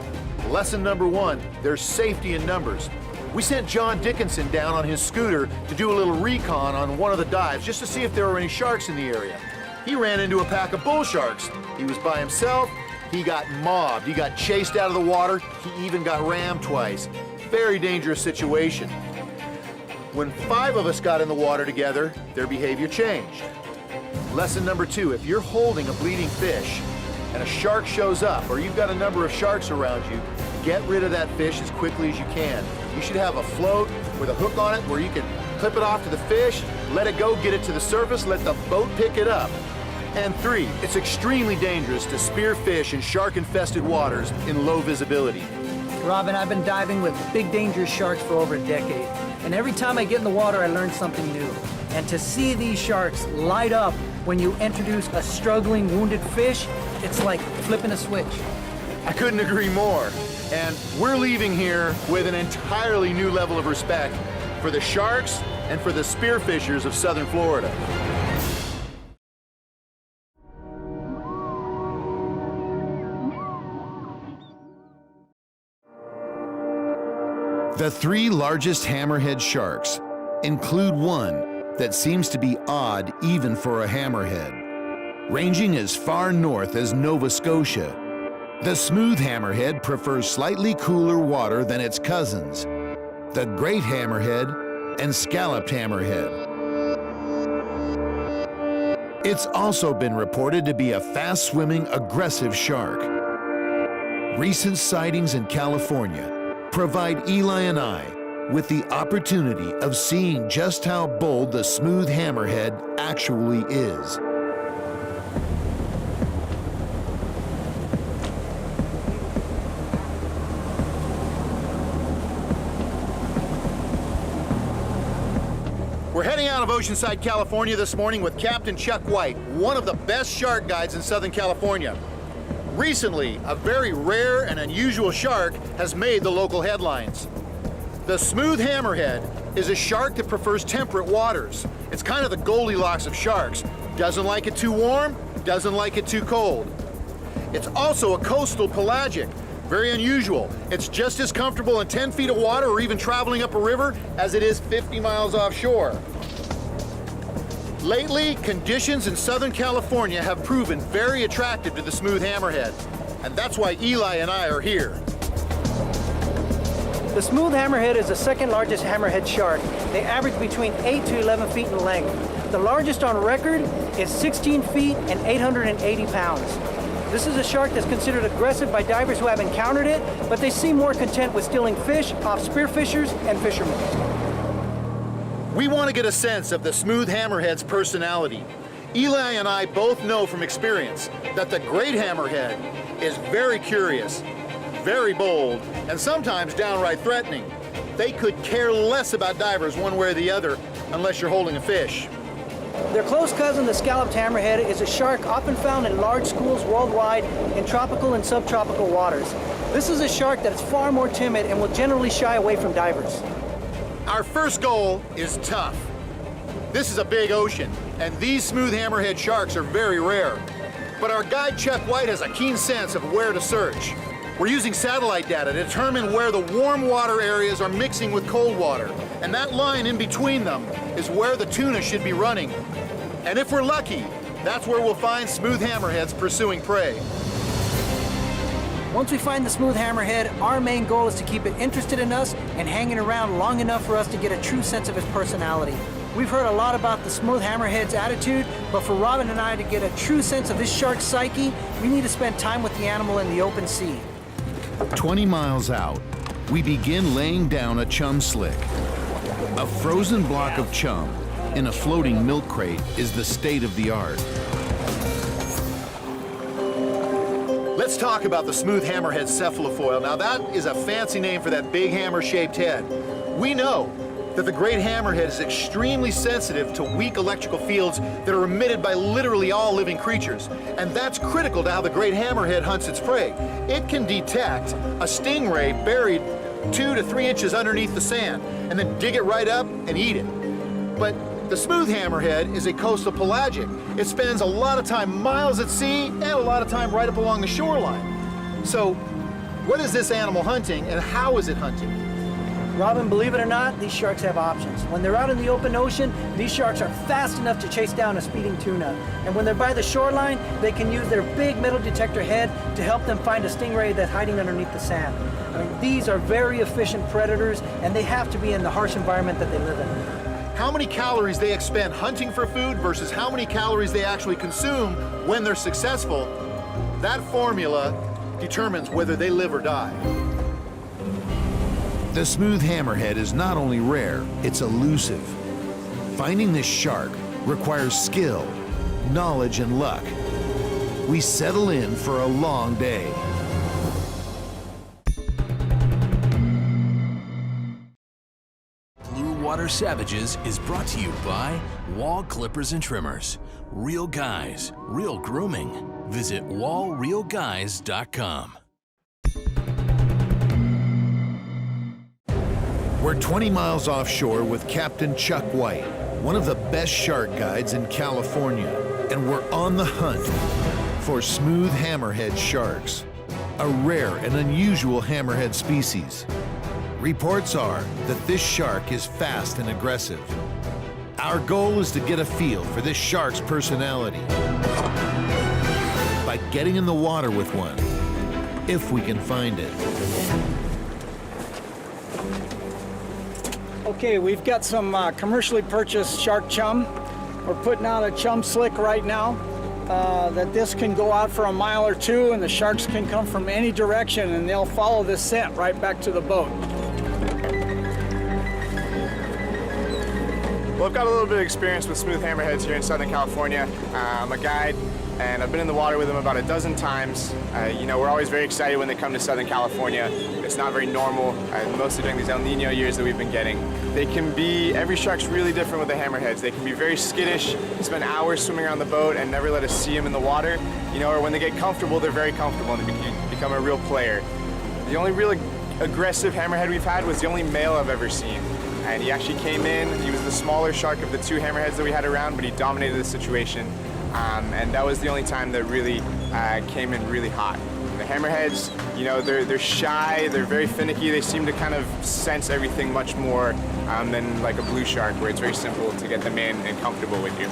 Lesson number 1, there's safety in numbers. We sent John Dickinson down on his scooter to do a little recon on one of the dives just to see if there were any sharks in the area. He ran into a pack of bull sharks. He was by himself. He got mobbed. He got chased out of the water. He even got rammed twice. Very dangerous situation. When 5 of us got in the water together, their behavior changed. Lesson number 2, if you're holding a bleeding fish and a shark shows up, or you've got a number of sharks around you, get rid of that fish as quickly as you can. You should have a float with a hook on it where you can clip it off to the fish, let it go, get it to the surface, let the boat pick it up. And 3, it's extremely dangerous to spear fish in shark-infested waters in low visibility. Robin, I've been diving with big dangerous sharks for over a decade. And every time I get in the water, I learn something new. And to see these sharks light up when you introduce a struggling, wounded fish, it's like flipping a switch. I couldn't agree more. And we're leaving here with an entirely new level of respect for the sharks and for the spearfishers of southern Florida. The 3 largest hammerhead sharks include one that seems to be odd even for a hammerhead. Ranging as far north as Nova Scotia, The smooth hammerhead prefers slightly cooler water than its cousins, the great hammerhead and scalloped hammerhead. It's also been reported to be a fast-swimming, aggressive shark. Recent sightings in California provide Eli and I with the opportunity of seeing just how bold the smooth hammerhead actually is. We're heading out of Oceanside, California this morning with Captain Chuck White, one of the best shark guides in Southern California. Recently, a very rare and unusual shark has made the local headlines. The smooth hammerhead is a shark that prefers temperate waters. It's kind of the Goldilocks of sharks. Doesn't like it too warm, doesn't like it too cold. It's also a coastal pelagic. Very unusual. It's just as comfortable in 10 feet of water or even traveling up a river as it is 50 miles offshore. Lately, conditions in Southern California have proven very attractive to the smooth hammerhead, and that's why Eli and I are here. The smooth hammerhead is the second largest hammerhead shark. They average between 8 to 11 feet in length. The largest on record is 16 feet and 880 pounds. This is a shark that's considered aggressive by divers who have encountered it, but they seem more content with stealing fish off spearfishers and fishermen. We want to get a sense of the smooth hammerhead's personality. Eli and I both know from experience that the great hammerhead is very curious, very bold, and sometimes downright threatening. They could care less about divers one way or the other unless you're holding a fish. Their close cousin, the scalloped hammerhead, is a shark often found in large schools worldwide in tropical and subtropical waters. This is a shark that is far more timid and will generally shy away from divers. Our first goal is tough. This is a big ocean, and these smooth hammerhead sharks are very rare. But our guide Chuck White has a keen sense of where to search. We're using satellite data to determine where the warm water areas are mixing with cold water, and that line in between them is where the tuna should be running. And if we're lucky, that's where we'll find smooth hammerheads pursuing prey. Once we find the smooth hammerhead, our main goal is to keep it interested in us and hanging around long enough for us to get a true sense of his personality. We've heard a lot about the smooth hammerhead's attitude, but for Robin and I to get a true sense of this shark's psyche, we need to spend time with the animal in the open sea. 20 miles out, we begin laying down a chum slick. A frozen block of chum in a floating milk crate is the state of the art. Let's talk about the smooth hammerhead cephalofoil. Now that is a fancy name for that big hammer-shaped head. We know that the great hammerhead is extremely sensitive to weak electrical fields that are emitted by literally all living creatures. And that's critical to how the great hammerhead hunts its prey. It can detect a stingray buried 2 to 3 inches underneath the sand and then dig it right up and eat it. But the smooth hammerhead is a coastal pelagic. It spends a lot of time miles at sea and a lot of time right up along the shoreline. So what is this animal hunting and how is it hunting? Robin, believe it or not, these sharks have options. When they're out in the open ocean, these sharks are fast enough to chase down a speeding tuna. And when they're by the shoreline, they can use their big metal detector head to help them find a stingray that's hiding underneath the sand. I mean, these are very efficient predators, and they have to be in the harsh environment that they live in. How many calories they expend hunting for food versus how many calories they actually consume when they're successful, that formula determines whether they live or die. The smooth hammerhead is not only rare, it's elusive. Finding this shark requires skill, knowledge, and luck. We settle in for a long day. Blue Water Savages is brought to you by Wall Clippers and Trimmers. Real guys, real grooming. Visit wallrealguys.com. We're 20 miles offshore with Captain Chuck White, one of the best shark guides in California, and we're on the hunt for smooth hammerhead sharks, a rare and unusual hammerhead species. Reports are that this shark is fast and aggressive. Our goal is to get a feel for this shark's personality by getting in the water with one if we can find it. Okay, we've got some commercially purchased shark chum. We're putting out a chum slick right now that this can go out for a mile or two, and the sharks can come from any direction and they'll follow this scent right back to the boat. Well, I've got a little bit of experience with smooth hammerheads here in Southern California. I'm a guide, and I've been in the water with them about a dozen times. You know, we're always very excited when they come to Southern California. It's not very normal, mostly during these El Nino years that we've been getting. They can be, every shark's really different with the hammerheads. They can be very skittish, spend hours swimming around the boat and never let us see them in the water. You know, or when they get comfortable, they're very comfortable and they become a real player. The only really aggressive hammerhead we've had was the only male I've ever seen. And he actually came in, he was the smaller shark of the two hammerheads that we had around, but he dominated the situation. And that was the only time that really came in really hot. The hammerheads, you know, they're shy, they're very finicky, they seem to kind of sense everything much more than like a blue shark, where it's very simple to get them in and comfortable with you.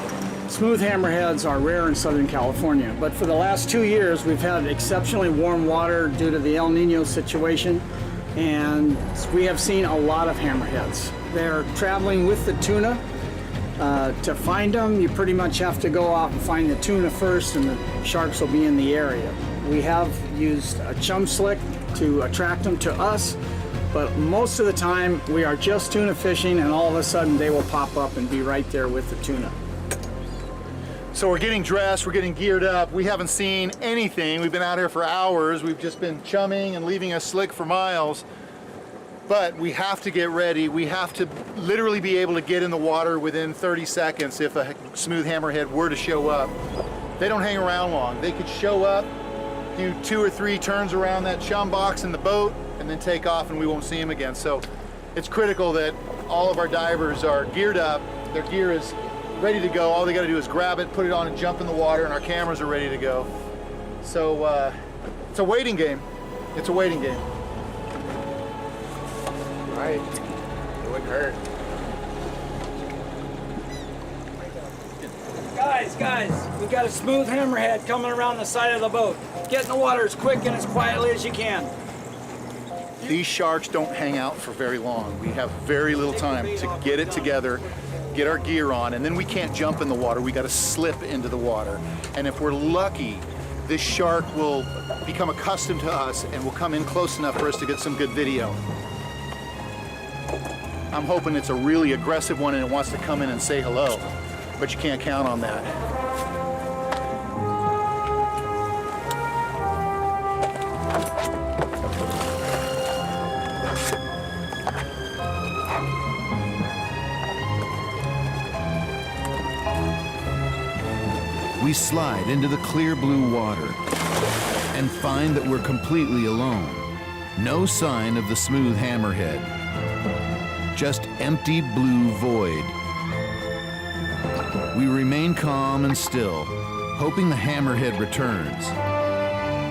Smooth hammerheads are rare in Southern California, but for the last 2 years we've had exceptionally warm water due to the El Nino situation, and we have seen a lot of hammerheads. They're traveling with the tuna. To find them, you pretty much have to go out and find the tuna first, and the sharks will be in the area. We have used a chum slick to attract them to us, but most of the time we are just tuna fishing, and all of a sudden they will pop up and be right there with the tuna. So we're getting dressed, we're getting geared up. We haven't seen anything. We've been out here for hours. We've just been chumming and leaving us slick for miles. But we have to get ready. We have to literally be able to get in the water within 30 seconds if a smooth hammerhead were to show up. They don't hang around long. They could show up, do 2 or 3 turns around that chum box in the boat, and then take off and we won't see them again. So it's critical that all of our divers are geared up. Their gear is ready to go. All they gotta do is grab it, put it on and jump in the water, and our cameras are ready to go. So it's a waiting game. It's a waiting game. Right, it wouldn't hurt. Guys, we got a smooth hammerhead coming around the side of the boat. Get in the water as quick and as quietly as you can. These sharks don't hang out for very long. We have very little time to get it together, get our gear on, and then we can't jump in the water. We got to slip into the water. And if we're lucky, this shark will become accustomed to us and will come in close enough for us to get some good video. I'm hoping it's a really aggressive one and it wants to come in and say hello, but you can't count on that. We slide into the clear blue water and find that we're completely alone. No sign of the smooth hammerhead. Just empty blue void. We remain calm and still, hoping the hammerhead returns,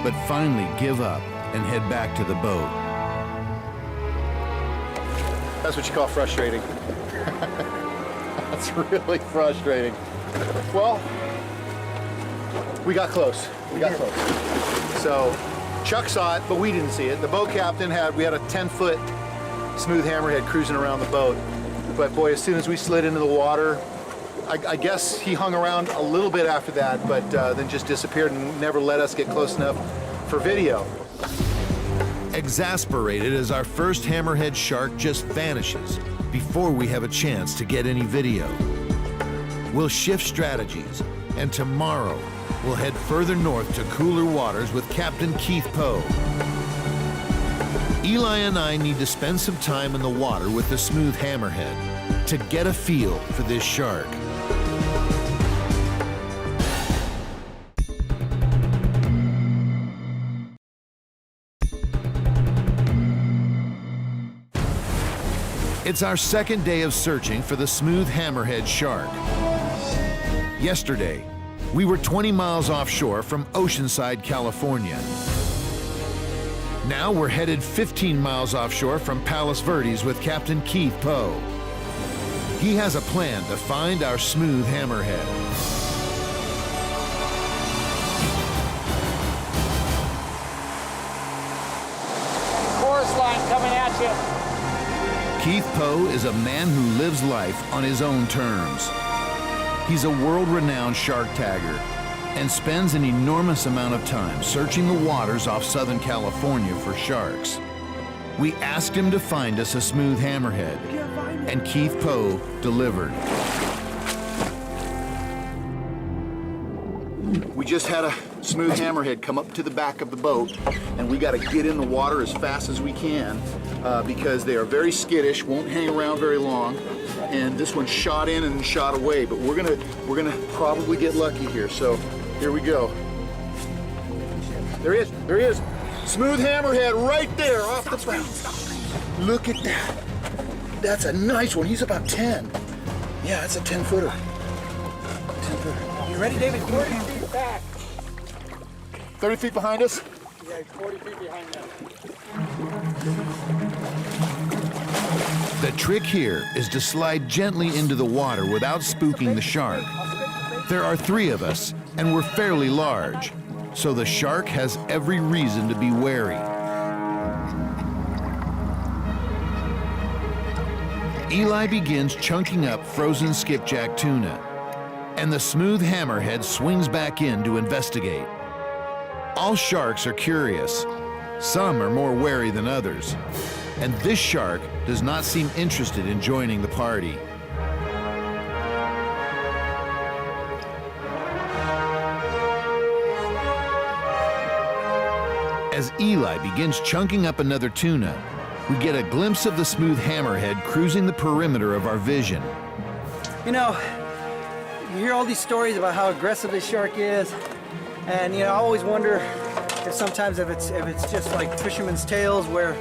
but finally give up and head back to the boat. That's what you call frustrating. That's really frustrating. Well, we got close. We got close. So Chuck saw it, but we didn't see it. The boat captain we had a 10-foot smooth hammerhead cruising around the boat. But boy, as soon as we slid into the water, I guess he hung around a little bit after that, but then just disappeared and never let us get close enough for video. Exasperated as our first hammerhead shark just vanishes before we have a chance to get any video. We'll shift strategies, and tomorrow we'll head further north to cooler waters with Captain Keith Poe. Eli and I need to spend some time in the water with the smooth hammerhead to get a feel for this shark. It's our second day of searching for the smooth hammerhead shark. Yesterday, we were 20 miles offshore from Oceanside, California. Now we're headed 15 miles offshore from Palos Verdes with Captain Keith Poe. He has a plan to find our smooth hammerhead. Keith Poe is a man who lives life on his own terms. He's a world-renowned shark tagger and spends an enormous amount of time searching the waters off Southern California for sharks. We asked him to find us a smooth hammerhead, and Keith Poe delivered. We just had a smooth hammerhead come up to the back of the boat, and we got to get in the water as fast as we can because they are very skittish, won't hang around very long. And this one shot in and shot away, but we're gonna probably get lucky here. So here we go. There he is. Smooth hammerhead right there off the bow. Look at that. That's a nice one. He's about 10. Yeah, that's a 10-footer. 10-footer. You ready, David? 40 feet back. 30 feet behind us? Yeah, 40 feet behind them. The trick here is to slide gently into the water without spooking the shark. There are 3 of us, and we're fairly large, so the shark has every reason to be wary. Eli begins chunking up frozen skipjack tuna, and the smooth hammerhead swings back in to investigate. All sharks are curious. Some are more wary than others, and this shark does not seem interested in joining the party. As Eli begins chunking up another tuna, we get a glimpse of the smooth hammerhead cruising the perimeter of our vision. You know, you hear all these stories about how aggressive this shark is, and you know, I always wonder if sometimes if it's just like fishermen's tales where,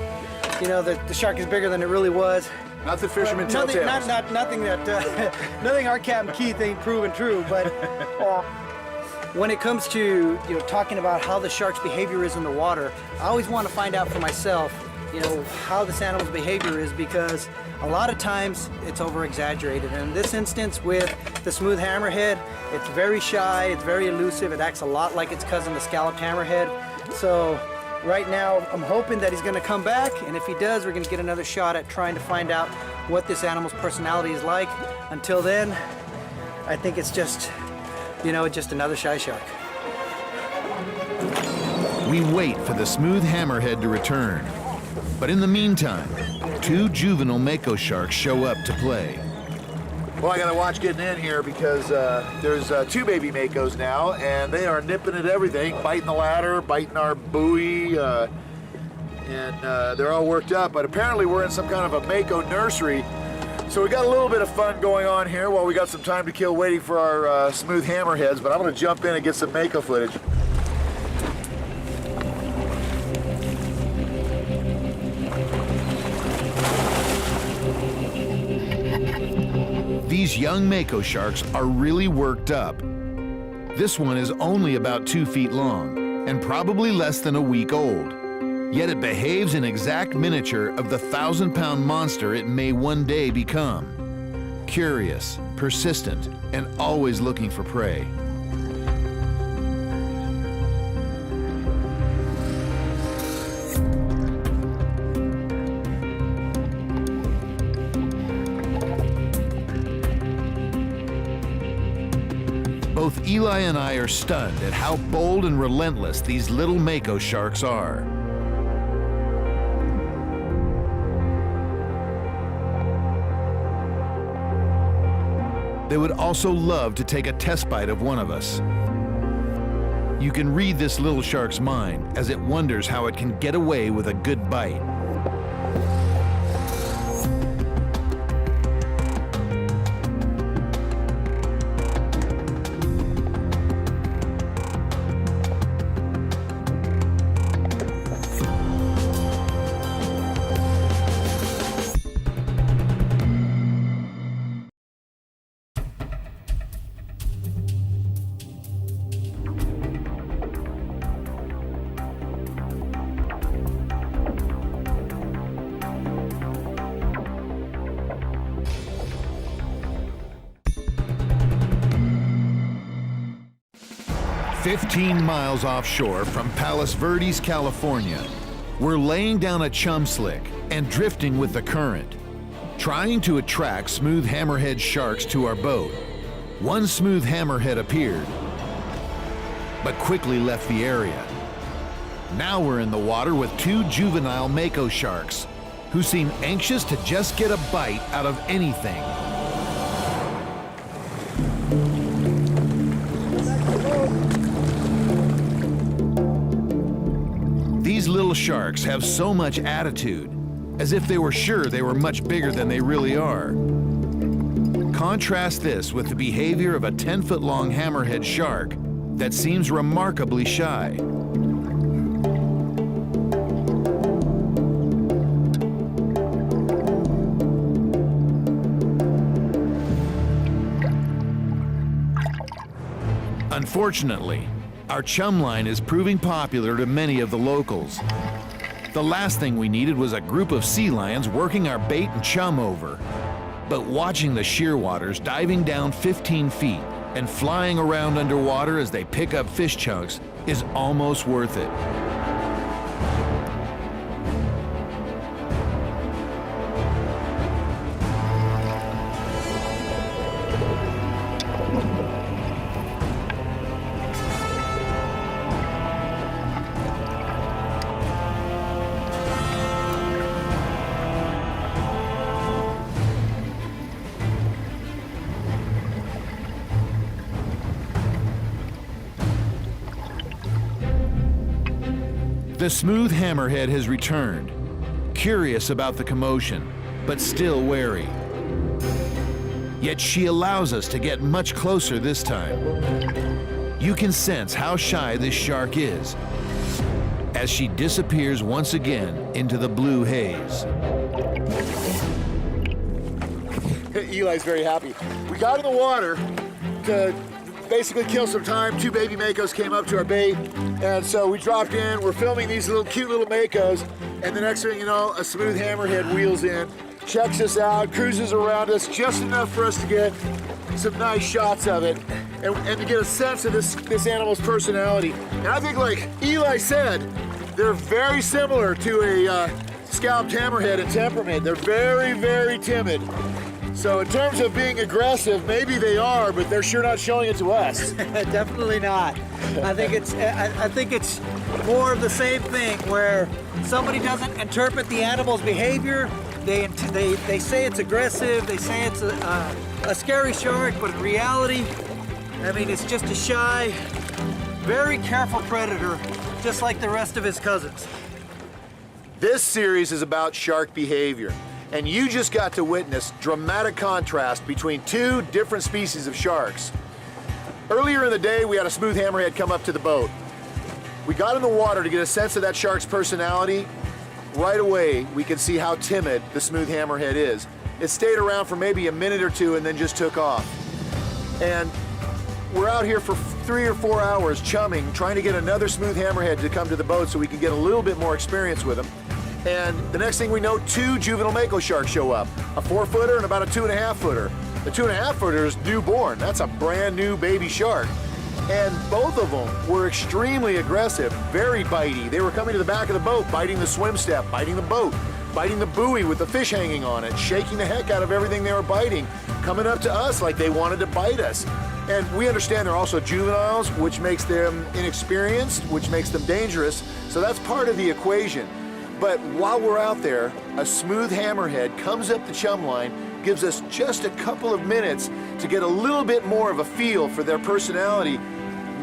you know, the shark is bigger than it really was. Not the fisherman tell tales. Nothing that nothing our Captain Keith ain't proven true, but when it comes to, you know, talking about how the shark's behavior is in the water, I always want to find out for myself, you know, how this animal's behavior is, because a lot of times it's over exaggerated. And in this instance with the smooth hammerhead, it's very shy, it's very elusive, it acts a lot like its cousin, the scalloped hammerhead. So right now I'm hoping that he's going to come back, and if he does, we're going to get another shot at trying to find out what this animal's personality is like. Until then, I think it's just, you know, just another shy shark. We wait for the smooth hammerhead to return. But in the meantime, 2 juvenile Mako sharks show up to play. Well, I gotta watch getting in here because there's 2 baby Makos now, and they are nipping at everything, biting the ladder, biting our buoy, and they're all worked up. But apparently we're in some kind of a Mako nursery, so we got a little bit of fun going on here while we got some time to kill waiting for our smooth hammerheads. But I'm gonna jump in and get some Mako footage. These young Mako sharks are really worked up. This one is only about 2 feet long and probably less than a week old. Yet it behaves in exact miniature of the 1,000-pound monster it may one day become. Curious, persistent, and always looking for prey. Both Eli and I are stunned at how bold and relentless these little Mako sharks are. They would also love to take a test bite of one of us. You can read this little shark's mind as it wonders how it can get away with a good bite. "15 miles offshore from Palos Verdes, California, we're laying down a chum slick and drifting with the current, trying to attract smooth hammerhead sharks to our boat. One smooth hammerhead appeared, but quickly left the area. Now we're in the water with two juvenile Mako sharks who seem anxious to just get a bite out of anything. These little sharks have so much attitude, as if they were sure they were much bigger than they really are. Contrast this with the behavior of a 10-foot-long hammerhead shark that seems remarkably shy. Unfortunately, our chum line is proving popular to many of the locals. The last thing we needed was a group of sea lions working our bait and chum over. But watching the shearwaters diving down 15 feet and flying around underwater as they pick up fish chunks is almost worth it. The smooth hammerhead has returned, curious about the commotion, but still wary. Yet she allows us to get much closer this time. You can sense how shy this shark is as she disappears once again into the blue haze. Eli's very happy. We got in the water to basically kill some time. Two baby Makos came up to our bait, and so we dropped in. We're filming these cute little Makos, and the next thing you know, a smooth hammerhead wheels in, checks us out, cruises around us just enough for us to get some nice shots of it and to get a sense of this animal's personality. And I think, like Eli said, they're very similar to a scalped hammerhead in temperament. They're very, very timid. So in terms of being aggressive, maybe they are, but they're sure not showing it to us. Definitely not. I think it's more of the same thing, where somebody doesn't interpret the animal's behavior. They say it's aggressive. They say it's a scary shark, but in reality, I mean, it's just a shy, very careful predator, just like the rest of his cousins. This series is about shark behavior, and you just got to witness dramatic contrast between two different species of sharks. Earlier in the day, we had a smooth hammerhead come up to the boat. We got in the water to get a sense of that shark's personality. Right away, we could see how timid the smooth hammerhead is. It stayed around for maybe a minute or two and then just took off. And we're out here for 3 or 4 hours chumming, trying to get another smooth hammerhead to come to the boat so we can get a little bit more experience with him. And the next thing we know, two juvenile Mako sharks show up, a 4-footer and about a 2.5-footer. The 2.5-footer is newborn. That's a brand new baby shark. And both of them were extremely aggressive, very bitey. They were coming to the back of the boat, biting the swim step, biting the boat, biting the buoy with the fish hanging on it, shaking the heck out of everything they were biting, coming up to us like they wanted to bite us. And we understand they're also juveniles, which makes them inexperienced, which makes them dangerous. So that's part of the equation. But while we're out there, a smooth hammerhead comes up the chum line, gives us just a couple of minutes to get a little bit more of a feel for their personality.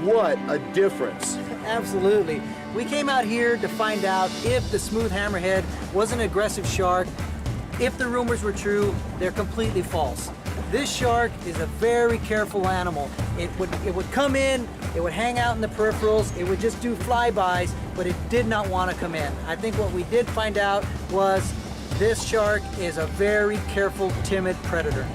What a difference. Absolutely. We came out here to find out if the smooth hammerhead was an aggressive shark. If the rumors were true, they're completely false. This shark is a very careful animal. It would come in, it would hang out in the peripherals, it would just do flybys, but it did not want to come in. I think what we did find out was this shark is a very careful, timid predator.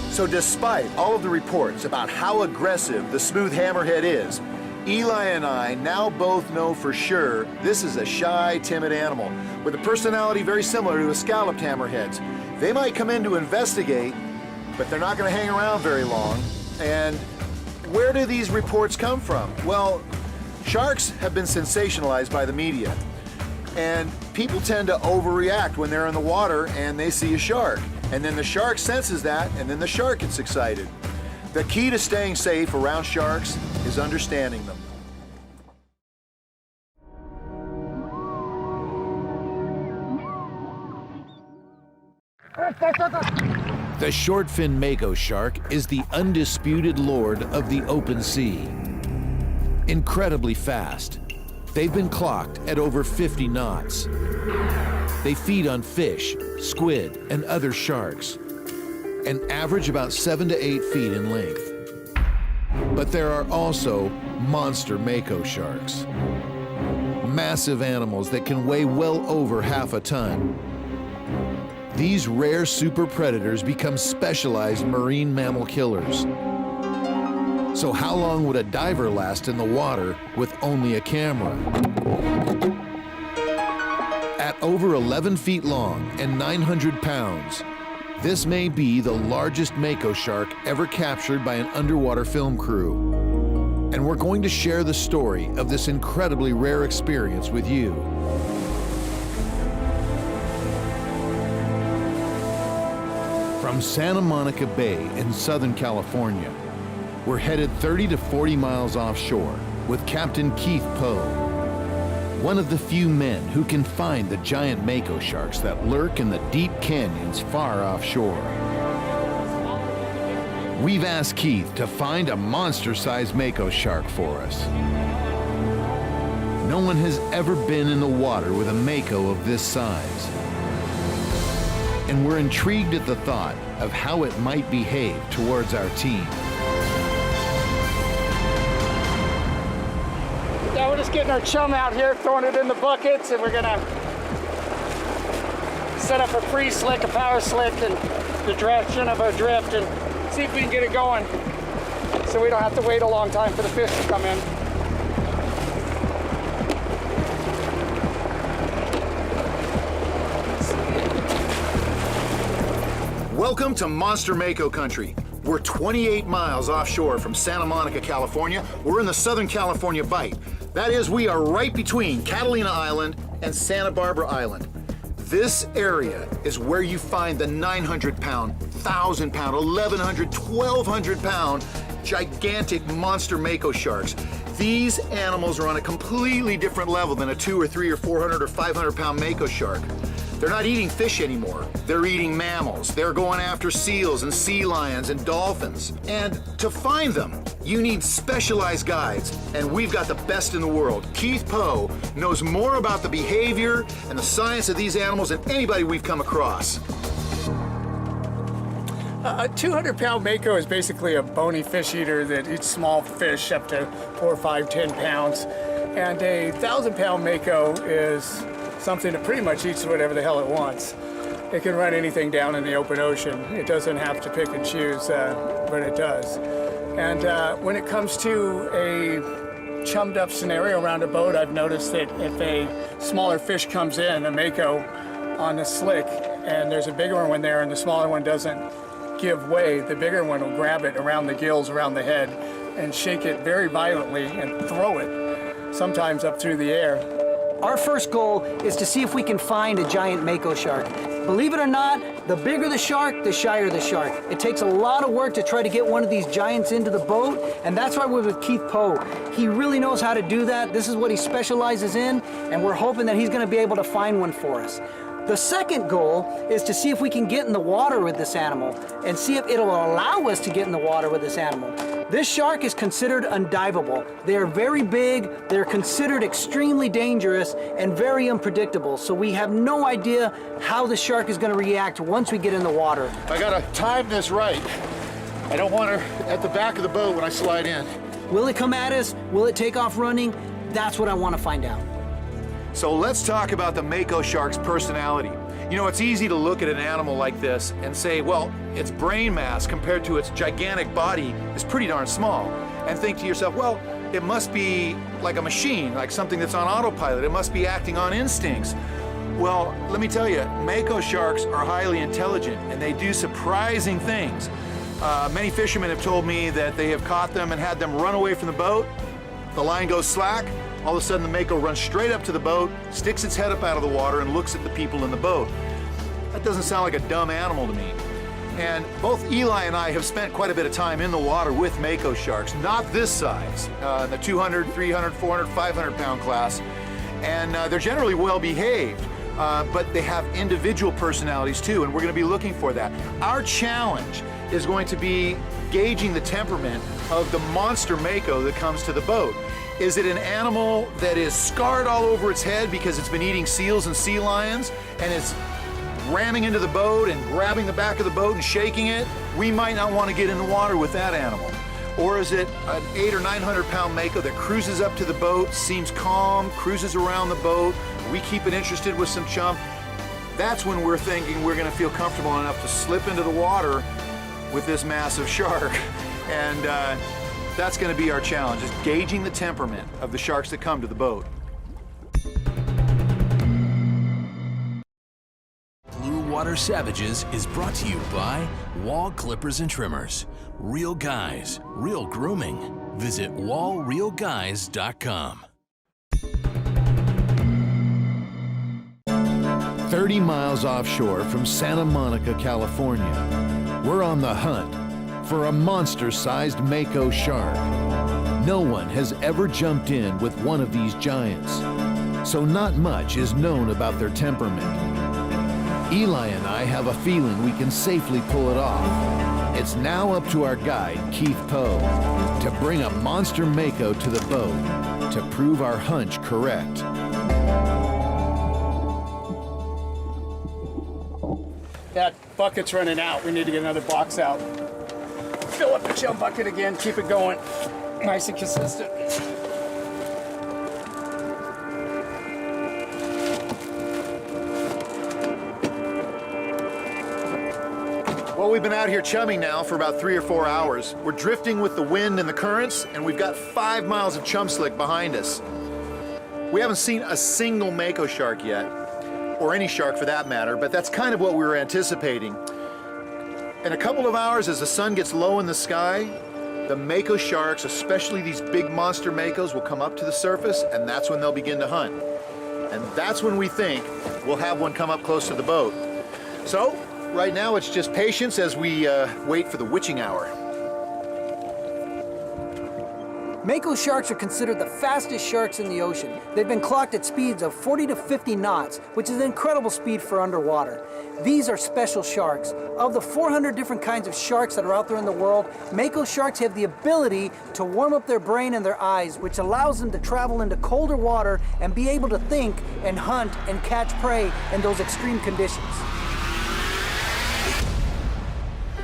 So despite all of the reports about how aggressive the smooth hammerhead is, Eli and I now both know for sure this is a shy, timid animal with a personality very similar to a scalloped hammerhead's. They might come in to investigate, but they're not going to hang around very long. And where do these reports come from? Well, sharks have been sensationalized by the media. And people tend to overreact when they're in the water and they see a shark. And then the shark senses that, and then the shark gets excited. The key to staying safe around sharks is understanding them. The short-fin Mako shark is the undisputed lord of the open sea. Incredibly fast, they've been clocked at over 50 knots. They feed on fish, squid, and other sharks, and average about 7 to 8 feet in length. But there are also monster Mako sharks. Massive animals that can weigh well over half a ton. These rare super predators become specialized marine mammal killers. So how long would a diver last in the water with only a camera? At over 11 feet long and 900 pounds, this may be the largest Mako shark ever captured by an underwater film crew. And we're going to share the story of this incredibly rare experience with you. From Santa Monica Bay in Southern California, we're headed 30 to 40 miles offshore with Captain Keith Poe, one of the few men who can find the giant Mako sharks that lurk in the deep canyons far offshore. We've asked Keith to find a monster-sized Mako shark for us. No one has ever been in the water with a Mako of this size. And we're intrigued at the thought of how it might behave towards our team. Yeah, we're just getting our chum out here, throwing it in the buckets, and we're gonna set up a free slick, a power slick, and the direction of our drift, and see if we can get it going so we don't have to wait a long time for the fish to come in. Welcome to Monster Mako country. We're 28 miles offshore from Santa Monica, California. We're in the Southern California Bight. That is, we are right between Catalina Island and Santa Barbara Island. This area is where you find the 900-pound, 1,000-pound, 1,100, 1,200-pound gigantic monster Mako sharks. These animals are on a completely different level than a 200 or 300 or 400 or 500-pound Mako shark. They're not eating fish anymore. They're eating mammals. They're going after seals and sea lions and dolphins. And to find them, you need specialized guides, and we've got the best in the world. Keith Poe knows more about the behavior and the science of these animals than anybody we've come across. A 200-pound Mako is basically a bony fish eater that eats small fish up to 4, 5, 10 pounds. And a 1,000-pound Mako is something that pretty much eats whatever the hell it wants. It can run anything down in the open ocean. It doesn't have to pick and choose, but it does. And when it comes to a chummed up scenario around a boat, I've noticed that if a smaller fish comes in, a Mako on the slick, and there's a bigger one there and the smaller one doesn't give way, the bigger one will grab it around the gills, around the head, and shake it very violently and throw it, sometimes up through the air. Our first goal is to see if we can find a giant Mako shark. Believe it or not, the bigger the shark, the shyer the shark. It takes a lot of work to try to get one of these giants into the boat, and that's why we're with Keith Poe. He really knows how to do that. This is what he specializes in, and we're hoping that he's going to be able to find one for us. The second goal is to see if we can get in the water with this animal and see if it'll allow us to get in the water with this animal. This shark is considered undivable. They are very big, they're considered extremely dangerous and very unpredictable, so we have no idea how the shark is going to react once we get in the water. I gotta time this right. I don't want her at the back of the boat when I slide in. Will it come at us? Will it take off running? That's what I want to find out. So let's talk about the Mako shark's personality. You know, it's easy to look at an animal like this and say, well, its brain mass compared to its gigantic body is pretty darn small. And think to yourself, well, it must be like a machine, like something that's on autopilot. It must be acting on instincts. Well, let me tell you, Mako sharks are highly intelligent and they do surprising things. Many fishermen have told me that they have caught them and had them run away from the boat. The line goes slack. All of a sudden, the Mako runs straight up to the boat, sticks its head up out of the water, and looks at the people in the boat. That doesn't sound like a dumb animal to me. And both Eli and I have spent quite a bit of time in the water with Mako sharks, not this size, the 200, 300, 400, 500 pound class. And they're generally well behaved, but they have individual personalities too, and we're going to be looking for that. Our challenge is going to be gauging the temperament of the monster Mako that comes to the boat. Is it an animal that is scarred all over its head because it's been eating seals and sea lions and it's ramming into the boat and grabbing the back of the boat and shaking it? We might not want to get in the water with that animal. Or is it an 800 or 900 pound Mako that cruises up to the boat, seems calm, cruises around the boat, we keep it interested with some chum? That's when we're thinking we're going to feel comfortable enough to slip into the water with this massive shark. And that's going to be our challenge, is gauging the temperament of the sharks that come to the boat. Blue Water Savages is brought to you by Wall Clippers and Trimmers. Real guys, real grooming. Visit wallrealguys.com. 30 miles offshore from Santa Monica, California, we're on the hunt for a monster-sized Mako shark. No one has ever jumped in with one of these giants, so not much is known about their temperament. Eli and I have a feeling we can safely pull it off. It's now up to our guide, Keith Poe, to bring a monster Mako to the boat to prove our hunch correct. That bucket's running out. We need to get another box out. Fill up the chum bucket again, keep it going. Nice and consistent. Well, we've been out here chumming now for about 3 or 4 hours. We're drifting with the wind and the currents, and we've got 5 miles of chum slick behind us. We haven't seen a single Mako shark yet, or any shark for that matter, but that's kind of what we were anticipating. In a couple of hours, as the sun gets low in the sky, the Mako sharks, especially these big monster Makos, will come up to the surface, and that's when they'll begin to hunt. And that's when we think we'll have one come up close to the boat. So, right now it's just patience as we wait for the witching hour. Mako sharks are considered the fastest sharks in the ocean. They've been clocked at speeds of 40 to 50 knots, which is an incredible speed for underwater. These are special sharks. Of the 400 different kinds of sharks that are out there in the world, Mako sharks have the ability to warm up their brain and their eyes, which allows them to travel into colder water and be able to think and hunt and catch prey in those extreme conditions.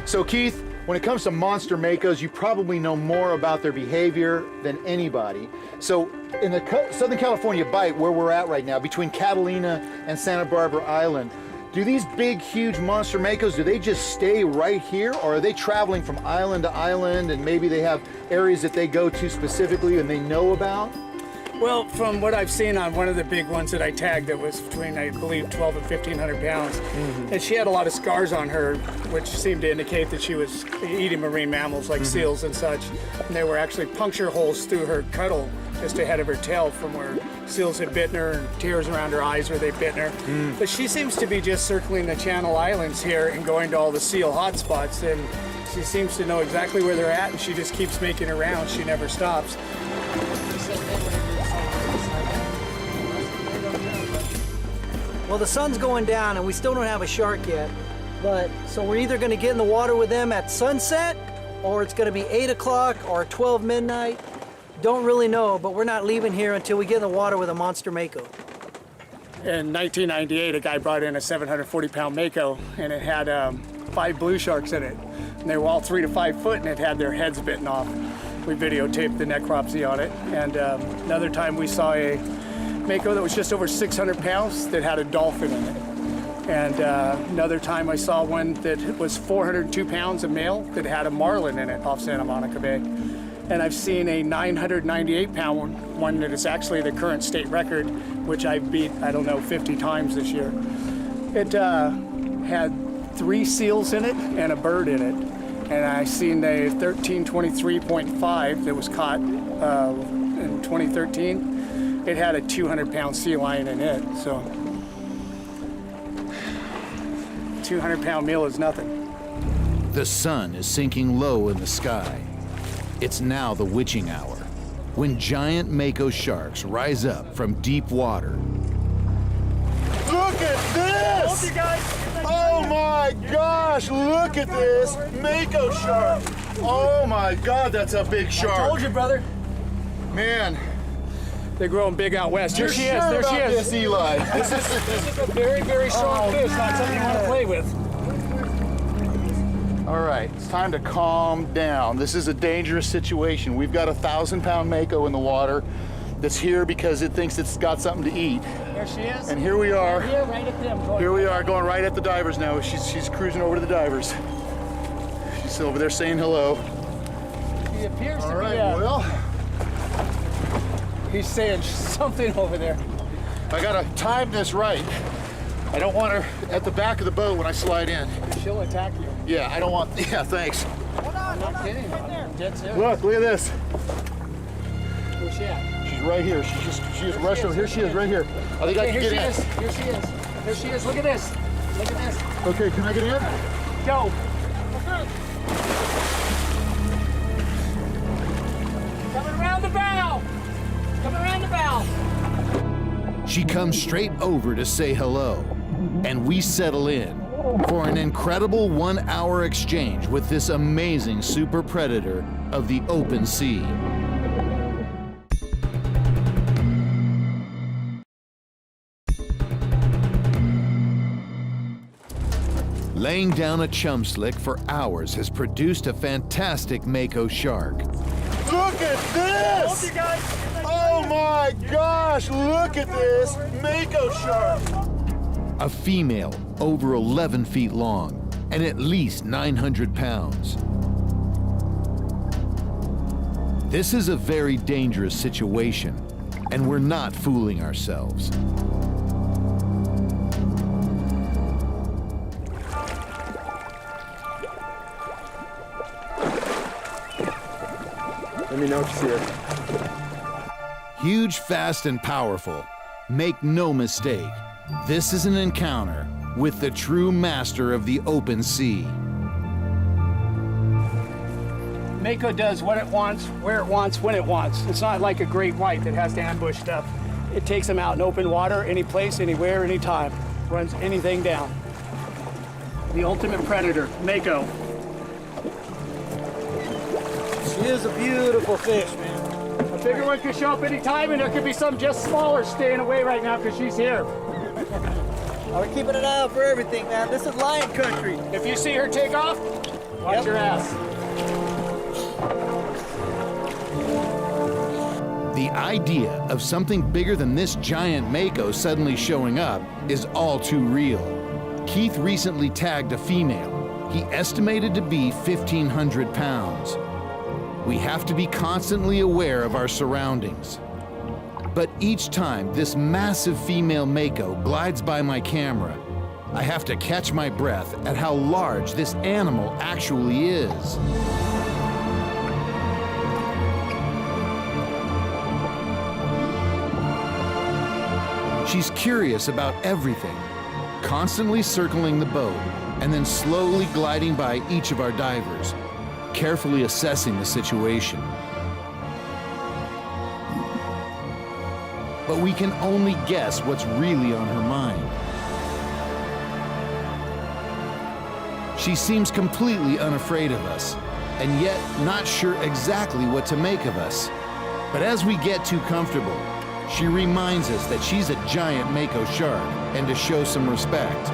So Keith, when it comes to monster Makos, you probably know more about their behavior than anybody. So in the Southern California Bight, where we're at right now, between Catalina and Santa Barbara Island, do these big, huge monster Makos, do they just stay right here, or are they traveling from island to island, and maybe they have areas that they go to specifically and they know about? Well, from what I've seen on one of the big ones that I tagged that was between, I believe, 12 and 1,500 pounds, and she had a lot of scars on her, which seemed to indicate that she was eating marine mammals like seals and such. And there were actually puncture holes through her cuttle just ahead of her tail from where seals had bitten her, and tears around her eyes where they'd bitten her. But she seems to be just circling the Channel Islands here and going to all the seal hotspots, and she seems to know exactly where they're at, and she just keeps making her rounds. She never stops. Well, the sun's going down and we still don't have a shark yet, so we're either going to get in the water with them at sunset, or it's going to be 8 o'clock or 12 midnight. Don't really know, but we're not leaving here until we get in the water with a monster Mako. In 1998, a guy brought in a 740-pound Mako, and it had 5 blue sharks in it. And they were all 3 to 5 foot, and it had their heads bitten off. We videotaped the necropsy on it. And another time we saw a Mako that was just over 600 pounds that had a dolphin in it. And another time I saw one that was 402 pounds, a male, that had a marlin in it off Santa Monica Bay. And I've seen a 998-pound one that is actually the current state record, which I beat, I don't know, 50 times this year. It had 3 seals in it and a bird in it. and I seen a 1323.5 that was caught in 2013. It had a 200-pound sea lion in it, so 200-pound meal is nothing. The sun is sinking low in the sky. It's now the witching hour, when giant Mako sharks rise up from deep water. Look at this! Oh my gosh, look at this Mako shark! Oh my God, that's a big shark. I told you, brother. Man, They're growing big out west. you're Here she sure is. There about she is. this, Eli? This is a very, very strong fish. Not something you want to play with. All right, it's time to calm down. This is a dangerous situation. We've got a 1,000-pound Mako in the water that's here because it thinks it's got something to eat. There she is. And here we are. Here, right at them. Here we are, going right at the divers now. She's cruising over to the divers. She's over there saying hello. He appears All to right, be. well, He's saying something over there. I gotta time this right. I don't want her at the back of the boat when I slide in. She'll attack you. Yeah, I don't want, yeah, thanks. I'm not kidding. I'm dead serious. Look at this. Where's she at? She's right here. She just rushed over. Here she is, right here. I think I can Here get she in. is. Here she is. Here she is. Look at this. Look at this. Okay, can I get in? Go. Coming around the bow. Coming around the bow. She comes straight over to say hello, and we settle in for an incredible 1-hour exchange with this amazing super predator of the open sea. Laying down a chum slick for hours has produced a fantastic Mako shark. Look at this! Oh my gosh, look at this Mako shark! A female over 11 feet long and at least 900 pounds. This is a very dangerous situation, and we're not fooling ourselves. Let me know if you see it. Huge, fast, and powerful. Make no mistake, this is an encounter with the true master of the open sea. Mako does what it wants, where it wants, when it wants. It's not like a great white that has to ambush stuff. It takes them out in open water, any place, anywhere, anytime. Runs anything down. The ultimate predator, Mako. She is a beautiful fish, man. A bigger one could show up anytime, and there could be some just smaller staying away right now because she's here. We're keeping an eye out for everything, man. This is lion country. If you see her take off, watch your ass. The idea of something bigger than this giant Mako suddenly showing up is all too real. Keith recently tagged a female. He estimated to be 1,500 pounds. We have to be constantly aware of our surroundings. But each time this massive female Mako glides by my camera, I have to catch my breath at how large this animal actually is. She's curious about everything, constantly circling the boat and then slowly gliding by each of our divers, carefully assessing the situation. But we can only guess what's really on her mind. She seems completely unafraid of us, and yet not sure exactly what to make of us. But as we get too comfortable, she reminds us that she's a giant Mako shark and to show some respect.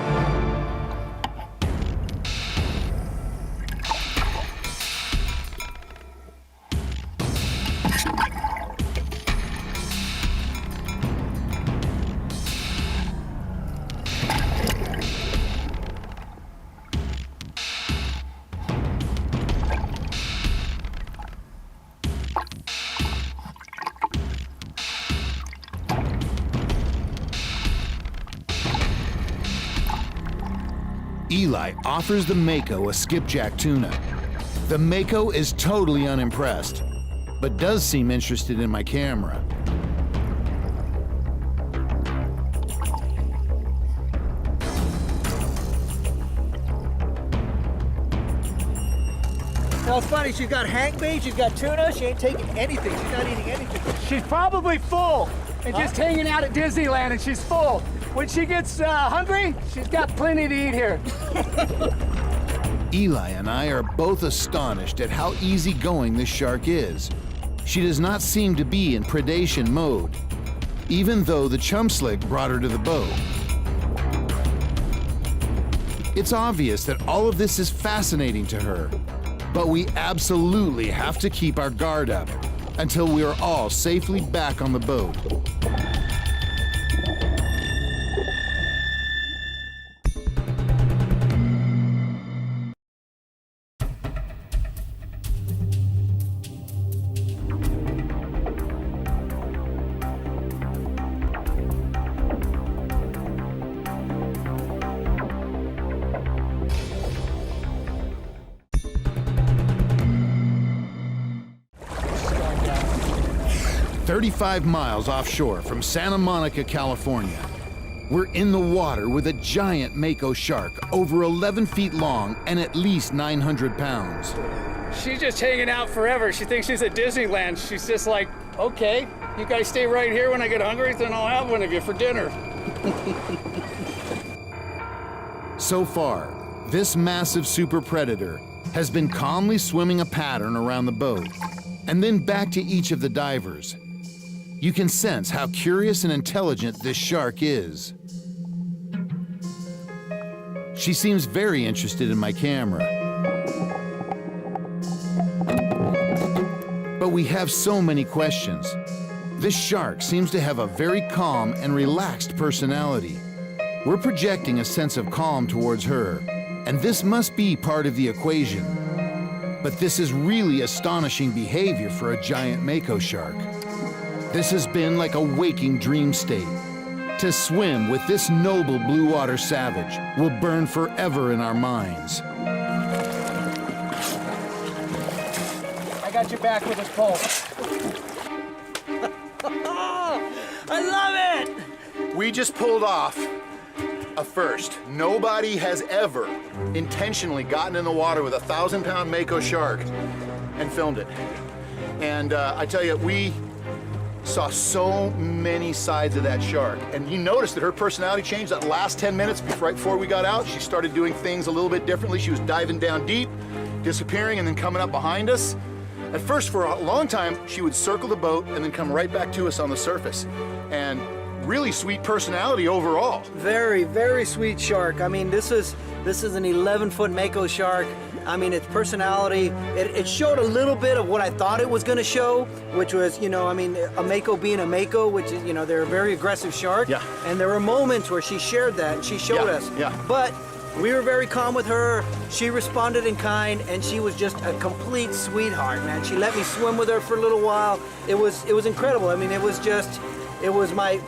Eli offers the Mako a skipjack tuna. The Mako is totally unimpressed, but does seem interested in my camera. Now it's funny, she's got hang bait, she's got tuna, she ain't taking anything, she's not eating anything. She's probably full and just hanging out at Disneyland, and she's full. When she gets hungry, she's got plenty to eat here. Eli and I are both astonished at how easygoing this shark is. She does not seem to be in predation mode, even though the chum slick brought her to the boat. It's obvious that all of this is fascinating to her, but we absolutely have to keep our guard up until we are all safely back on the boat. "35 miles offshore from Santa Monica, California. We're in the water with a giant Mako shark, over 11 feet long and at least 900 pounds. She's just hanging out forever. She thinks she's at Disneyland. She's just like, okay, you guys stay right here. When I get hungry, then I'll have one of you for dinner. So far, this massive super predator has been calmly swimming a pattern around the boat and then back to each of the divers. You can sense how curious and intelligent this shark is. She seems very interested in my camera. But we have so many questions. This shark seems to have a very calm and relaxed personality. We're projecting a sense of calm towards her, and this must be part of the equation. But this is really astonishing behavior for a giant Mako shark. This has been like a waking dream state. To swim with this noble blue water savage will burn forever in our minds. I got your back with this pole. I love it! We just pulled off a first. Nobody has ever intentionally gotten in the water with a 1,000-pound Mako shark and filmed it. And I tell you, we saw so many sides of that shark. And you noticed that her personality changed that last 10 minutes right before we got out. She started doing things a little bit differently. She was diving down deep, disappearing, and then coming up behind us. At first, for a long time, she would circle the boat and then come right back to us on the surface. And really sweet personality overall. Very, very sweet shark. I mean, this is an 11-foot Mako shark. I mean, its personality, it showed a little bit of what I thought it was going to show, which was, you know, I mean, a Mako being a Mako, which is, you know, they're a very aggressive shark. Yeah. And there were moments where she shared that, and she showed us. Yeah. But we were very calm with her. She responded in kind, and she was just a complete sweetheart, man. She let me swim with her for a little while. It was incredible. I mean, it was my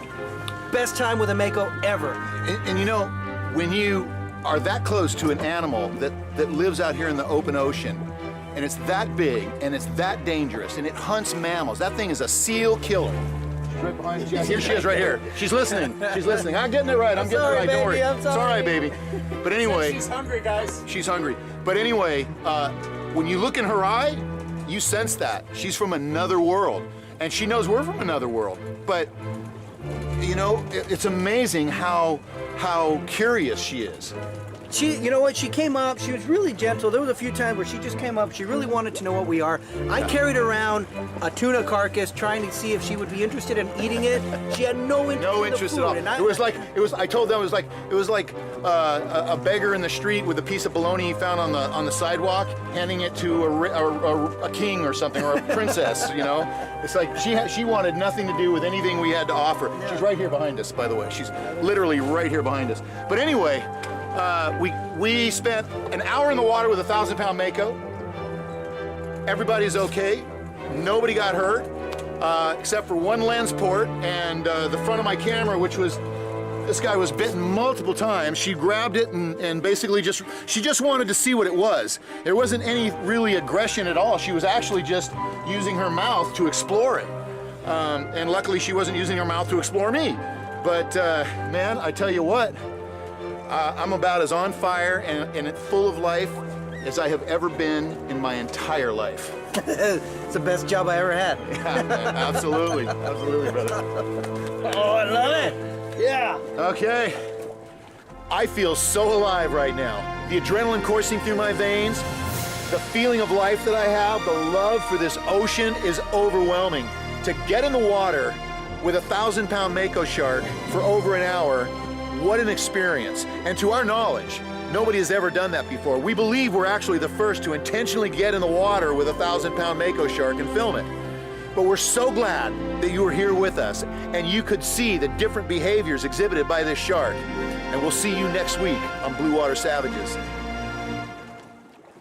best time with a Mako ever. And you know, when you are that close to an animal that lives out here in the open ocean, and it's that big, and it's that dangerous, and it hunts mammals, that thing is a seal killer. She's right behind you. Here she is, right here. She's listening. She's listening. I'm getting it right. I'm getting it right. Don't worry. It's all right, baby. But anyway, she's hungry, guys. She's hungry. But anyway, when you look in her eye, you sense that she's from another world, and she knows we're from another world. But you know, it's amazing how curious she is. She, you know what, she came up, she was really gentle. There was a few times where she just came up, she really wanted to know what we are. I carried around a tuna carcass trying to see if she would be interested in eating it. She had no interest at all. I told them it was like a beggar in the street with a piece of bologna he found on the sidewalk, handing it to a king or something, or a princess, you know? It's like she wanted nothing to do with anything we had to offer. Yeah. She's right here behind us, by the way. She's literally right here behind us. But anyway, we spent an hour in the water with a 1,000-pound Mako. Everybody's okay. Nobody got hurt, except for one lens port and the front of my camera, which was This guy was bitten multiple times. She grabbed it and basically she just wanted to see what it was. There wasn't any really aggression at all. She was actually just using her mouth to explore it. And luckily she wasn't using her mouth to explore me. But man, I tell you what, I'm about as on fire and full of life as I have ever been in my entire life. It's the best job I ever had. Yeah, man, absolutely, absolutely, brother. Oh, I love it. Yeah. Okay. I feel so alive right now. The adrenaline coursing through my veins, the feeling of life that I have, the love for this ocean is overwhelming. To get in the water with a 1,000-pound Mako shark for over an hour, what an experience. And to our knowledge, nobody has ever done that before. We believe we're actually the first to intentionally get in the water with a 1,000-pound Mako shark and film it. But we're so glad that you were here with us and you could see the different behaviors exhibited by this shark. And we'll see you next week on Blue Water Savages.